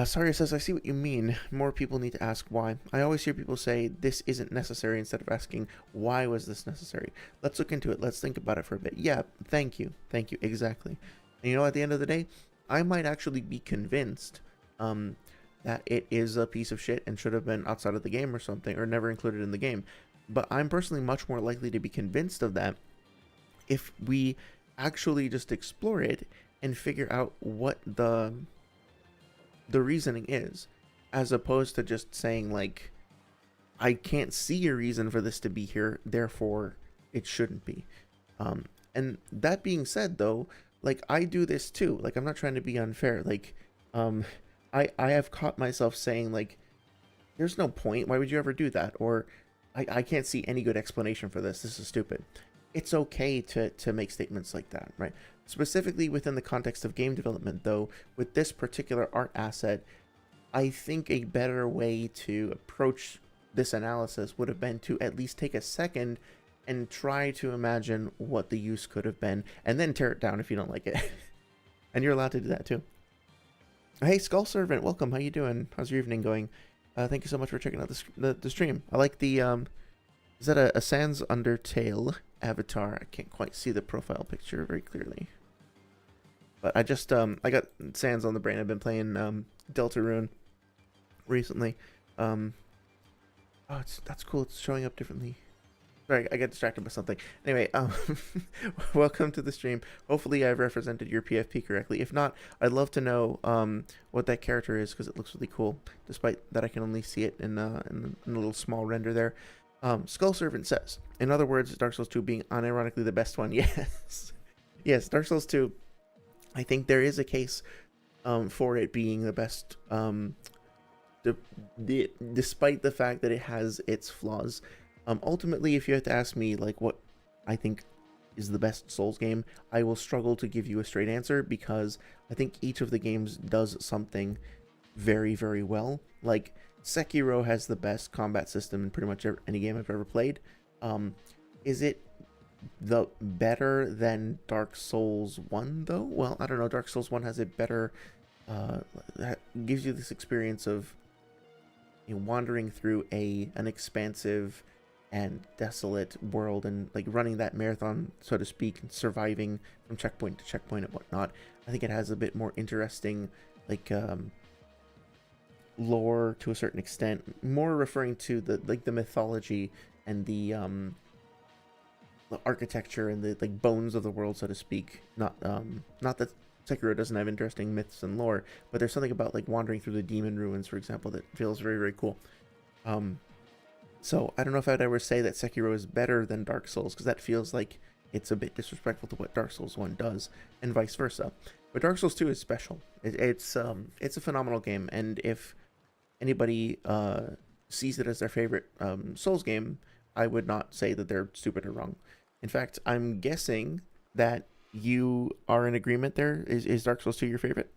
A: Saria says, I see what you mean. More people need to ask why. I always hear people say this isn't necessary instead of asking why was this necessary. Let's look into it. Let's think about it for a bit. Yeah, thank you. Thank you. Exactly. And you know, at the end of the day, I might actually be convinced that it is a piece of shit and should have been outside of the game or something, or never included in the game. But I'm personally much more likely to be convinced of that if we actually just explore it and figure out what the reasoning is, as opposed to just saying like, I can't see a reason for this to be here, therefore it shouldn't be. And that being said, though, like, I do this too. Like, I'm not trying to be unfair. Like, I have caught myself saying like, there's no point. Why would you ever do that? Or I can't see any good explanation for this. This is stupid. It's okay to make statements like that, right? Specifically within the context of game development, though, with this particular art asset, I think a better way to approach this analysis would have been to at least take a second and try to imagine what the use could have been, and then tear it down if you don't like it. And you're allowed to do that too. Hey, Skull Servant, welcome. How you doing? How's your evening going? Thank you so much for checking out the stream. I like the is that a Sans Undertale avatar? I can't quite see the profile picture very clearly, but I just I got Sans on the brain. I've been playing Deltarune recently. Oh, that's cool. It's showing up differently. Sorry, I got distracted by something. Anyway, welcome to the stream. Hopefully I've represented your PFP correctly. If not, I'd love to know what that character is, because it looks really cool, despite that I can only see it in a little small render there. Skull Servant says, in other words, Dark Souls 2 being unironically the best one. Yes. Yes, Dark Souls 2, I think there is a case for it being the best, despite the fact that it has its flaws. Ultimately, if you have to ask me like what I think is the best Souls game, I will struggle to give you a straight answer, because I think each of the games does something very, very well. Like, Sekiro has the best combat system in pretty much any game I've ever played. Is it the better than Dark Souls 1 though? Well, I don't know. Dark Souls 1 has a better gives you this experience of, you know, wandering through an expansive and desolate world, and like running that marathon, so to speak, and surviving from checkpoint to checkpoint and whatnot. I think it has a bit more interesting, like, lore to a certain extent, more referring to the mythology and the architecture and the like bones of the world, so to speak. Not that Sekiro doesn't have interesting myths and lore, but there's something about like wandering through the demon ruins, for example, that feels very, very cool. So I don't know if I'd ever say that Sekiro is better than Dark Souls, because that feels like it's a bit disrespectful to what Dark Souls 1 does, and vice versa. But Dark Souls 2 is special. It's a phenomenal game, and if anybody sees it as their favorite Souls game, I would not say that they're stupid or wrong. In fact, I'm guessing that you are in agreement there. Is Dark Souls 2 your favorite?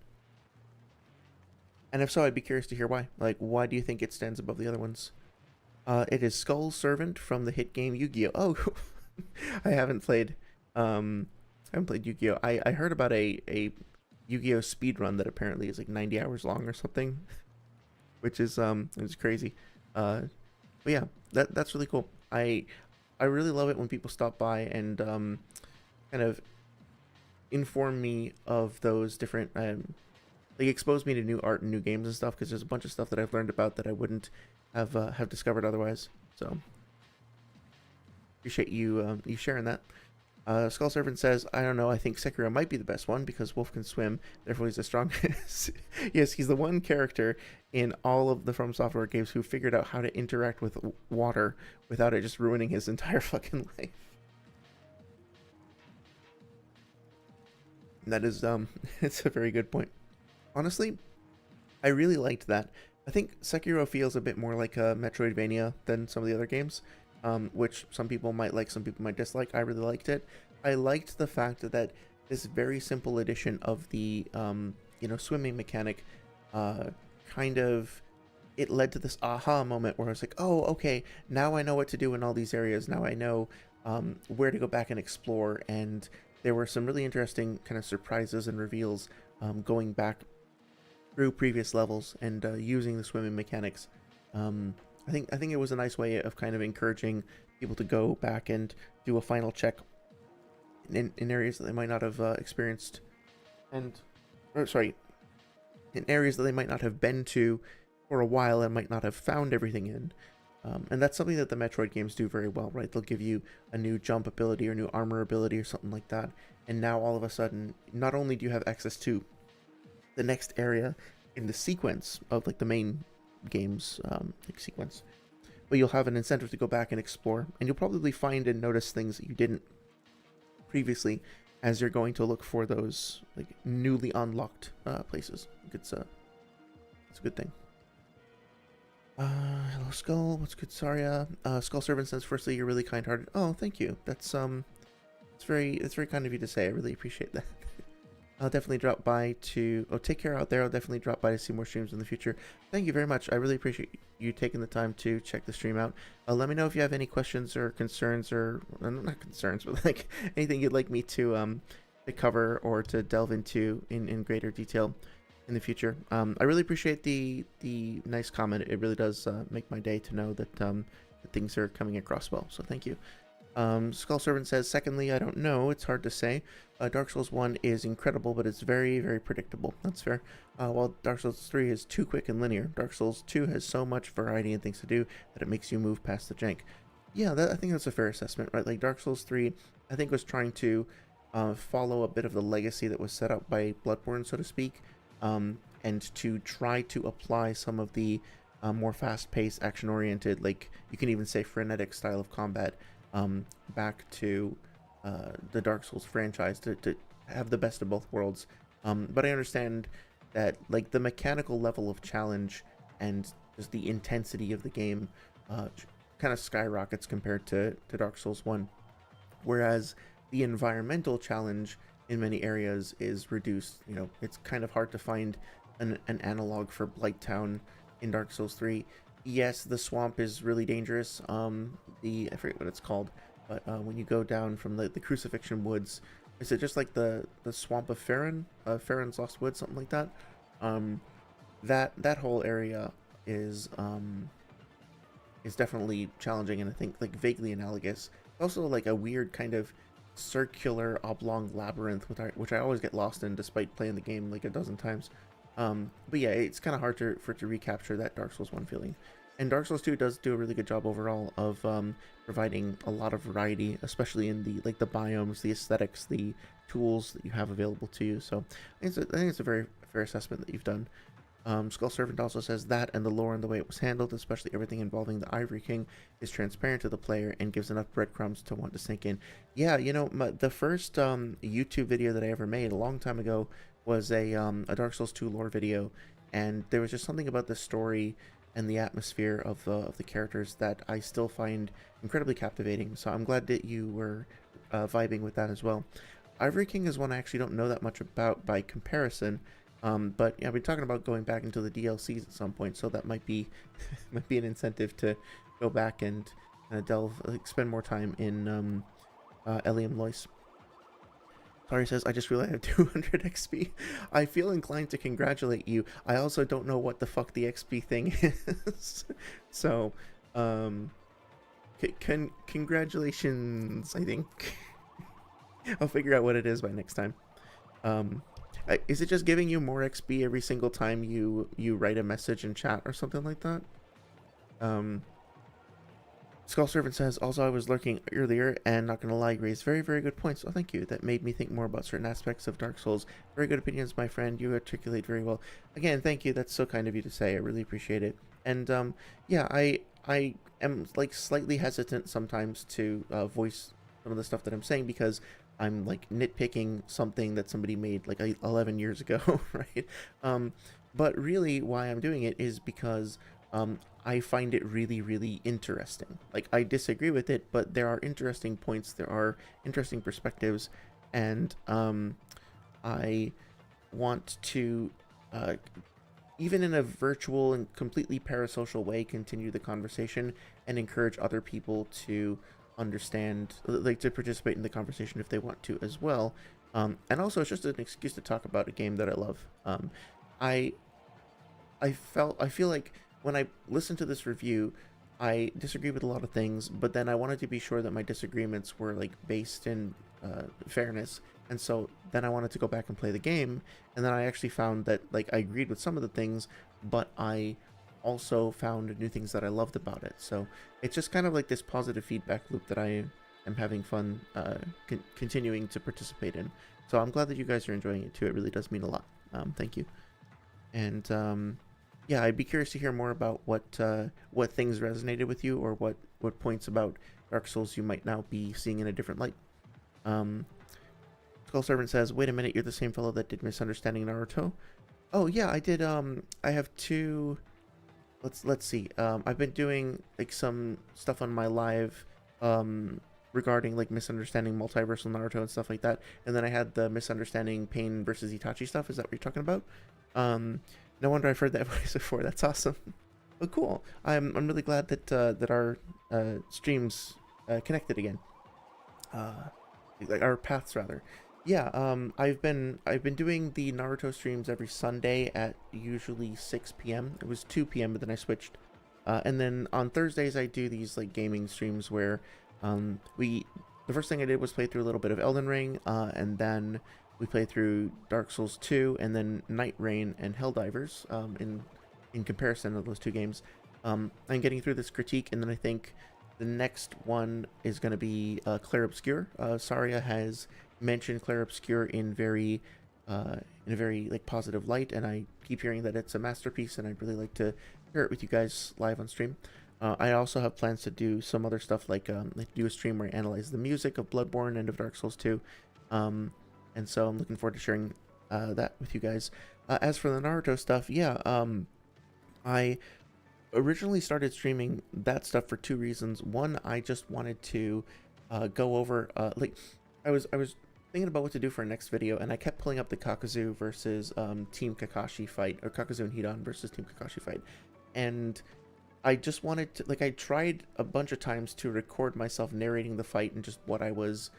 A: And if so, I'd be curious to hear why. Like, why do you think it stands above the other ones? It is Skull Servant from the hit game Yu-Gi-Oh! Oh, I haven't played Yu-Gi-Oh! I heard about a Yu-Gi-Oh! Speedrun that apparently is like 90 hours long or something, which is it's crazy. But yeah, that's really cool. I I really love it when people stop by and kind of inform me of those different like expose me to new art and new games and stuff, because there's a bunch of stuff that I've learned about that I wouldn't have discovered otherwise. So appreciate you you sharing that. Skull Servant says, I don't know, I think Sekiro might be the best one because Wolf can swim, therefore he's the strongest. Yes, he's the one character in all of the From Software games who figured out how to interact with water without it just ruining his entire fucking life. That is, it's a very good point. Honestly, I really liked that. I think Sekiro feels a bit more like a Metroidvania than some of the other games. Which some people might like, some people might dislike. I really liked it. I liked the fact that this very simple addition of the, you know, swimming mechanic, kind of, it led to this aha moment where I was like, oh, okay, now I know what to do in all these areas. Now I know where to go back and explore. And there were some really interesting kind of surprises and reveals going back through previous levels and using the swimming mechanics. I think it was a nice way of kind of encouraging people to go back and do a final check in areas that they might not have experienced, in areas that they might not have been to for a while and might not have found everything in. And that's something that the Metroid games do very well, right? They'll give you a new jump ability or new armor ability or something like that, and now all of a sudden, not only do you have access to the next area in the sequence of like the main games like sequence, but you'll have an incentive to go back and explore, and you'll probably find and notice things that you didn't previously as you're going to look for those like newly unlocked places. It's a good thing. Hello Skull, what's good, Saria? Skull Servant says, firstly, you're really kind-hearted. Oh, thank you. That's it's very kind of you to say. I really appreciate that. I'll definitely drop by to... Oh, take care out there. I'll definitely drop by to see more streams in the future. Thank you very much. I really appreciate you taking the time to check the stream out. Let me know if you have any questions or concerns, or... not concerns, but like anything you'd like me to cover or to delve into in greater detail in the future. I really appreciate the nice comment. It really does make my day to know that, that things are coming across well. So thank you. Skull Servant says, secondly, I don't know. It's hard to say. Dark Souls 1 is incredible, but it's very, very predictable. That's fair. While Dark Souls 3 is too quick and linear, Dark Souls 2 has so much variety and things to do that it makes you move past the jank. Yeah, I think that's a fair assessment, right? Like Dark Souls 3, I think was trying to follow a bit of the legacy that was set up by Bloodborne, so to speak, and to try to apply some of the more fast-paced, action-oriented, like you can even say frenetic style of combat back to the Dark Souls franchise to have the best of both worlds. But I understand that like the mechanical level of challenge and just the intensity of the game kind of skyrockets compared to Dark Souls 1, whereas the environmental challenge in many areas is reduced. You know, it's kind of hard to find an analog for Blighttown in Dark Souls 3. Yes, the swamp is really dangerous. I forget what it's called, but when you go down from the Crucifixion Woods, is it just like the swamp of Farron, Farron's Lost Woods, something like that? That whole area is definitely challenging, and I think like vaguely analogous. Also, like a weird kind of circular oblong labyrinth, which I always get lost in, despite playing the game like a dozen times. But yeah, it's kind of hard for it to recapture that Dark Souls 1 feeling. And Dark Souls 2 does do a really good job overall of providing a lot of variety, especially in the biomes, the aesthetics, the tools that you have available to you. So I think it's a very fair assessment that you've done. Skull Servant also says that, and the lore and the way it was handled, especially everything involving the Ivory King, is transparent to the player and gives enough breadcrumbs to want to sink in. Yeah, you know, the first YouTube video that I ever made a long time ago was a Dark Souls 2 lore video, and there was just something about the story and the atmosphere of the characters that I still find incredibly captivating. So I'm glad that you were vibing with that as well. Ivory King is one I actually don't know that much about by comparison, but yeah, I've been talking about going back into the DLCs at some point, so that might be might be an incentive to go back and spend more time in Eliam Lois. Sorry says, I just realized I have 200 XP. I feel inclined to congratulate you. I also don't know what the fuck the XP thing is. So, Congratulations, I think. I'll figure out what it is by next time. Is it just giving you more XP every single time you write a message in chat or something like that? Skull Servant says, also I was lurking earlier and not gonna lie, you raised very, very good points. Oh, thank you. That made me think more about certain aspects of Dark Souls. Very good opinions, my friend. You articulate very well. Again, thank you. That's so kind of you to say. I really appreciate it. And yeah, I am like slightly hesitant sometimes to voice some of the stuff that I'm saying because I'm like nitpicking something that somebody made like 11 years ago, right? But really why I'm doing it is because I find it really, really interesting. Like, I disagree with it, but there are interesting points, there are interesting perspectives, and I want to, even in a virtual and completely parasocial way, continue the conversation and encourage other people to understand, like, to participate in the conversation if they want to as well. And also, it's just an excuse to talk about a game that I love. I feel like when I listened to this review, I disagree with a lot of things, but then I wanted to be sure that my disagreements were like based in fairness, and so then I wanted to go back and play the game, and then I actually found that like I agreed with some of the things, but I also found new things that I loved about it. So it's just kind of like this positive feedback loop that I am having fun continuing to participate in. So I'm glad that you guys are enjoying it too. It really does mean a lot. Thank you. And yeah, I'd be curious to hear more about what things resonated with you, or what points about Dark Souls you might now be seeing in a different light. Skull Servant says, wait a minute, you're the same fellow that did Misunderstanding Naruto? Oh yeah, I did. I have two. Let's see. I've been doing like some stuff on my live regarding like Misunderstanding Multiversal Naruto and stuff like that, and then I had the Misunderstanding Pain versus Itachi stuff. Is that what you're talking about? No wonder I've heard that voice before. That's awesome. Oh, cool. I'm really glad that that our streams connected again. Like our paths rather. Yeah. I've been doing the Naruto streams every Sunday at usually 6 p.m. It was 2 p.m. but then I switched. And then on Thursdays I do these like gaming streams where the first thing I did was play through a little bit of Elden Ring, and then we played through Dark Souls 2, and then Night Rain and Helldivers, in comparison of those two games. I'm getting through this critique, and then I think the next one is going to be Clair Obscur. Saria has mentioned Clair Obscur in a very like positive light, and I keep hearing that it's a masterpiece, and I'd really like to share it with you guys live on stream. I also have plans to do some other stuff, like do a stream where I analyze the music of Bloodborne and of Dark Souls 2. And so I'm looking forward to sharing that with you guys. As for the Naruto stuff, yeah, I originally started streaming that stuff for two reasons. One, I just wanted to go over, like, I was thinking about what to do for our next video, and I kept pulling up the Kakuzu versus Team Kakashi fight, or Kakuzu and Hidan versus Team Kakashi fight, and I just wanted to, like, I tried a bunch of times to record myself narrating the fight and just what I was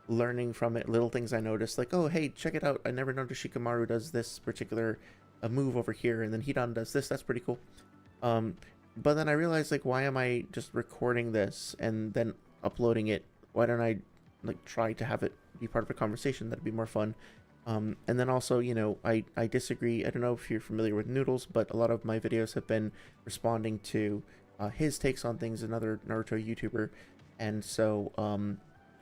A: learning from it, little things I noticed, like, oh hey, check it out, I never noticed Shikamaru does this particular move over here, and then Hidan does this, that's pretty cool. But then I realized, like, why am I just recording this and then uploading it? Why don't I like try to have it be part of a conversation? That'd be more fun. And then also, you know, I disagree. I don't know if you're familiar with Noodles, but a lot of my videos have been responding to his takes on things, another Naruto YouTuber, and so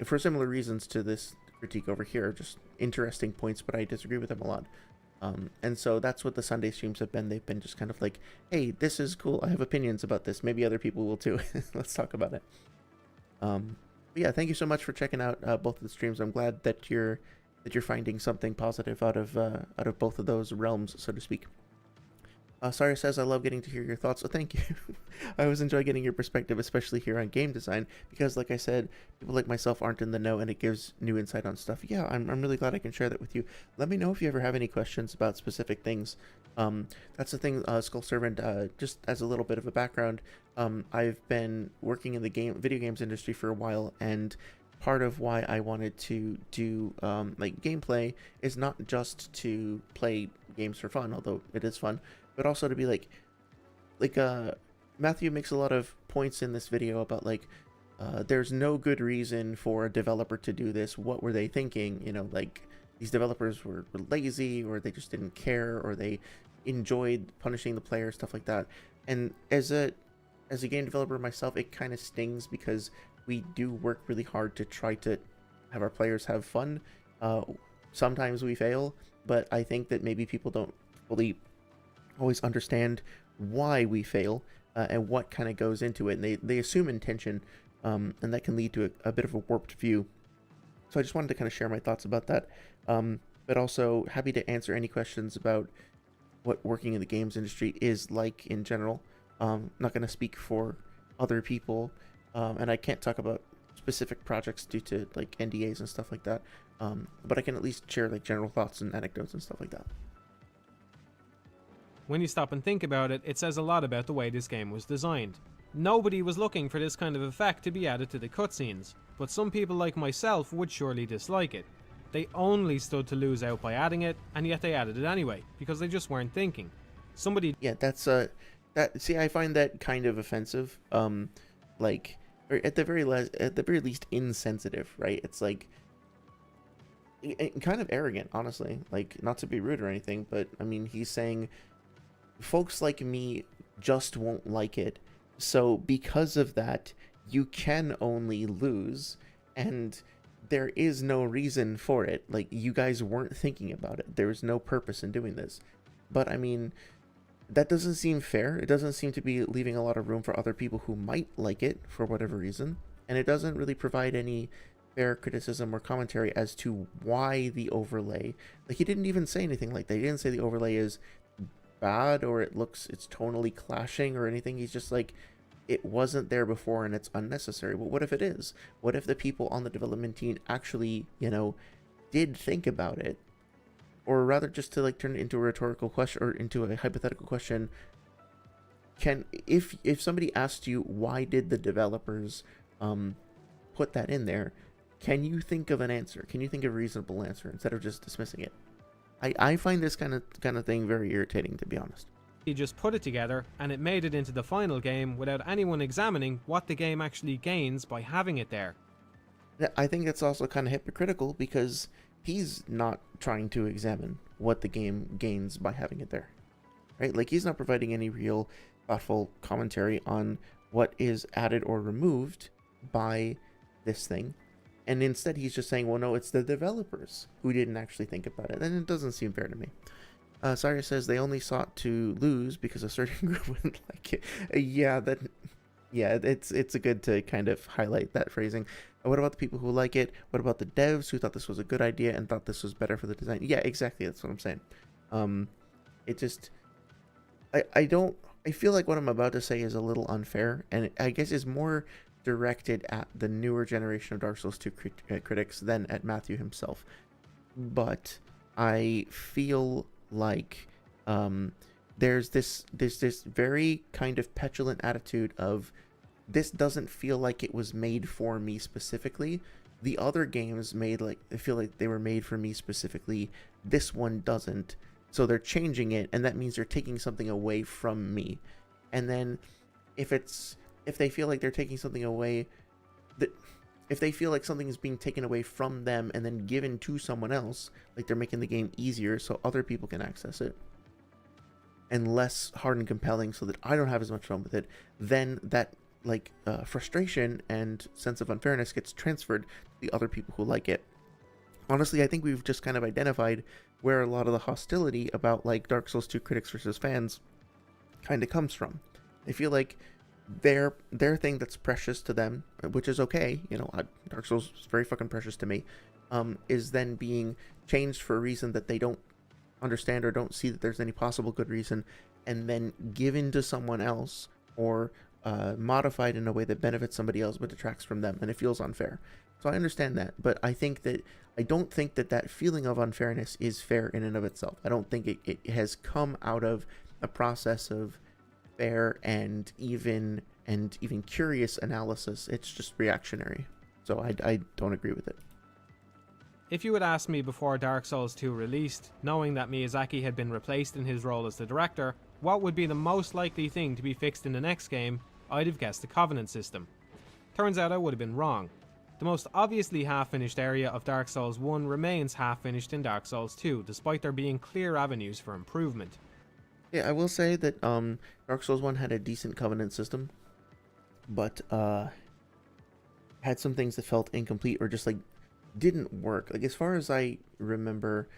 A: for similar reasons to this critique over here, just interesting points, but I disagree with them a lot. And so that's what the Sunday streams have been. They've been just kind of like, hey, this is cool, I have opinions about this, maybe other people will too. Let's talk about it. But yeah, thank you so much for checking out both of the streams. I'm glad that you're finding something positive out of both of those realms, so to speak. Saria says, I love getting to hear your thoughts, so thank you. I always enjoy getting your perspective, especially here on game design, because like I said, people like myself aren't in the know, and it gives new insight on stuff. Yeah, I'm really glad I can share that with you. Let me know if you ever have any questions about specific things. That's the thing, Skull Servant, just as a little bit of a background, I've been working in the video games industry for a while, and part of why I wanted to do like gameplay is not just to play games for fun, although it is fun, but also to be like Matthew makes a lot of points in this video about like there's no good reason for a developer to do this. What were they thinking? You know, like these developers were lazy, or they just didn't care, or they enjoyed punishing the player, stuff like that. And as a game developer myself, it kind of stings because we do work really hard to try to have our players have fun. Sometimes we fail, but I think that maybe people don't fully always understand why we fail and what kind of goes into it, and they assume intention, and that can lead to a bit of a warped view. So I just wanted to kind of share my thoughts about that, but also happy to answer any questions about what working in the games industry is like in general. Not going to speak for other people, and I can't talk about specific projects due to like NDAs and stuff like that, but I can at least share like general thoughts and anecdotes and stuff like that.
B: When you stop and think about it, it says a lot about the way this game was designed. Nobody was looking for this kind of effect to be added to the cutscenes, but some people like myself would surely dislike it. They only stood to lose out by adding it, and yet they added it anyway, because they just weren't thinking.
A: Yeah, that's see, I find that kind of offensive, like, or at the very least insensitive, right? It's like kind of arrogant, honestly. Like, not to be rude or anything, but I mean, he's saying folks like me just won't like it, so because of that you can only lose, and there is no reason for it. Like, you guys weren't thinking about it, there was no purpose in doing this. But I mean, that doesn't seem fair. It doesn't seem to be leaving a lot of room for other people who might like it for whatever reason, and it doesn't really provide any fair criticism or commentary as to why the overlay, like, he didn't even say anything like that. He didn't say the overlay is bad or it's tonally clashing or anything. He's just like, it wasn't there before and it's unnecessary. But what if it is? What if the people on the development team actually, you know, did think about it? Or rather, just to like turn it into a rhetorical question or into a hypothetical question, if somebody asked you why did the developers put that in there, can you think of an answer? Can you think of a reasonable answer instead of just dismissing it? I find this kind of thing very irritating, to be honest.
B: He just put it together and it made it into the final game without anyone examining what the game actually gains by having it there.
A: I think it's also kind of hypocritical because he's not trying to examine what the game gains by having it there, right? Like, he's not providing any real thoughtful commentary on what is added or removed by this thing. And instead he's just saying, well, no, it's the developers who didn't actually think about it. And it doesn't seem fair to me. Cyrus says they only sought to lose because a certain group wouldn't like it. Yeah, it's a good to kind of highlight that phrasing. What about the people who like it? What about the devs who thought this was a good idea and thought this was better for the design? Yeah, exactly. That's what I'm saying. It just, I feel like what I'm about to say is a little unfair, and I guess is more directed at the newer generation of Dark Souls 2 critics than at Matthew himself. But I feel like there's this very kind of petulant attitude of, this doesn't feel like it was made for me specifically. The other games I feel like they were made for me specifically. This one doesn't. So they're changing it, and that means they're taking something away from me. And then if they feel like they're taking something away, if they feel like something is being taken away from them and then given to someone else, like they're making the game easier so other people can access it, and less hard and compelling so that I don't have as much fun with it, then that frustration and sense of unfairness gets transferred to the other people who like it. Honestly, I think we've just kind of identified where a lot of the hostility about like Dark Souls 2 critics versus fans kind of comes from. They feel like their thing that's precious to them, which is okay, you know, Dark Souls is very fucking precious to me, is then being changed for a reason that they don't understand or don't see that there's any possible good reason, and then given to someone else or modified in a way that benefits somebody else but detracts from them, and it feels unfair. So I understand that, but I don't think that feeling of unfairness is fair in and of itself. I don't think it has come out of a process of fair and even curious analysis. It's just reactionary. So I don't agree with it.
B: If you had asked me before Dark Souls 2 released, knowing that Miyazaki had been replaced in his role as the director, what would be the most likely thing to be fixed in the next game, I'd have guessed the Covenant system. Turns out I would have been wrong. The most obviously half-finished area of Dark Souls 1 remains half-finished in Dark Souls 2, despite there being clear avenues for improvement.
A: Yeah, I will say that Dark Souls 1 had a decent Covenant system, but had some things that felt incomplete or just like didn't work. Like, as far as I remember,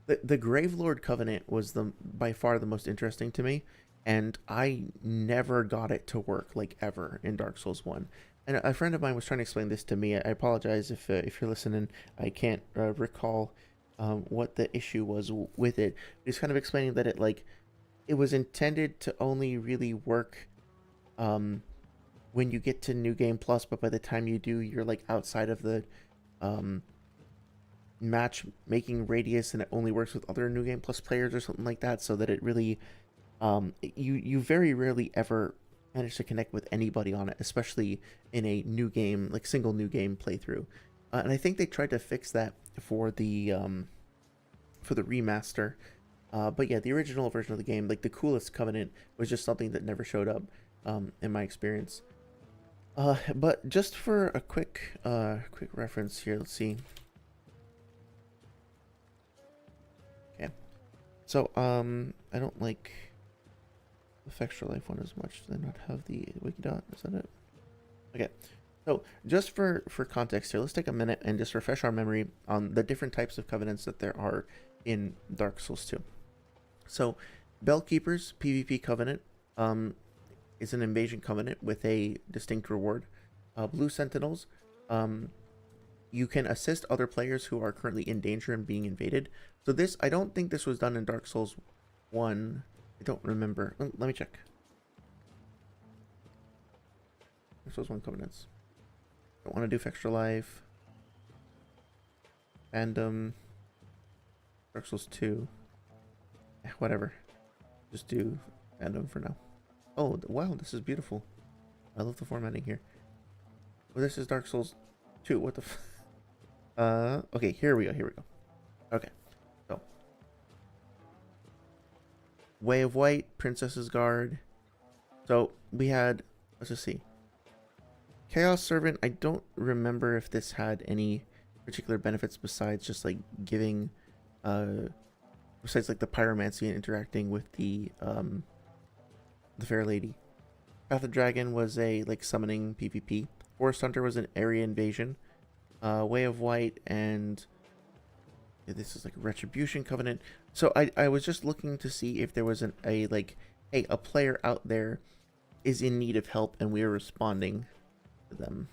A: the Gravelord Covenant was by far the most interesting to me, and I never got it to work like ever in Dark Souls 1. And a friend of mine was trying to explain this to me. I apologize if you're listening. I can't recall what the issue was with it. He's kind of explaining that it was intended to only really work when you get to New Game Plus, but by the time you do, you're like outside of the matchmaking radius, and it only works with other New Game Plus players or something like that, so that it really you very rarely ever manage to connect with anybody on it, especially in a new game, like single new game playthrough. And I think they tried to fix that for the remaster. But yeah, the original version of the game, like the coolest Covenant, was just something that never showed up in my experience. But just for a quick reference here, let's see. Okay, so I don't like the Extra Life one as much. Do they not have the Wikidot? Is that it? Okay, so just for context here, let's take a minute and just refresh our memory on the different types of covenants that there are in Dark Souls 2. So, Bellkeeper's PvP covenant is an invasion covenant with a distinct reward. Blue Sentinels, you can assist other players who are currently in danger and being invaded. So this, I don't think this was done in Dark Souls 1. I don't remember. Let me check. Dark Souls 1 covenants. Don't want to do Extra Life. Fandom. Dark Souls 2. Whatever. Just do Fandom for now. Oh, wow, this is beautiful. I love the formatting here. Well, this is Dark Souls 2. What the okay, here we go. Okay. So, Way of White, Princess's Guard. So, we had, let's just see. Chaos Servant, I don't remember if this had any particular benefits besides just like giving besides like the pyromancy and interacting with the Fair Lady. Path of Dragon was a like summoning PvP. Forest Hunter was an area invasion. Way of White and this is like Retribution Covenant. So I was just looking to see if there was a player out there is in need of help and we are responding to them.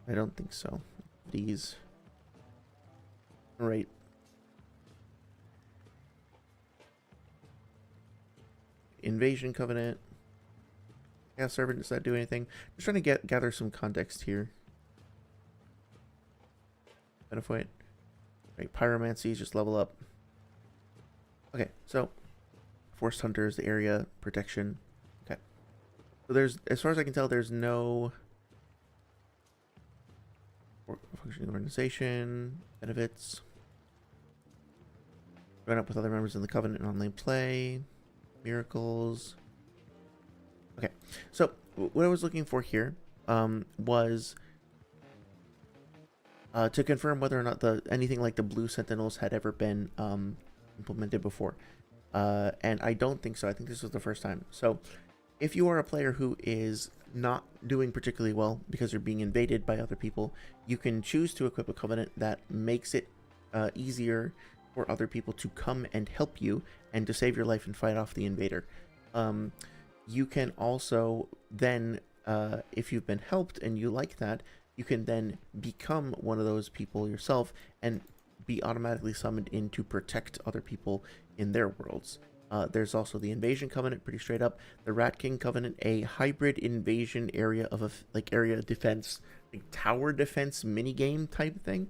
A: I don't think so. These. Right. Invasion Covenant. Yeah, Servant, does that do anything? Just trying to gather some context here. Benefit. Right, Pyromancy, just level up. Okay, so Forest Hunter is the area protection. Okay. So there's, as far as I can tell, there's no functioning organization, benefits. Join up with other members in the Covenant and online play. Miracles. Okay, so what I was looking for here was to confirm whether or not anything like the Blue Sentinels had ever been implemented before, and I don't think so. I think this was the first time. So if you are a player who is not doing particularly well because you're being invaded by other people, you can choose to equip a covenant that makes it easier for other people to come and help you and to save your life and fight off the invader. You can also then, if you've been helped and you like that, you can then become one of those people yourself and be automatically summoned in to protect other people in their worlds. There's also the Invasion Covenant, pretty straight up. The Rat King Covenant, a hybrid invasion area of area defense, like tower defense minigame type thing.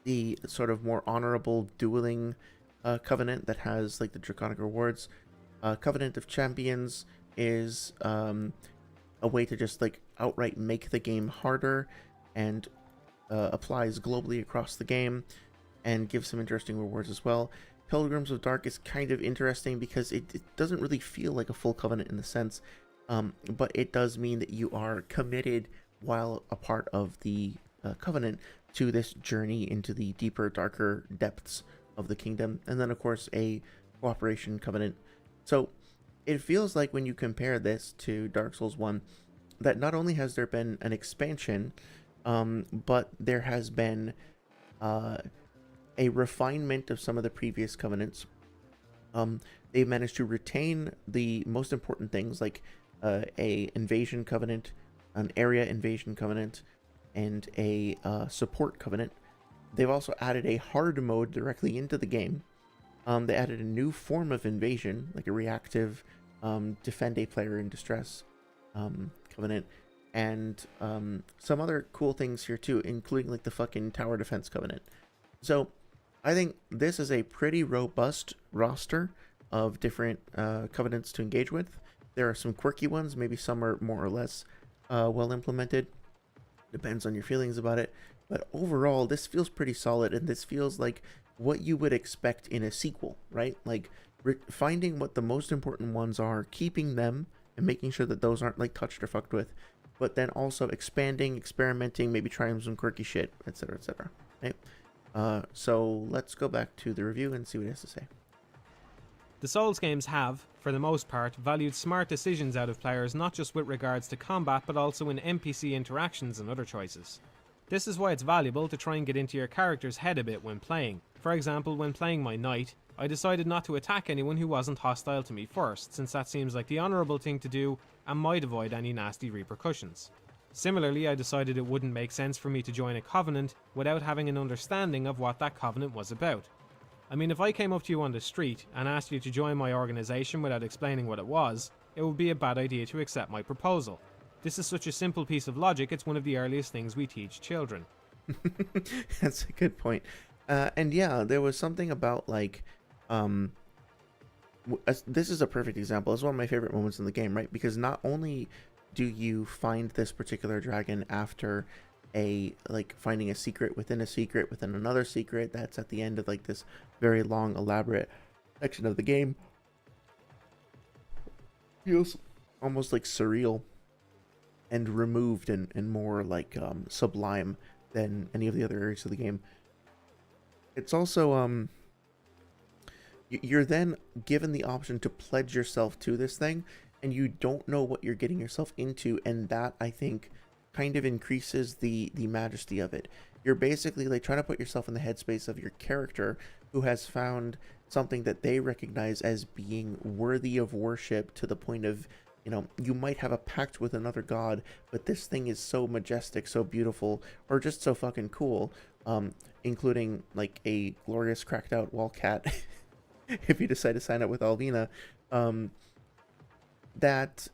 A: The sort of more honorable dueling Covenant that has like the draconic rewards. Covenant of Champions is a way to just like outright make the game harder and applies globally across the game and gives some interesting rewards as well. Pilgrims of Dark is kind of interesting because it doesn't really feel like a full covenant in the sense, but it does mean that you are committed while a part of the covenant to this journey into the deeper, darker depths of the kingdom, and then of course a cooperation covenant. So it feels like when you compare this to Dark Souls 1, that not only has there been an expansion, but there has been a refinement of some of the previous covenants. They've managed to retain the most important things like a invasion covenant, an area invasion covenant, and a support covenant. They've also added a hard mode directly into the game. They added a new form of invasion, like a reactive defend a player in distress covenant, and some other cool things here too, including like the fucking tower defense covenant. So I think this is a pretty robust roster of different covenants to engage with. There are some quirky ones, maybe some are more or less well implemented. Depends on your feelings about it. But overall, this feels pretty solid, and this feels like what you would expect in a sequel, right? Like finding what the most important ones are, keeping them, and making sure that those aren't like touched or fucked with, but then also expanding, experimenting, maybe trying some quirky shit, etc., etc. Right? So let's go back to the review and see what he has to say.
B: The Souls games have, for the most part, valued smart decisions out of players not just with regards to combat but also in NPC interactions and other choices. This is why it's valuable to try and get into your character's head a bit when playing. For example, when playing my knight, I decided not to attack anyone who wasn't hostile to me first, since that seems like the honourable thing to do and might avoid any nasty repercussions. Similarly, I decided it wouldn't make sense for me to join a covenant without having an understanding of what that covenant was about. I mean, if I came up to you on the street and asked you to join my organisation without explaining what it was, it would be a bad idea to accept my proposal. This is such a simple piece of logic, it's one of the earliest things we teach children.
A: That's a good point. And yeah, there was something about like, this is a perfect example. It's one of my favorite moments in the game, right? Because not only do you find this particular dragon after finding a secret within another secret that's at the end of like this very long, elaborate section of the game. Feels almost like surreal and removed and more like sublime than any of the other areas of the game. It's also you're then given the option to pledge yourself to this thing, and you don't know what you're getting yourself into, and that, I think, kind of increases the majesty of it. You're basically like trying to put yourself in the headspace of your character who has found something that they recognize as being worthy of worship, to the point of, you know, you might have a pact with another god, but this thing is so majestic, so beautiful, or just so fucking cool, including like a glorious cracked out wall cat if you decide to sign up with Alvina, that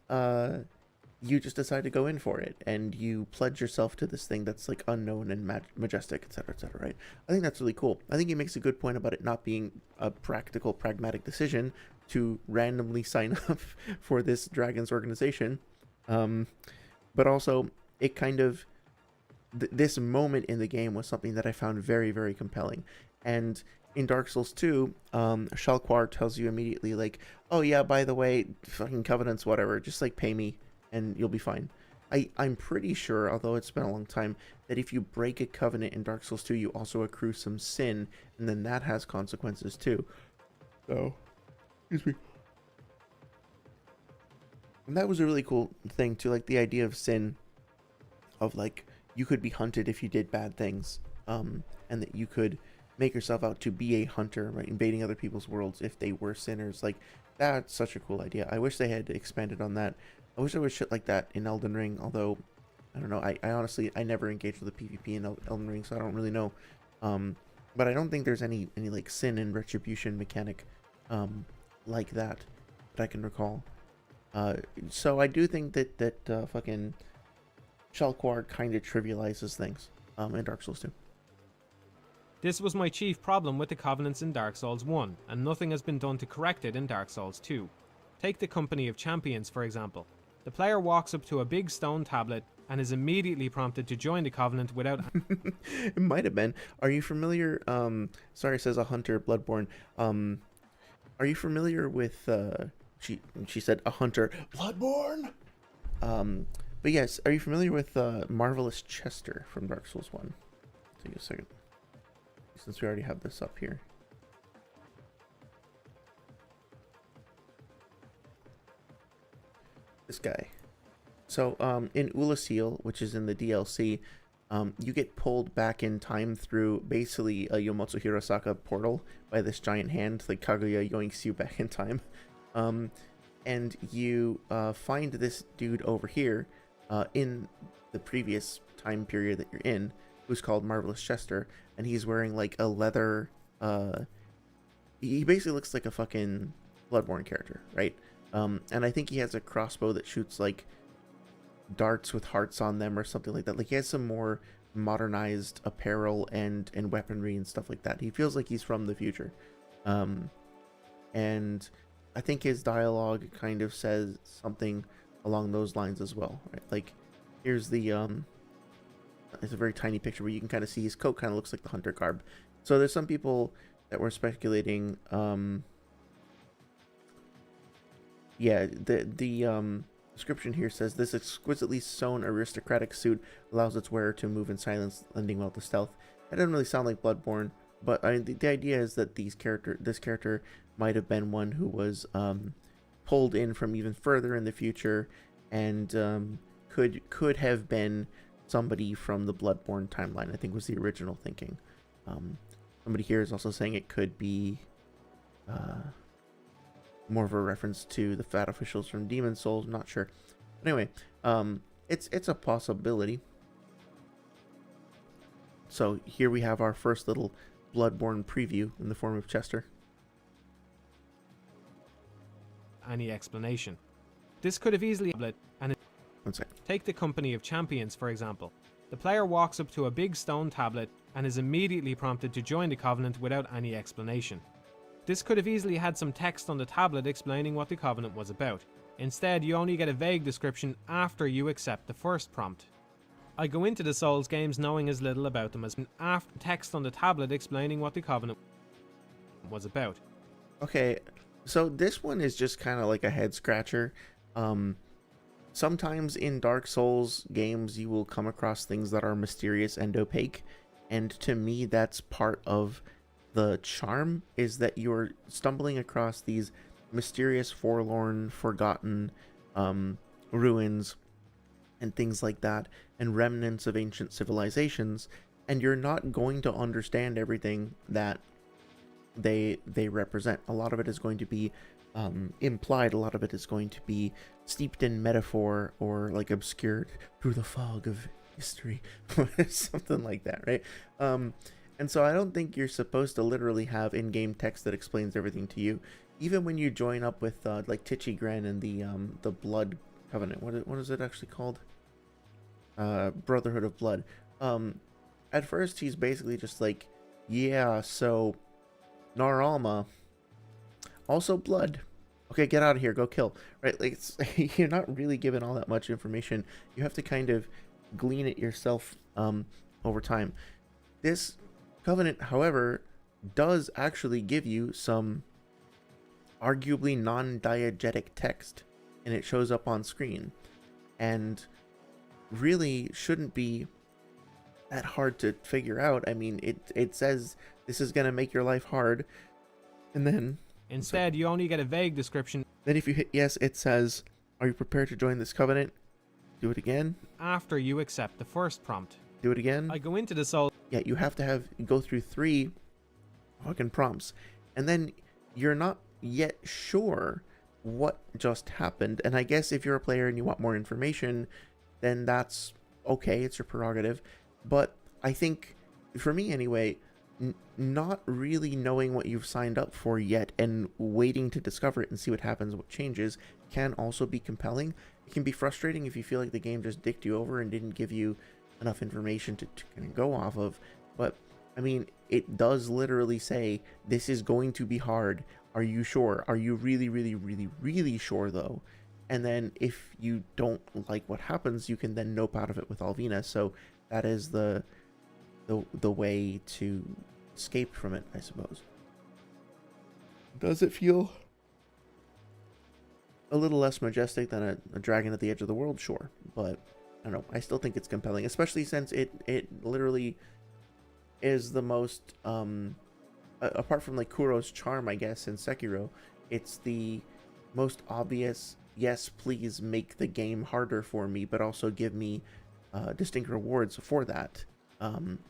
A: you just decide to go in for it, and you pledge yourself to this thing that's like unknown and majestic, etc., etc., right? I think that's really cool. I think he makes a good point about it not being a practical, pragmatic decision to randomly sign up for this dragon's organization, but also it kind of this moment in the game was something that I found very, very compelling. And in Dark Souls 2, Shalquar tells you immediately, like, oh yeah, by the way, fucking covenants, whatever, just like pay me and you'll be fine. I'm pretty sure, although it's been a long time, that if you break a covenant in Dark Souls 2, you also accrue some sin, and then that has consequences too. So, excuse me. And that was a really cool thing too, like the idea of sin, of like, you could be hunted if you did bad things, and that you could make yourself out to be a hunter, right, invading other people's worlds if they were sinners. Like, that's such a cool idea. I wish they had expanded on that. I wish there was shit like that in Elden Ring, although, I don't know, I honestly, I never engaged with the PvP in Elden Ring, so I don't really know. But I don't think there's any like sin and retribution mechanic like that I can recall. So I do think that fucking Shalquar kind of trivializes things in Dark Souls 2.
B: This was my chief problem with the Covenants in Dark Souls 1, and nothing has been done to correct it in Dark Souls 2. Take the Company of Champions, for example. The player walks up to a big stone tablet, and is immediately prompted to join the Covenant without...
A: It might have been. Are you familiar? Sorry, it says a hunter, Bloodborne. Are you familiar with? She said a hunter, Bloodborne. But yes, are you familiar with Marvelous Chester from Dark Souls 1? Take a second, since we already have this up here. This guy. So in Ulasil, which is in the DLC, you get pulled back in time through basically a Yomotsu Hirosaka portal by this giant hand, like Kaguya yoinks you back in time. And you find this dude over here in the previous time period that you're in, who's called Marvelous Chester, and he's wearing like a leather... he basically looks like a fucking Bloodborne character, right? And I think he has a crossbow that shoots like darts with hearts on them or something like that. Like he has some more modernized apparel and weaponry and stuff like that. He feels like he's from the future. And I think his dialogue kind of says something along those lines as well, right? Like here's the it's a very tiny picture where you can kind of see his coat kind of looks like the hunter garb. So there's some people that were speculating yeah, the description here says this exquisitely sewn aristocratic suit allows its wearer to move in silence, lending well to stealth. That doesn't really sound like Bloodborne, but the idea is that this character might have been one who was pulled in from even further in the future, and could have been somebody from the Bloodborne timeline. I think was the original thinking. Somebody here is also saying it could be more of a reference to the fat officials from Demon Souls. I'm not sure. But anyway, it's a possibility. So here we have our first little Bloodborne preview in the form of Chester.
B: Any explanation. This could have easily... and
A: One sec.
B: take the Company of Champions, for example. The player walks up to a big stone tablet and is immediately prompted to join the Covenant without any explanation. This could have easily had some text on the tablet explaining what the Covenant was about. Instead, you only get a vague description after you accept the first prompt. I go into the Souls games knowing as little about them as after text on the tablet explaining what the Covenant was about.
A: Okay, so this one is just kind of like a head scratcher. Sometimes in Dark Souls games you will come across things that are mysterious and opaque, and to me that's part of the charm, is that you're stumbling across these mysterious, forlorn, forgotten ruins and things like that, and remnants of ancient civilizations, and you're not going to understand everything that they represent. A lot of it is going to be implied, a lot of it is going to be steeped in metaphor or like obscured through the fog of history something like that, right? And so I don't think you're supposed to literally have in-game text that explains everything to you. Even when you join up with like Tichigren and the Blood Covenant, what is it actually called? Brotherhood of Blood. At first he's basically just like, yeah, so Nar-Alma, also blood. Okay, get out of here, go kill. Right? Like you're not really given all that much information. You have to kind of glean it yourself over time. This Covenant, however, does actually give you some arguably non-diegetic text, and it shows up on screen, and really shouldn't be that hard to figure out. I mean, it says this is going to make your life hard, and then
B: instead you only get a vague description.
A: Then if you hit yes, it says, are you prepared to join this Covenant? Do it again.
B: After you accept the first prompt.
A: Do it again.
B: I go into the Soul.
A: Yeah, you have to go through 3 fucking prompts, and then you're not yet sure what just happened. And I guess if you're a player and you want more information, then that's okay, it's your prerogative. But I think, for me anyway, not really knowing what you've signed up for yet and waiting to discover it and see what happens, what changes, can also be compelling. It can be frustrating if you feel like the game just dicked you over and didn't give you enough information to kind of go off of. But I mean, it does literally say this is going to be hard. Are you sure? Are you really, really, really, really sure though? And then if you don't like what happens, you can then nope out of it with Alvina. So that is the way to escape from it, I suppose. Does it feel a little less majestic than a dragon at the edge of the world? Sure, but I don't know. I still think it's compelling, especially since it literally is the most apart from like Kuro's charm, I guess, in Sekiro, it's the most obvious. Yes, please make the game harder for me, but also give me distinct rewards for that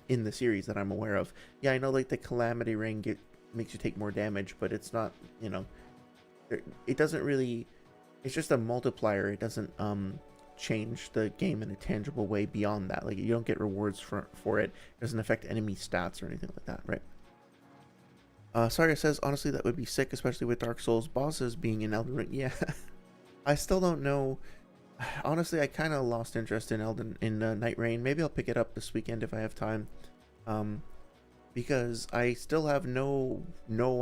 A: in the series that I'm aware of. Yeah, I know like the Calamity Ring makes you take more damage, but it's not, you know, it doesn't really, it's just a multiplier. It doesn't change the game in a tangible way beyond that. Like, you don't get rewards for it. It doesn't affect enemy stats or anything like that, right? Saria says, honestly, that would be sick, especially with Dark Souls bosses being in Elden Ring. Yeah. I still don't know. Honestly, I kind of lost interest in Night Rain. Maybe I'll pick it up this weekend if I have time. Because I still have no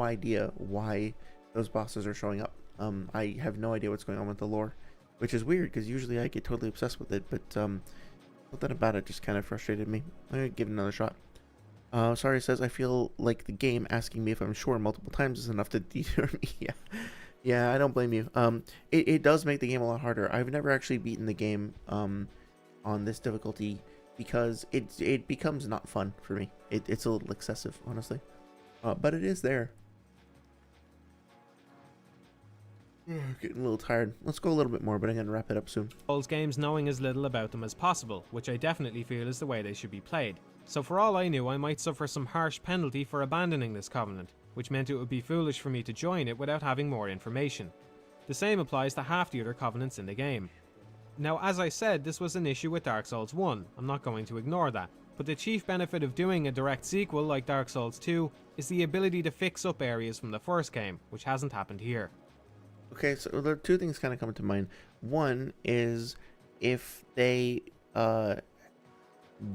A: idea why those bosses are showing up. I have no idea what's going on with the lore, which is weird because usually I get totally obsessed with it, but something about it just kind of frustrated me. I'm gonna give it another shot. Sorry says, I feel like the game asking me if I'm sure multiple times is enough to deter me. Yeah, I don't blame you. It does make the game a lot harder. I've never actually beaten the game on this difficulty because it becomes not fun for me. It's a little excessive, honestly. But it is there. Getting a little tired. Let's go a little bit more, but I'm going to wrap it up soon.
B: Souls games knowing as little about them as possible, which I definitely feel is the way they should be played. So for all I knew, I might suffer some harsh penalty for abandoning this covenant, which meant it would be foolish for me to join it without having more information. The same applies to half the other covenants in the game. Now, as I said, this was an issue with Dark Souls 1, I'm not going to ignore that, but the chief benefit of doing a direct sequel like Dark Souls 2 is the ability to fix up areas from the first game, which hasn't happened here.
A: Okay, so there are two things kind of come to mind. One is if they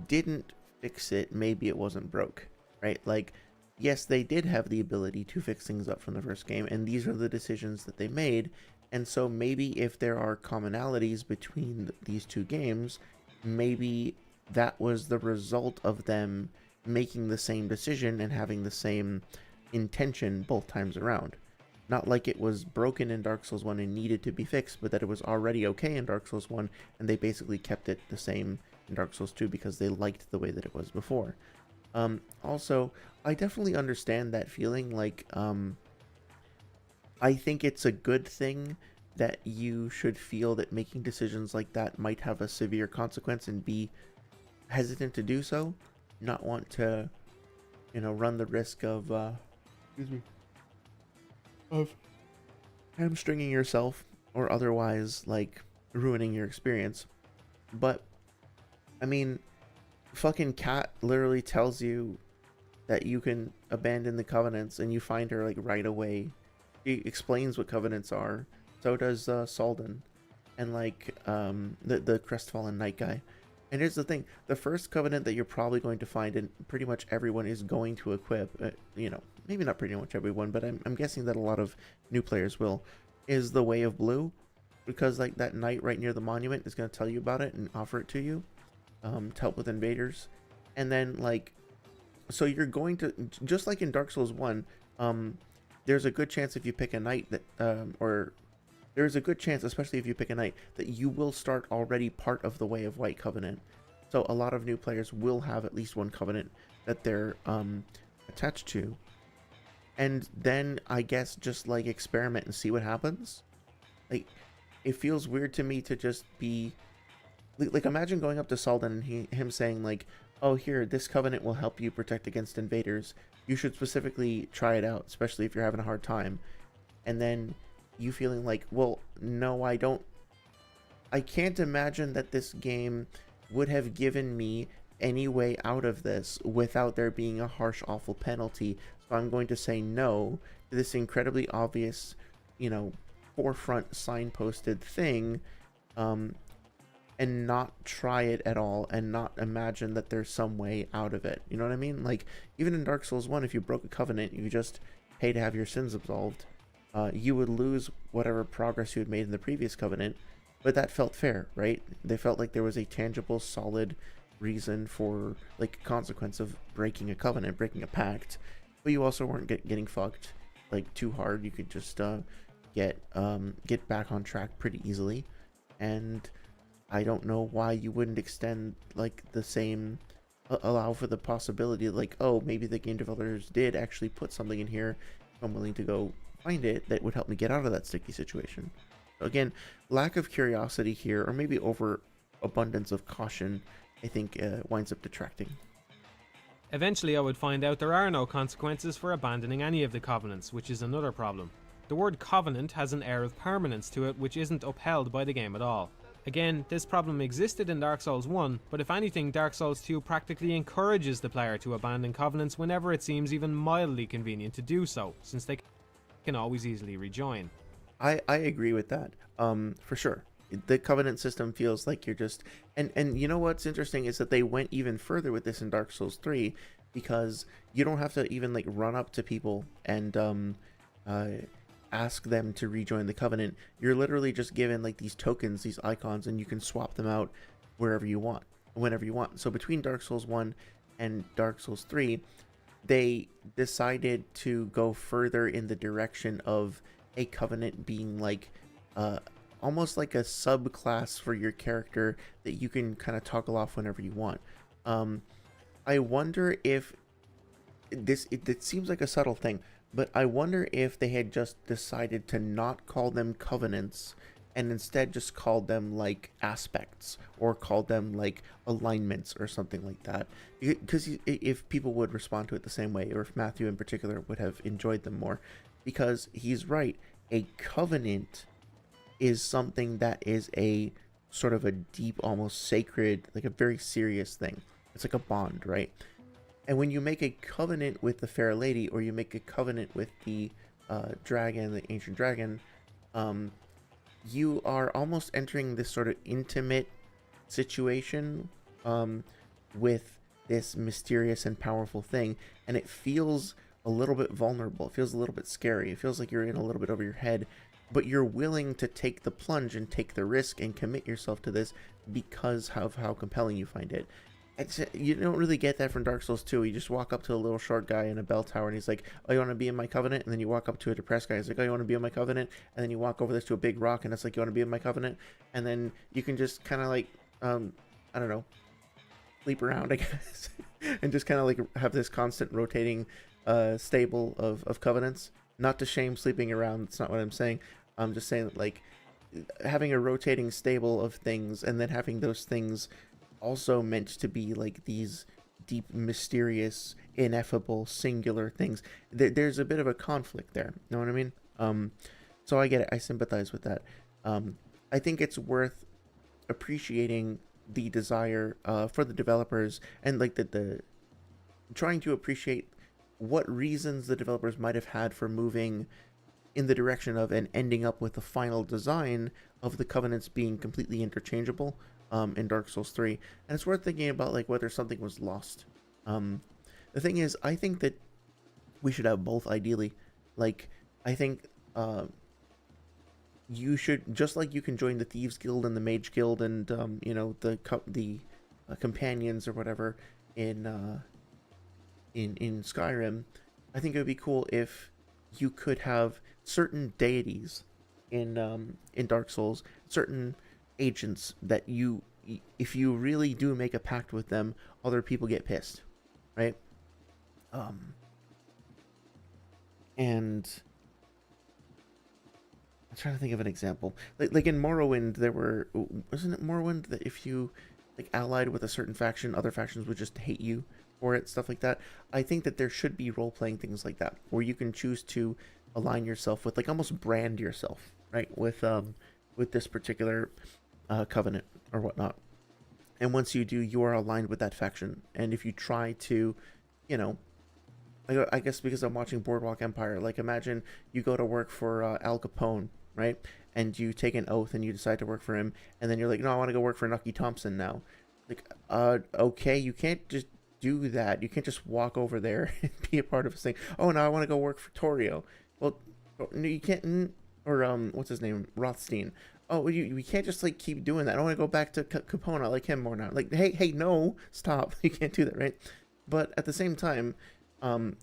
A: didn't fix it, maybe it wasn't broke, right? Like, yes, they did have the ability to fix things up from the first game, and these are the decisions that they made. And so maybe if there are commonalities between these two games, maybe that was the result of them making the same decision and having the same intention both times around. Not like it was broken in Dark Souls 1 and needed to be fixed, but that it was already okay in Dark Souls 1, and they basically kept it the same in Dark Souls 2 because they liked the way that it was before. Also, I definitely understand that feeling. Like, I think it's a good thing that you should feel that making decisions like that might have a severe consequence and be hesitant to do so, not want to, you know, run the risk of, of hamstringing yourself or otherwise, like, ruining your experience. But, I mean, fucking Kat literally tells you that you can abandon the covenants, and you find her, like, right away. She explains what covenants are. So does Salden, and like the crestfallen knight guy. And here's the thing: the first covenant that you're probably going to find, and pretty much everyone is going to equip, you know, maybe not pretty much everyone, but I'm guessing that a lot of new players will, is the Way of Blue, because like that knight right near the monument is going to tell you about it and offer it to you, to help with invaders. And then like, so you're going to, just like in Dark Souls 1, there's a good chance if you pick a knight that, there's a good chance, especially if you pick a knight, that you will start already part of the Way of White Covenant. So a lot of new players will have at least one covenant that they're attached to. And then I guess just like experiment and see what happens. Like, it feels weird to me to just be like, imagine going up to Salden and him saying like, oh, here, this covenant will help you protect against invaders. You should specifically try it out, especially if you're having a hard time. And then you feeling like, well, no, I can't imagine that this game would have given me any way out of this without there being a harsh, awful penalty. So I'm going to say no to this incredibly obvious, you know, forefront signposted thing, and not try it at all, and not imagine that there's some way out of it. You know what I mean? Like, even in Dark Souls 1, if you broke a covenant, you just pay to have your sins absolved. you would lose whatever progress you had made in the previous covenant, but that felt fair, right? They felt like there was a tangible, solid reason for, like, consequence of breaking a covenant, breaking a pact, but you also weren't getting fucked like too hard. You could just get back on track pretty easily. And I don't know why you wouldn't extend like the same, allow for the possibility, like, oh, maybe the game developers did actually put something in here. I'm willing to go find it that would help me get out of that sticky situation. Again, lack of curiosity here, or maybe overabundance of caution, I think winds up detracting.
B: Eventually I would find out there are no consequences for abandoning any of the covenants, which is another problem. The word covenant has an air of permanence to it which isn't upheld by the game at all. Again, this problem existed in Dark Souls 1, but if anything, Dark Souls 2 practically encourages the player to abandon covenants whenever it seems even mildly convenient to do so, since they can always easily rejoin.
A: I agree with that, for sure. The covenant system feels like you're just, and you know what's interesting is that they went even further with this in Dark Souls 3, because you don't have to even like run up to people and ask them to rejoin the covenant. You're literally just given like these tokens, these icons, and you can swap them out wherever you want, whenever you want. So between Dark Souls 1 and Dark Souls 3, they decided to go further in the direction of a covenant being like almost like a subclass for your character that you can kind of toggle off whenever you want. I wonder if it seems like a subtle thing, but I wonder if they had just decided to not call them covenants and instead just called them like aspects, or called them like alignments or something like that. Because if people would respond to it the same way, or if Matthew in particular would have enjoyed them more, because he's right, a covenant is something that is a sort of a deep, almost sacred, like a very serious thing. It's like a bond, right? And when you make a covenant with the fair lady, or you make a covenant with the dragon, the ancient dragon, you are almost entering this sort of intimate situation with this mysterious and powerful thing, and it feels a little bit vulnerable. It feels a little bit scary. It feels like you're in a little bit over your head, but you're willing to take the plunge and take the risk and commit yourself to this because of how compelling you find it. You don't really get that from Dark Souls 2. You just walk up to a little short guy in a bell tower and he's like, oh, you want to be in my covenant? And then you walk up to a depressed guy, he's like, oh, you want to be in my covenant? And then you walk over this to a big rock and it's like, you want to be in my covenant? And then you can just kind of like, I don't know, sleep around, I guess, and just kind of like have this constant rotating stable of covenants. Not to shame sleeping around, that's not what I'm saying. I'm just saying that, like, having a rotating stable of things, and then having those things also meant to be like these deep, mysterious, ineffable, singular things. There's a bit of a conflict there. Know what I mean? So I get it. I sympathize with that. I think it's worth appreciating the desire for the developers, and like the trying to appreciate what reasons the developers might have had for moving in the direction of and ending up with the final design of the covenants being completely interchangeable in Dark Souls 3. And it's worth thinking about like whether something was lost. The thing is, I think that we should have both ideally. Like, I think you should, just like you can join the Thieves Guild and the Mage Guild and you know, the companions or whatever in Skyrim. I think it would be cool if you could have certain deities in Dark Souls, certain agents that you, if you really do make a pact with them, other people get pissed, right? And I'm trying to think of an example. Like in Morrowind, wasn't it Morrowind that if you like allied with a certain faction, other factions would just hate you for it, stuff like that. I think that there should be role-playing things like that, where you can choose to align yourself with, like, almost brand yourself, right, with this particular covenant or whatnot. And once you do, you are aligned with that faction. And if you try to, you know, I guess because I'm watching Boardwalk Empire, like, imagine you go to work for Al Capone, right? And you take an oath and you decide to work for him, and then you're like, no, I want to go work for Nucky Thompson now. Like, okay, you can't just do that. You can't just walk over there and be a part of a thing. Oh, now I want to go work for Torio. Well, Oh, no, you can't. Or what's his name? Rothstein. Oh, we can't just like keep doing that. I want to go back to Capone. I like him more now. Like, hey, no, stop. You can't do that, right? But at the same time,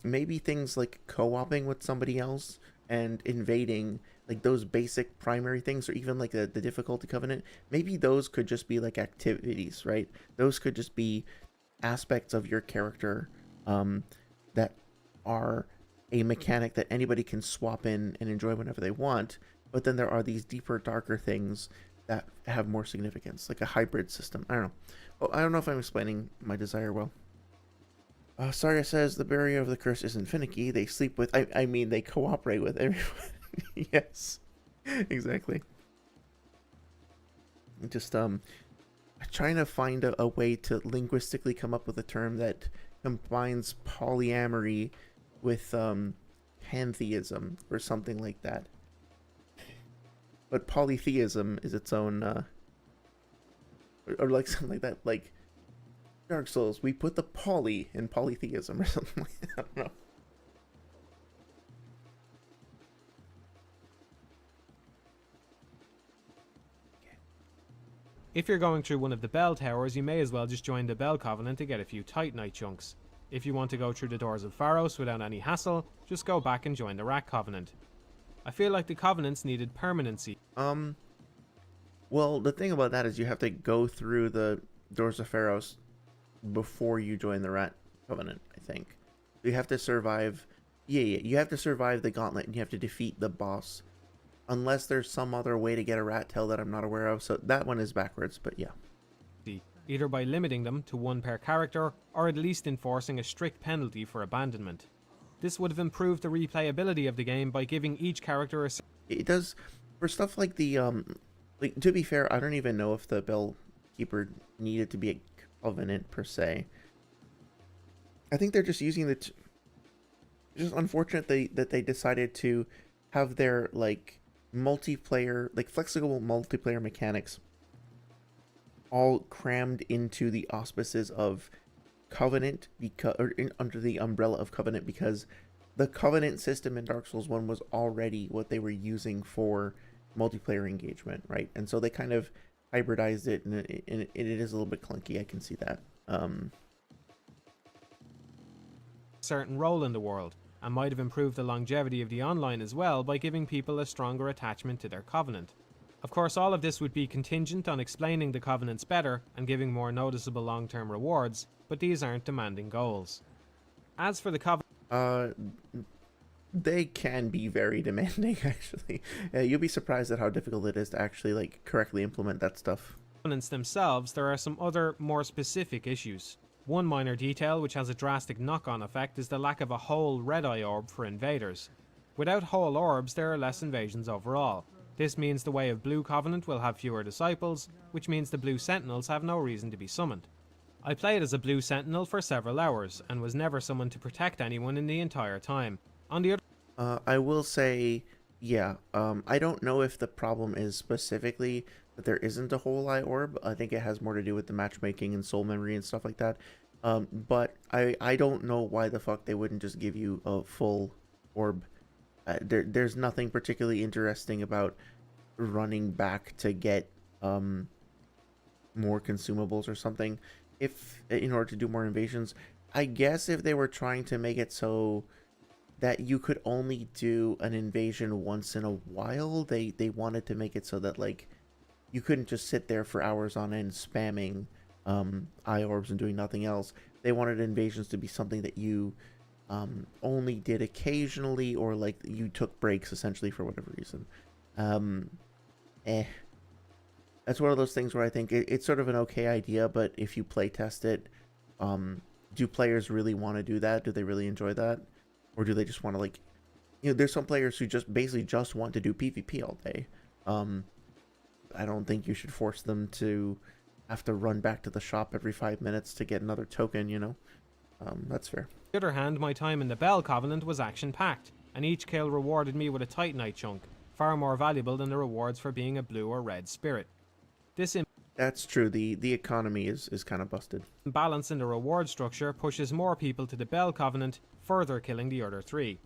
A: maybe things like co-oping with somebody else and invading, like those basic primary things, or even like the difficulty covenant, maybe those could just be like activities, right? Those could just be aspects of your character that are a mechanic that anybody can swap in and enjoy whenever they want. But then there are these deeper, darker things that have more significance, like a hybrid system. I don't know. Oh, I don't know if I'm explaining my desire well. Saria says the barrier of the curse isn't finicky. They sleep with. I mean, they cooperate with everyone. Yes, exactly. Just trying to find a way to linguistically come up with a term that combines polyamory with pantheism or something like that. But polytheism is its own, or like something like that, like Dark Souls. We put the poly in polytheism or something like that. I don't know.
B: If you're going through one of the bell towers, you may as well just join the Bell Covenant to get a few Titanite chunks. If you want to go through the doors of Pharos without any hassle, just go back and join the Rat Covenant. I feel like the Covenants needed permanency.
A: Well, the thing about that is you have to go through the doors of Pharos before you join the Rat Covenant, I think. You have to survive. Yeah, you have to survive the gauntlet and you have to defeat the boss. Unless there's some other way to get a rat tail that I'm not aware of. So that one is backwards, but yeah.
B: Either by limiting them to one per character, or at least enforcing a strict penalty for abandonment. This would have improved the replayability of the game by giving each character a...
A: It does, for stuff like the, like, to be fair, I don't even know if the Bellkeeper needed to be a covenant per se. I think they're just using the... It's just unfortunate that they decided to have their, like, multiplayer, like flexible multiplayer mechanics all crammed into the auspices of Covenant, because under the umbrella of Covenant, because the Covenant system in Dark Souls 1 was already what they were using for multiplayer engagement, right? And so they kind of hybridized it, and it is a little bit clunky. I can see that.
B: certain role in the world, and might have improved the longevity of the online as well by giving people a stronger attachment to their Covenant. Of course, all of this would be contingent on explaining the Covenants better and giving more noticeable long-term rewards, but these aren't demanding goals. As for the
A: they can be very demanding, actually. You'll be surprised at how difficult it is to actually, like, correctly implement that stuff.
B: Covenants themselves, there are some other, more specific issues. One minor detail which has a drastic knock-on effect is the lack of a whole red-eye orb for invaders. Without whole orbs, there are less invasions overall. This means the Way of Blue Covenant will have fewer disciples, which means the Blue Sentinels have no reason to be summoned. I played as a Blue Sentinel for several hours, and was never summoned to protect anyone in the entire time. On the other
A: I will say, yeah, I don't know if the problem is specifically that there isn't a whole eye orb. I think it has more to do with the matchmaking and soul memory and stuff like that. But I don't know why the fuck they wouldn't just give you a full orb. There's nothing particularly interesting about running back to get more consumables or something if in order to do more invasions. I guess if they were trying to make it so that you could only do an invasion once in a while, they wanted to make it so that, like, you couldn't just sit there for hours on end spamming eye orbs and doing nothing else. They wanted invasions to be something that you only did occasionally, or like you took breaks essentially for whatever reason. That's one of those things where I think it's sort of an okay idea, but if you play test it, do players really want to do that? Do they really enjoy that? Or do they just want to, like, you know, there's some players who just basically just want to do PvP all day. I don't think you should force them to have to run back to the shop every 5 minutes to get another token, you know? That's fair.
B: On the other hand, my time in the Bell Covenant was action-packed, and each kill rewarded me with a Titanite chunk, far more valuable than the rewards for being a blue or red spirit. This
A: That's true. The economy is kind of busted.
B: imbalance in the reward structure pushes more people to the Bell Covenant, further killing the other three.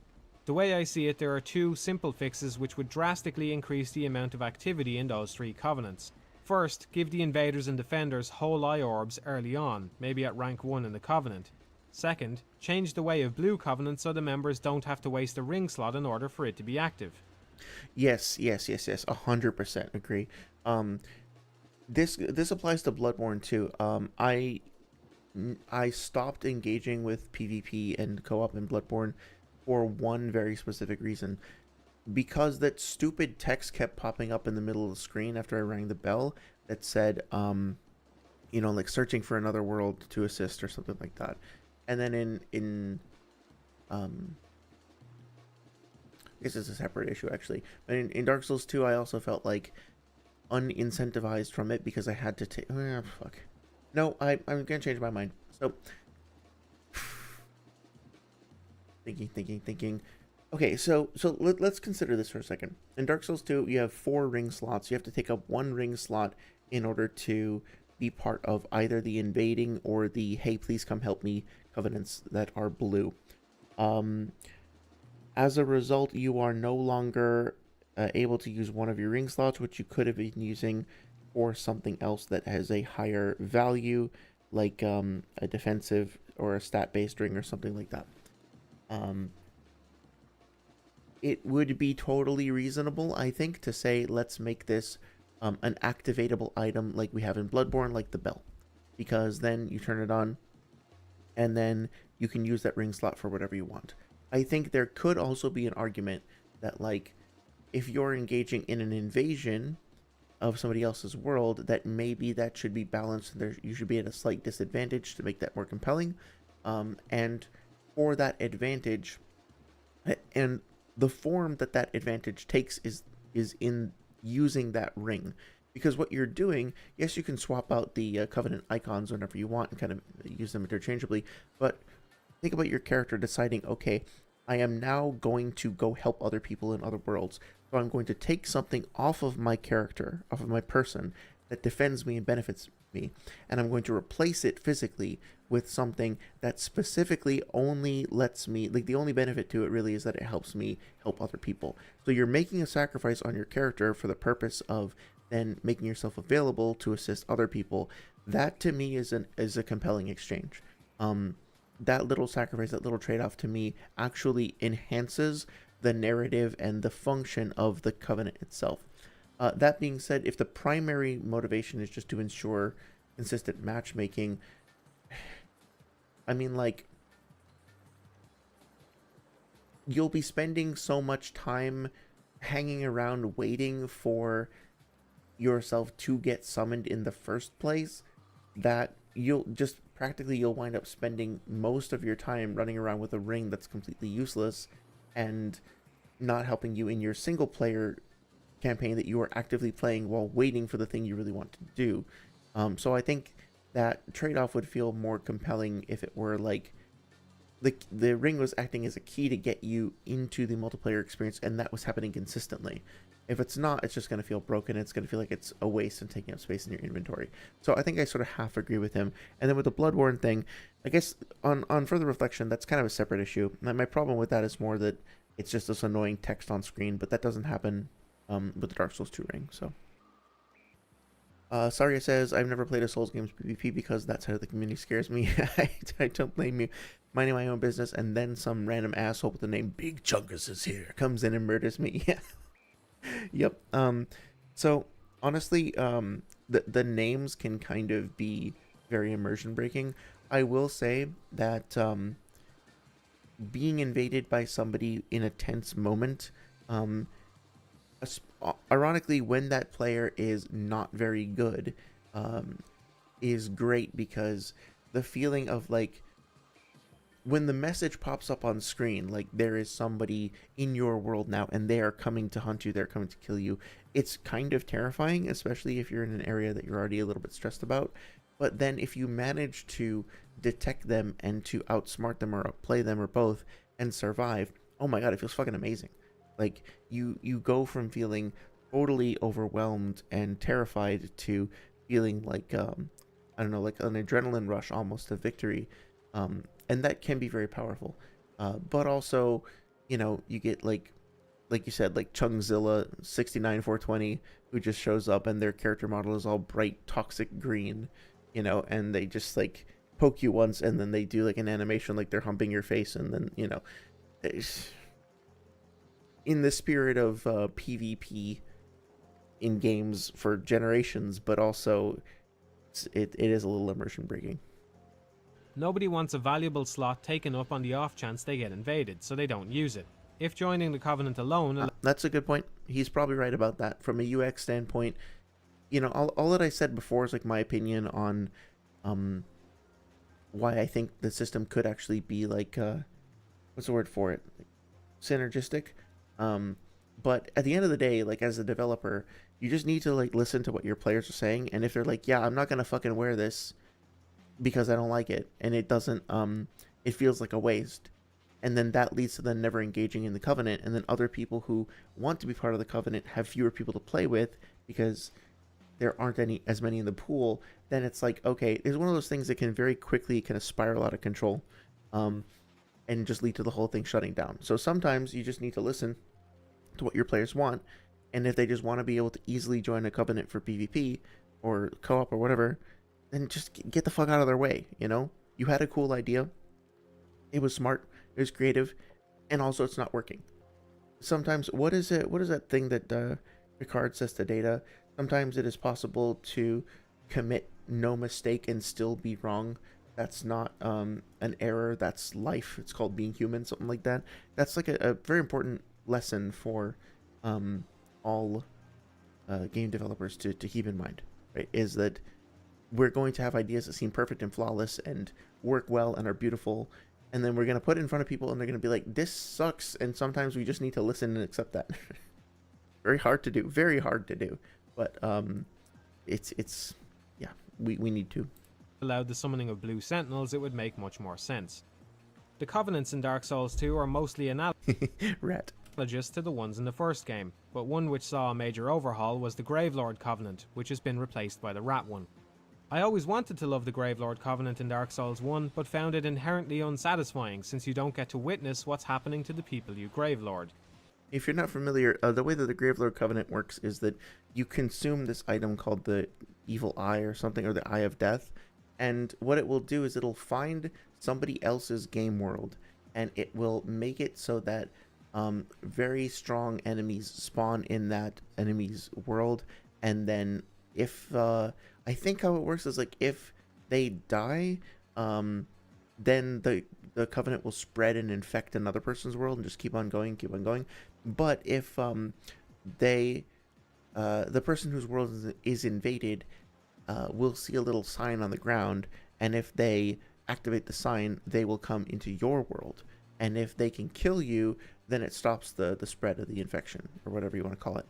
B: The way I see it, there are two simple fixes which would drastically increase the amount of activity in those three covenants. First, give the invaders and defenders whole eye orbs early on, maybe at rank 1 in the covenant. Second, change the way of blue covenant so the members don't have to waste a ring slot in order for it to be active.
A: Yes, 100% agree. This applies to Bloodborne too. I stopped engaging with PvP and co-op in Bloodborne for one very specific reason. Because that stupid text kept popping up in the middle of the screen after I rang the bell that said, like searching for another world to assist or something like that. And then this is a separate issue actually. But in Dark Souls 2, I also felt like unincentivized from it because I had to take. Fuck. No, I'm gonna change my mind. So thinking. Okay, so let's consider this for a second. In Dark Souls 2, you have 4 ring slots. You have to take up 1 ring slot in order to be part of either the invading or the hey, please come help me covenants that are blue. As a result, you are no longer able to use one of your ring slots, which you could have been using for something else that has a higher value, like a defensive or a stat-based ring or something like that. It would be totally reasonable, I think, to say let's make this an activatable item like we have in Bloodborne, like the bell. Because then you turn it on, and then you can use that ring slot for whatever you want. I think there could also be an argument that, like, if you're engaging in an invasion of somebody else's world, that maybe that should be balanced. You should be at a slight disadvantage to make that more compelling. And for that advantage, and the form that advantage takes is in using that ring. Because what you're doing, yes, you can swap out the covenant icons whenever you want and kind of use them interchangeably, but think about your character deciding, okay, I am now going to go help other people in other worlds, so I'm going to take something off of my character, off of my person, that defends me and benefits me, and I'm going to replace it physically with something that specifically only lets me, like, the only benefit to it really is that it helps me help other people. So you're making a sacrifice on your character for the purpose of then making yourself available to assist other people. That to me is a compelling exchange. That little sacrifice, that little trade-off to me actually enhances the narrative and the function of the covenant itself. That being said, if the primary motivation is just to ensure consistent matchmaking, I mean, like, you'll be spending so much time hanging around waiting for yourself to get summoned in the first place that you'll wind up spending most of your time running around with a ring that's completely useless and not helping you in your single player campaign that you are actively playing while waiting for the thing you really want to do. So I think that trade-off would feel more compelling if it were like the ring was acting as a key to get you into the multiplayer experience, and that was happening consistently. If it's not, it's just going to feel broken. It's going to feel like it's a waste and taking up space in your inventory. So I think I sort of half agree with him. And then with the Bloodborne thing, I guess on further reflection, that's kind of a separate issue. My problem with that is more that it's just this annoying text on screen, but that doesn't happen with the Dark Souls 2 ring. So Saria says, I've never played a Souls games PvP because that's how the community scares me. I don't blame you. Minding my own business, and then some random asshole with the name Big Chungus is here comes in and murders me. Yeah. Yep. So honestly, the names can kind of be very immersion breaking. I will say that being invaded by somebody in a tense moment, ironically, when that player is not very good, is great, because the feeling of, like, when the message pops up on screen, like there is somebody in your world now and they are coming to hunt you, they're coming to kill you, it's kind of terrifying, especially if you're in an area that you're already a little bit stressed about. But then if you manage to detect them and to outsmart them or outplay them or both and survive, oh my god, it feels fucking amazing. Like, you go from feeling totally overwhelmed and terrified to feeling like, I don't know, like an adrenaline rush almost of victory. And that can be very powerful. But also, you know, you get like you said, like Chungzilla 69420, who just shows up and their character model is all bright toxic green, you know, and they just like poke you once and then they do like an animation like they're humping your face, and then, you know, in the spirit of PvP in games for generations, but also it is a little immersion breaking.
B: Nobody wants a valuable slot taken up on the off chance they get invaded, so they don't use it. If joining the Covenant alone...
A: That's a good point. He's probably right about that. From a UX standpoint, you know, all that I said before is like my opinion on why I think the system could actually be like, what's the word for it? Synergistic. But at the end of the day, like as a developer, you just need to like listen to what your players are saying, and if they're like, yeah, I'm not gonna fucking wear this because I don't like it, and it doesn't, it feels like a waste, and then that leads to them never engaging in the Covenant, and then other people who want to be part of the Covenant have fewer people to play with because there aren't as many in the pool. Then it's like, okay, it's one of those things that can very quickly kind of spiral out of control, and just lead to the whole thing shutting down. So sometimes you just need to listen to what your players want, and if they just want to be able to easily join a Covenant for PvP or co-op or whatever, then just get the fuck out of their way. You know, you had a cool idea, it was smart, it was creative, and also it's not working. Sometimes, what is that thing that Picard says to Data? Sometimes it is possible to commit no mistake and still be wrong. That's not an error, that's life. It's called being human, something like that. That's like a very important lesson for all game developers to keep in mind, right? Is that we're going to have ideas that seem perfect and flawless and work well and are beautiful, and then we're going to put it in front of people and they're going to be like, this sucks, and sometimes we just need to listen and accept that. Very hard to do, but it's yeah, we need to.
B: allowed the summoning of blue sentinels, it would make much more sense. The Covenants in Dark Souls 2 are mostly
A: Rat.
B: analogous to the ones in the first game, but one which saw a major overhaul was the Gravelord Covenant, which has been replaced by the Rat one. I always wanted to love the Gravelord Covenant in Dark Souls 1, but found it inherently unsatisfying since you don't get to witness what's happening to the people you Gravelord.
A: If you're not familiar, the way that the Gravelord Covenant works is that you consume this item called the Evil Eye or something, or the Eye of Death, and what it will do is it'll find somebody else's game world, and it will make it so that very strong enemies spawn in that enemy's world, and then if I think how it works is like if they die, then the Covenant will spread and infect another person's world and just keep on going. But if the person whose world is invaded will see a little sign on the ground, and if they activate the sign, they will come into your world. And if they can kill you, then it stops the spread of the infection, or whatever you want to call it.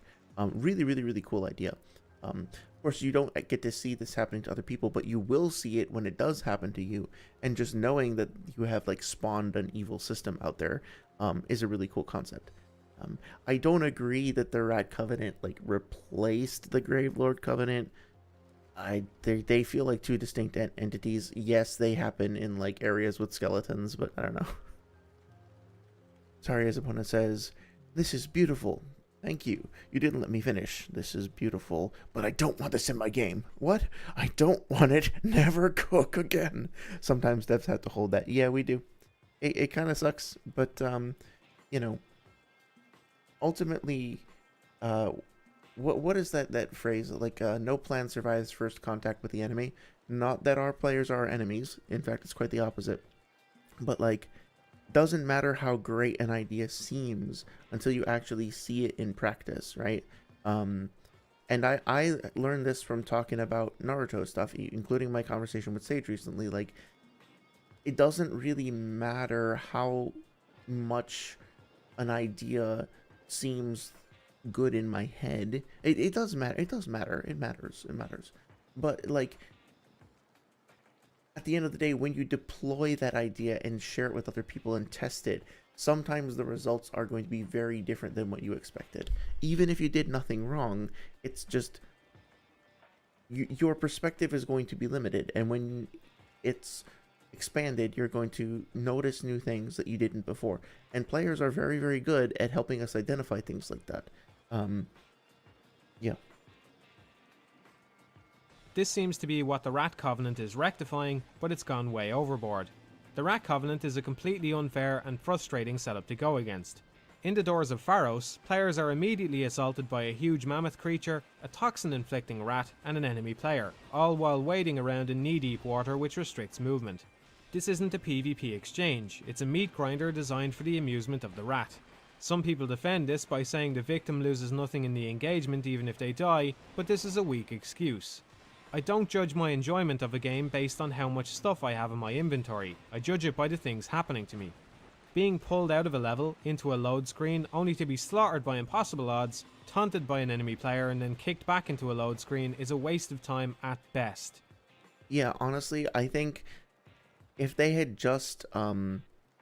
A: Really cool idea. Of course, you don't get to see this happening to other people, but you will see it when it does happen to you. And just knowing that you have like spawned an evil system out there is a really cool concept. I don't agree that the Rat Covenant like replaced the Gravelord Covenant. They feel like two distinct entities. Yes, they happen in like areas with skeletons, but I don't know. Sorry, as opponent says, "This is beautiful. Thank you. You didn't let me finish. This is beautiful, but I don't want this in my game." What? I don't want it. Never cook again. Sometimes devs have to hold that. Yeah, we do. It kind of sucks, but you know, ultimately, what is that phrase? Like, no plan survives first contact with the enemy. Not that our players are enemies. In fact, it's quite the opposite. But like, doesn't matter how great an idea seems until you actually see it in practice, right? And I learned this from talking about Naruto stuff, including my conversation with Sage recently. Like, it doesn't really matter how much an idea seems good in my head. It does matter. It does matter. It matters. But like, at the end of the day, when you deploy that idea and share it with other people and test it, sometimes the results are going to be very different than what you expected. Even if you did nothing wrong, it's just your perspective is going to be limited. And when it's expanded, you're going to notice new things that you didn't before. And players are very, very good at helping us identify things like that. Yeah.
B: This seems to be what the Rat Covenant is rectifying, but it's gone way overboard. The Rat Covenant is a completely unfair and frustrating setup to go against. In the Doors of Pharos, players are immediately assaulted by a huge mammoth creature, a toxin-inflicting rat, and an enemy player, all while wading around in knee-deep water which restricts movement. This isn't a PvP exchange, it's a meat grinder designed for the amusement of the rat. Some people defend this by saying the victim loses nothing in the engagement even if they die, but this is a weak excuse. I don't judge my enjoyment of a game based on how much stuff I have in my inventory, I judge it by the things happening to me. Being pulled out of a level into a load screen only to be slaughtered by impossible odds, taunted by an enemy player and then kicked back into a load screen is a waste of time at best.
A: Yeah, honestly, I think if they had just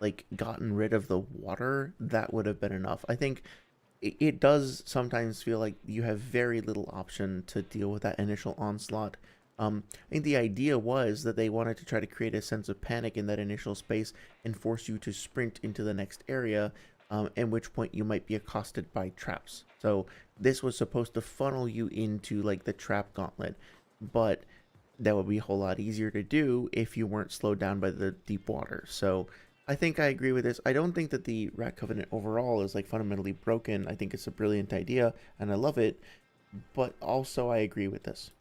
A: like gotten rid of the water, that would have been enough. I think it does sometimes feel like you have very little option to deal with that initial onslaught. I think the idea was that they wanted to try to create a sense of panic in that initial space and force you to sprint into the next area, at which point you might be accosted by traps. So this was supposed to funnel you into like the trap gauntlet, but that would be a whole lot easier to do if you weren't slowed down by the deep water. So I think I agree with this. I don't think that the Rat Covenant overall is like fundamentally broken. I think it's a brilliant idea and I love it, but also I agree with this.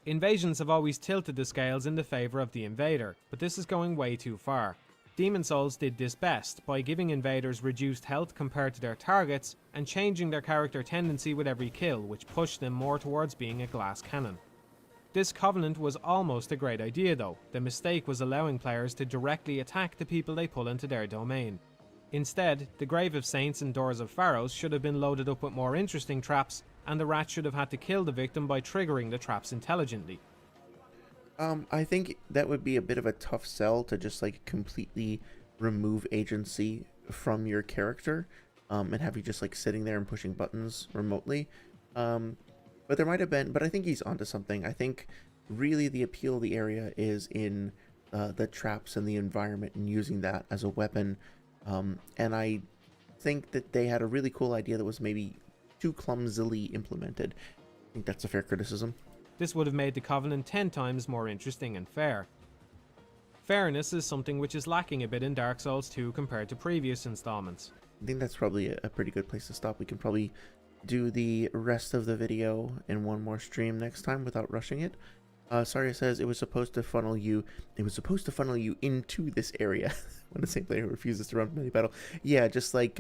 B: Invasions have always tilted the scales in the favour of the invader, but this is going way too far. Demon Souls did this best by giving invaders reduced health compared to their targets and changing their character tendency with every kill, which pushed them more towards being a glass cannon. This Covenant was almost a great idea though. The mistake was allowing players to directly attack the people they pull into their domain. Instead, the Grave of Saints and Doors of Pharos should have been loaded up with more interesting traps, and the rat should have had to kill the victim by triggering the traps intelligently.
A: I think that would be a bit of a tough sell to just like completely remove agency from your character, and have you just like sitting there and pushing buttons remotely. But there might have been, but I think he's onto something. I think really the appeal of the area is in the traps and the environment and using that as a weapon. And I think that they had a really cool idea that was maybe too clumsily implemented. I think that's a fair criticism.
B: This would have made the Covenant 10 times more interesting and fair. Fairness is something which is lacking a bit in Dark Souls 2 compared to previous installments.
A: I think that's probably a pretty good place to stop. We can probably do the rest of the video in one more stream next time without rushing it. Saria says it was supposed to funnel you into this area when the same player refuses to run from any battle. Yeah, just like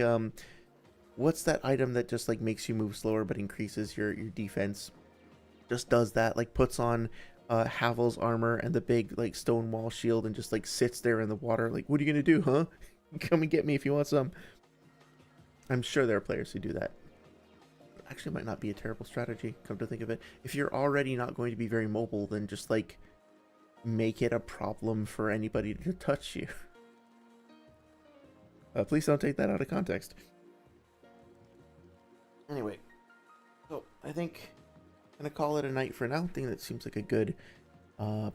A: what's that item that just like makes you move slower but increases your defense? Just does that, like puts on Havel's armor and the big like stone wall shield and just like sits there in the water like, what are you gonna do, huh? Come and get me if you want some. I'm sure there are players who do that. Actually might not be a terrible strategy, come to think of it. If you're already not going to be very mobile, then just like make it a problem for anybody to touch you. Please don't take that out of context. Anyway, so I think I'm gonna call it a night for now. I think that seems like a good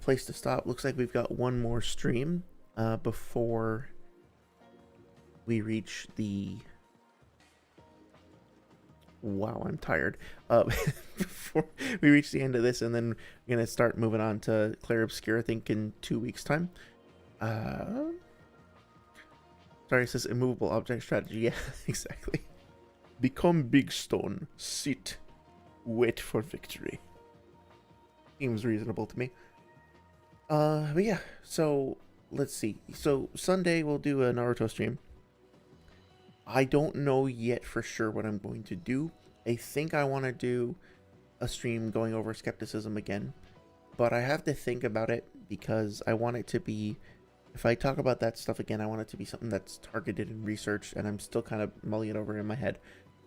A: place to stop. Looks like we've got one more stream before we reach the... Wow, I'm tired. Before we reach the end of this, and then we're gonna start moving on to Clair Obscure, I think in 2 weeks' time. Sorry, it says immovable object strategy. Yeah, exactly. Become big stone. Sit. Wait for victory. Seems reasonable to me. But yeah, so let's see. So Sunday we'll do a Naruto stream. I don't know yet for sure what I'm going to do. I think I want to do a stream going over skepticism again, but I have to think about it because I want it to be, if I talk about that stuff again, I want it to be something that's targeted and researched, and I'm still kind of mulling it over in my head.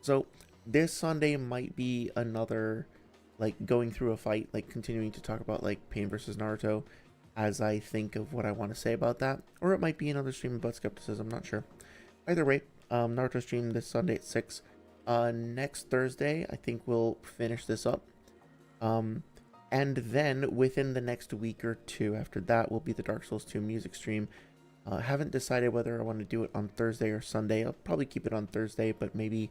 A: So this Sunday might be another, like, going through a fight, like continuing to talk about like Pain versus Naruto as I think of what I want to say about that, or it might be another stream about skepticism, I'm not sure. Either way, Naruto stream this Sunday at 6. Next Thursday, I think we'll finish this up. And then within the next week or two after that will be the Dark Souls 2 music stream. Haven't decided whether I want to do it on Thursday or Sunday. I'll probably keep it on Thursday, but maybe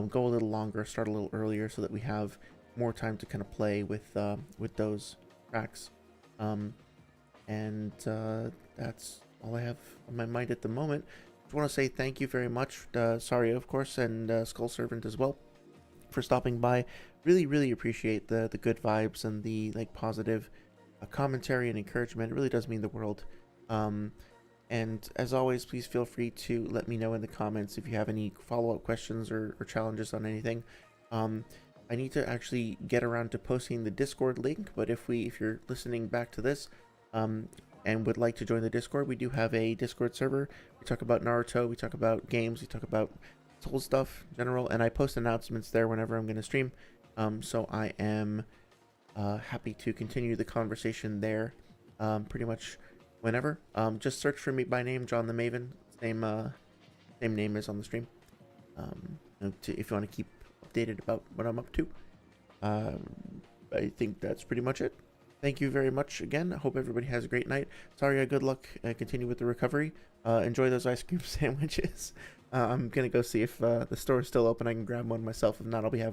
A: go a little longer, start a little earlier, so that we have more time to kind of play with those tracks. And that's all I have on my mind at the moment. Just want to say thank you very much, Saria, of course, and Skull Servant as well, for stopping by. Really appreciate the good vibes and the positive commentary and encouragement. It really does mean the world. And as always, please feel free to let me know in the comments if you have any follow-up questions or challenges on anything. I need to actually get around to posting the Discord link, but if you're listening back to this and would like to join the Discord, we do have a Discord server. We talk about Naruto, we talk about games, we talk about Soul stuff in general, and I post announcements there whenever I'm going to stream. So I am happy to continue the conversation there pretty much whenever. Just search for me by name, John the Maven. Same name is on the stream. If you want to keep updated about what I'm up to. I think that's pretty much it. Thank you very much again. I hope everybody has a great night. Sorry, good luck. Continue with the recovery. Enjoy those ice cream sandwiches. I'm gonna go see if the store is still open. I can grab one myself. If not, I'll be having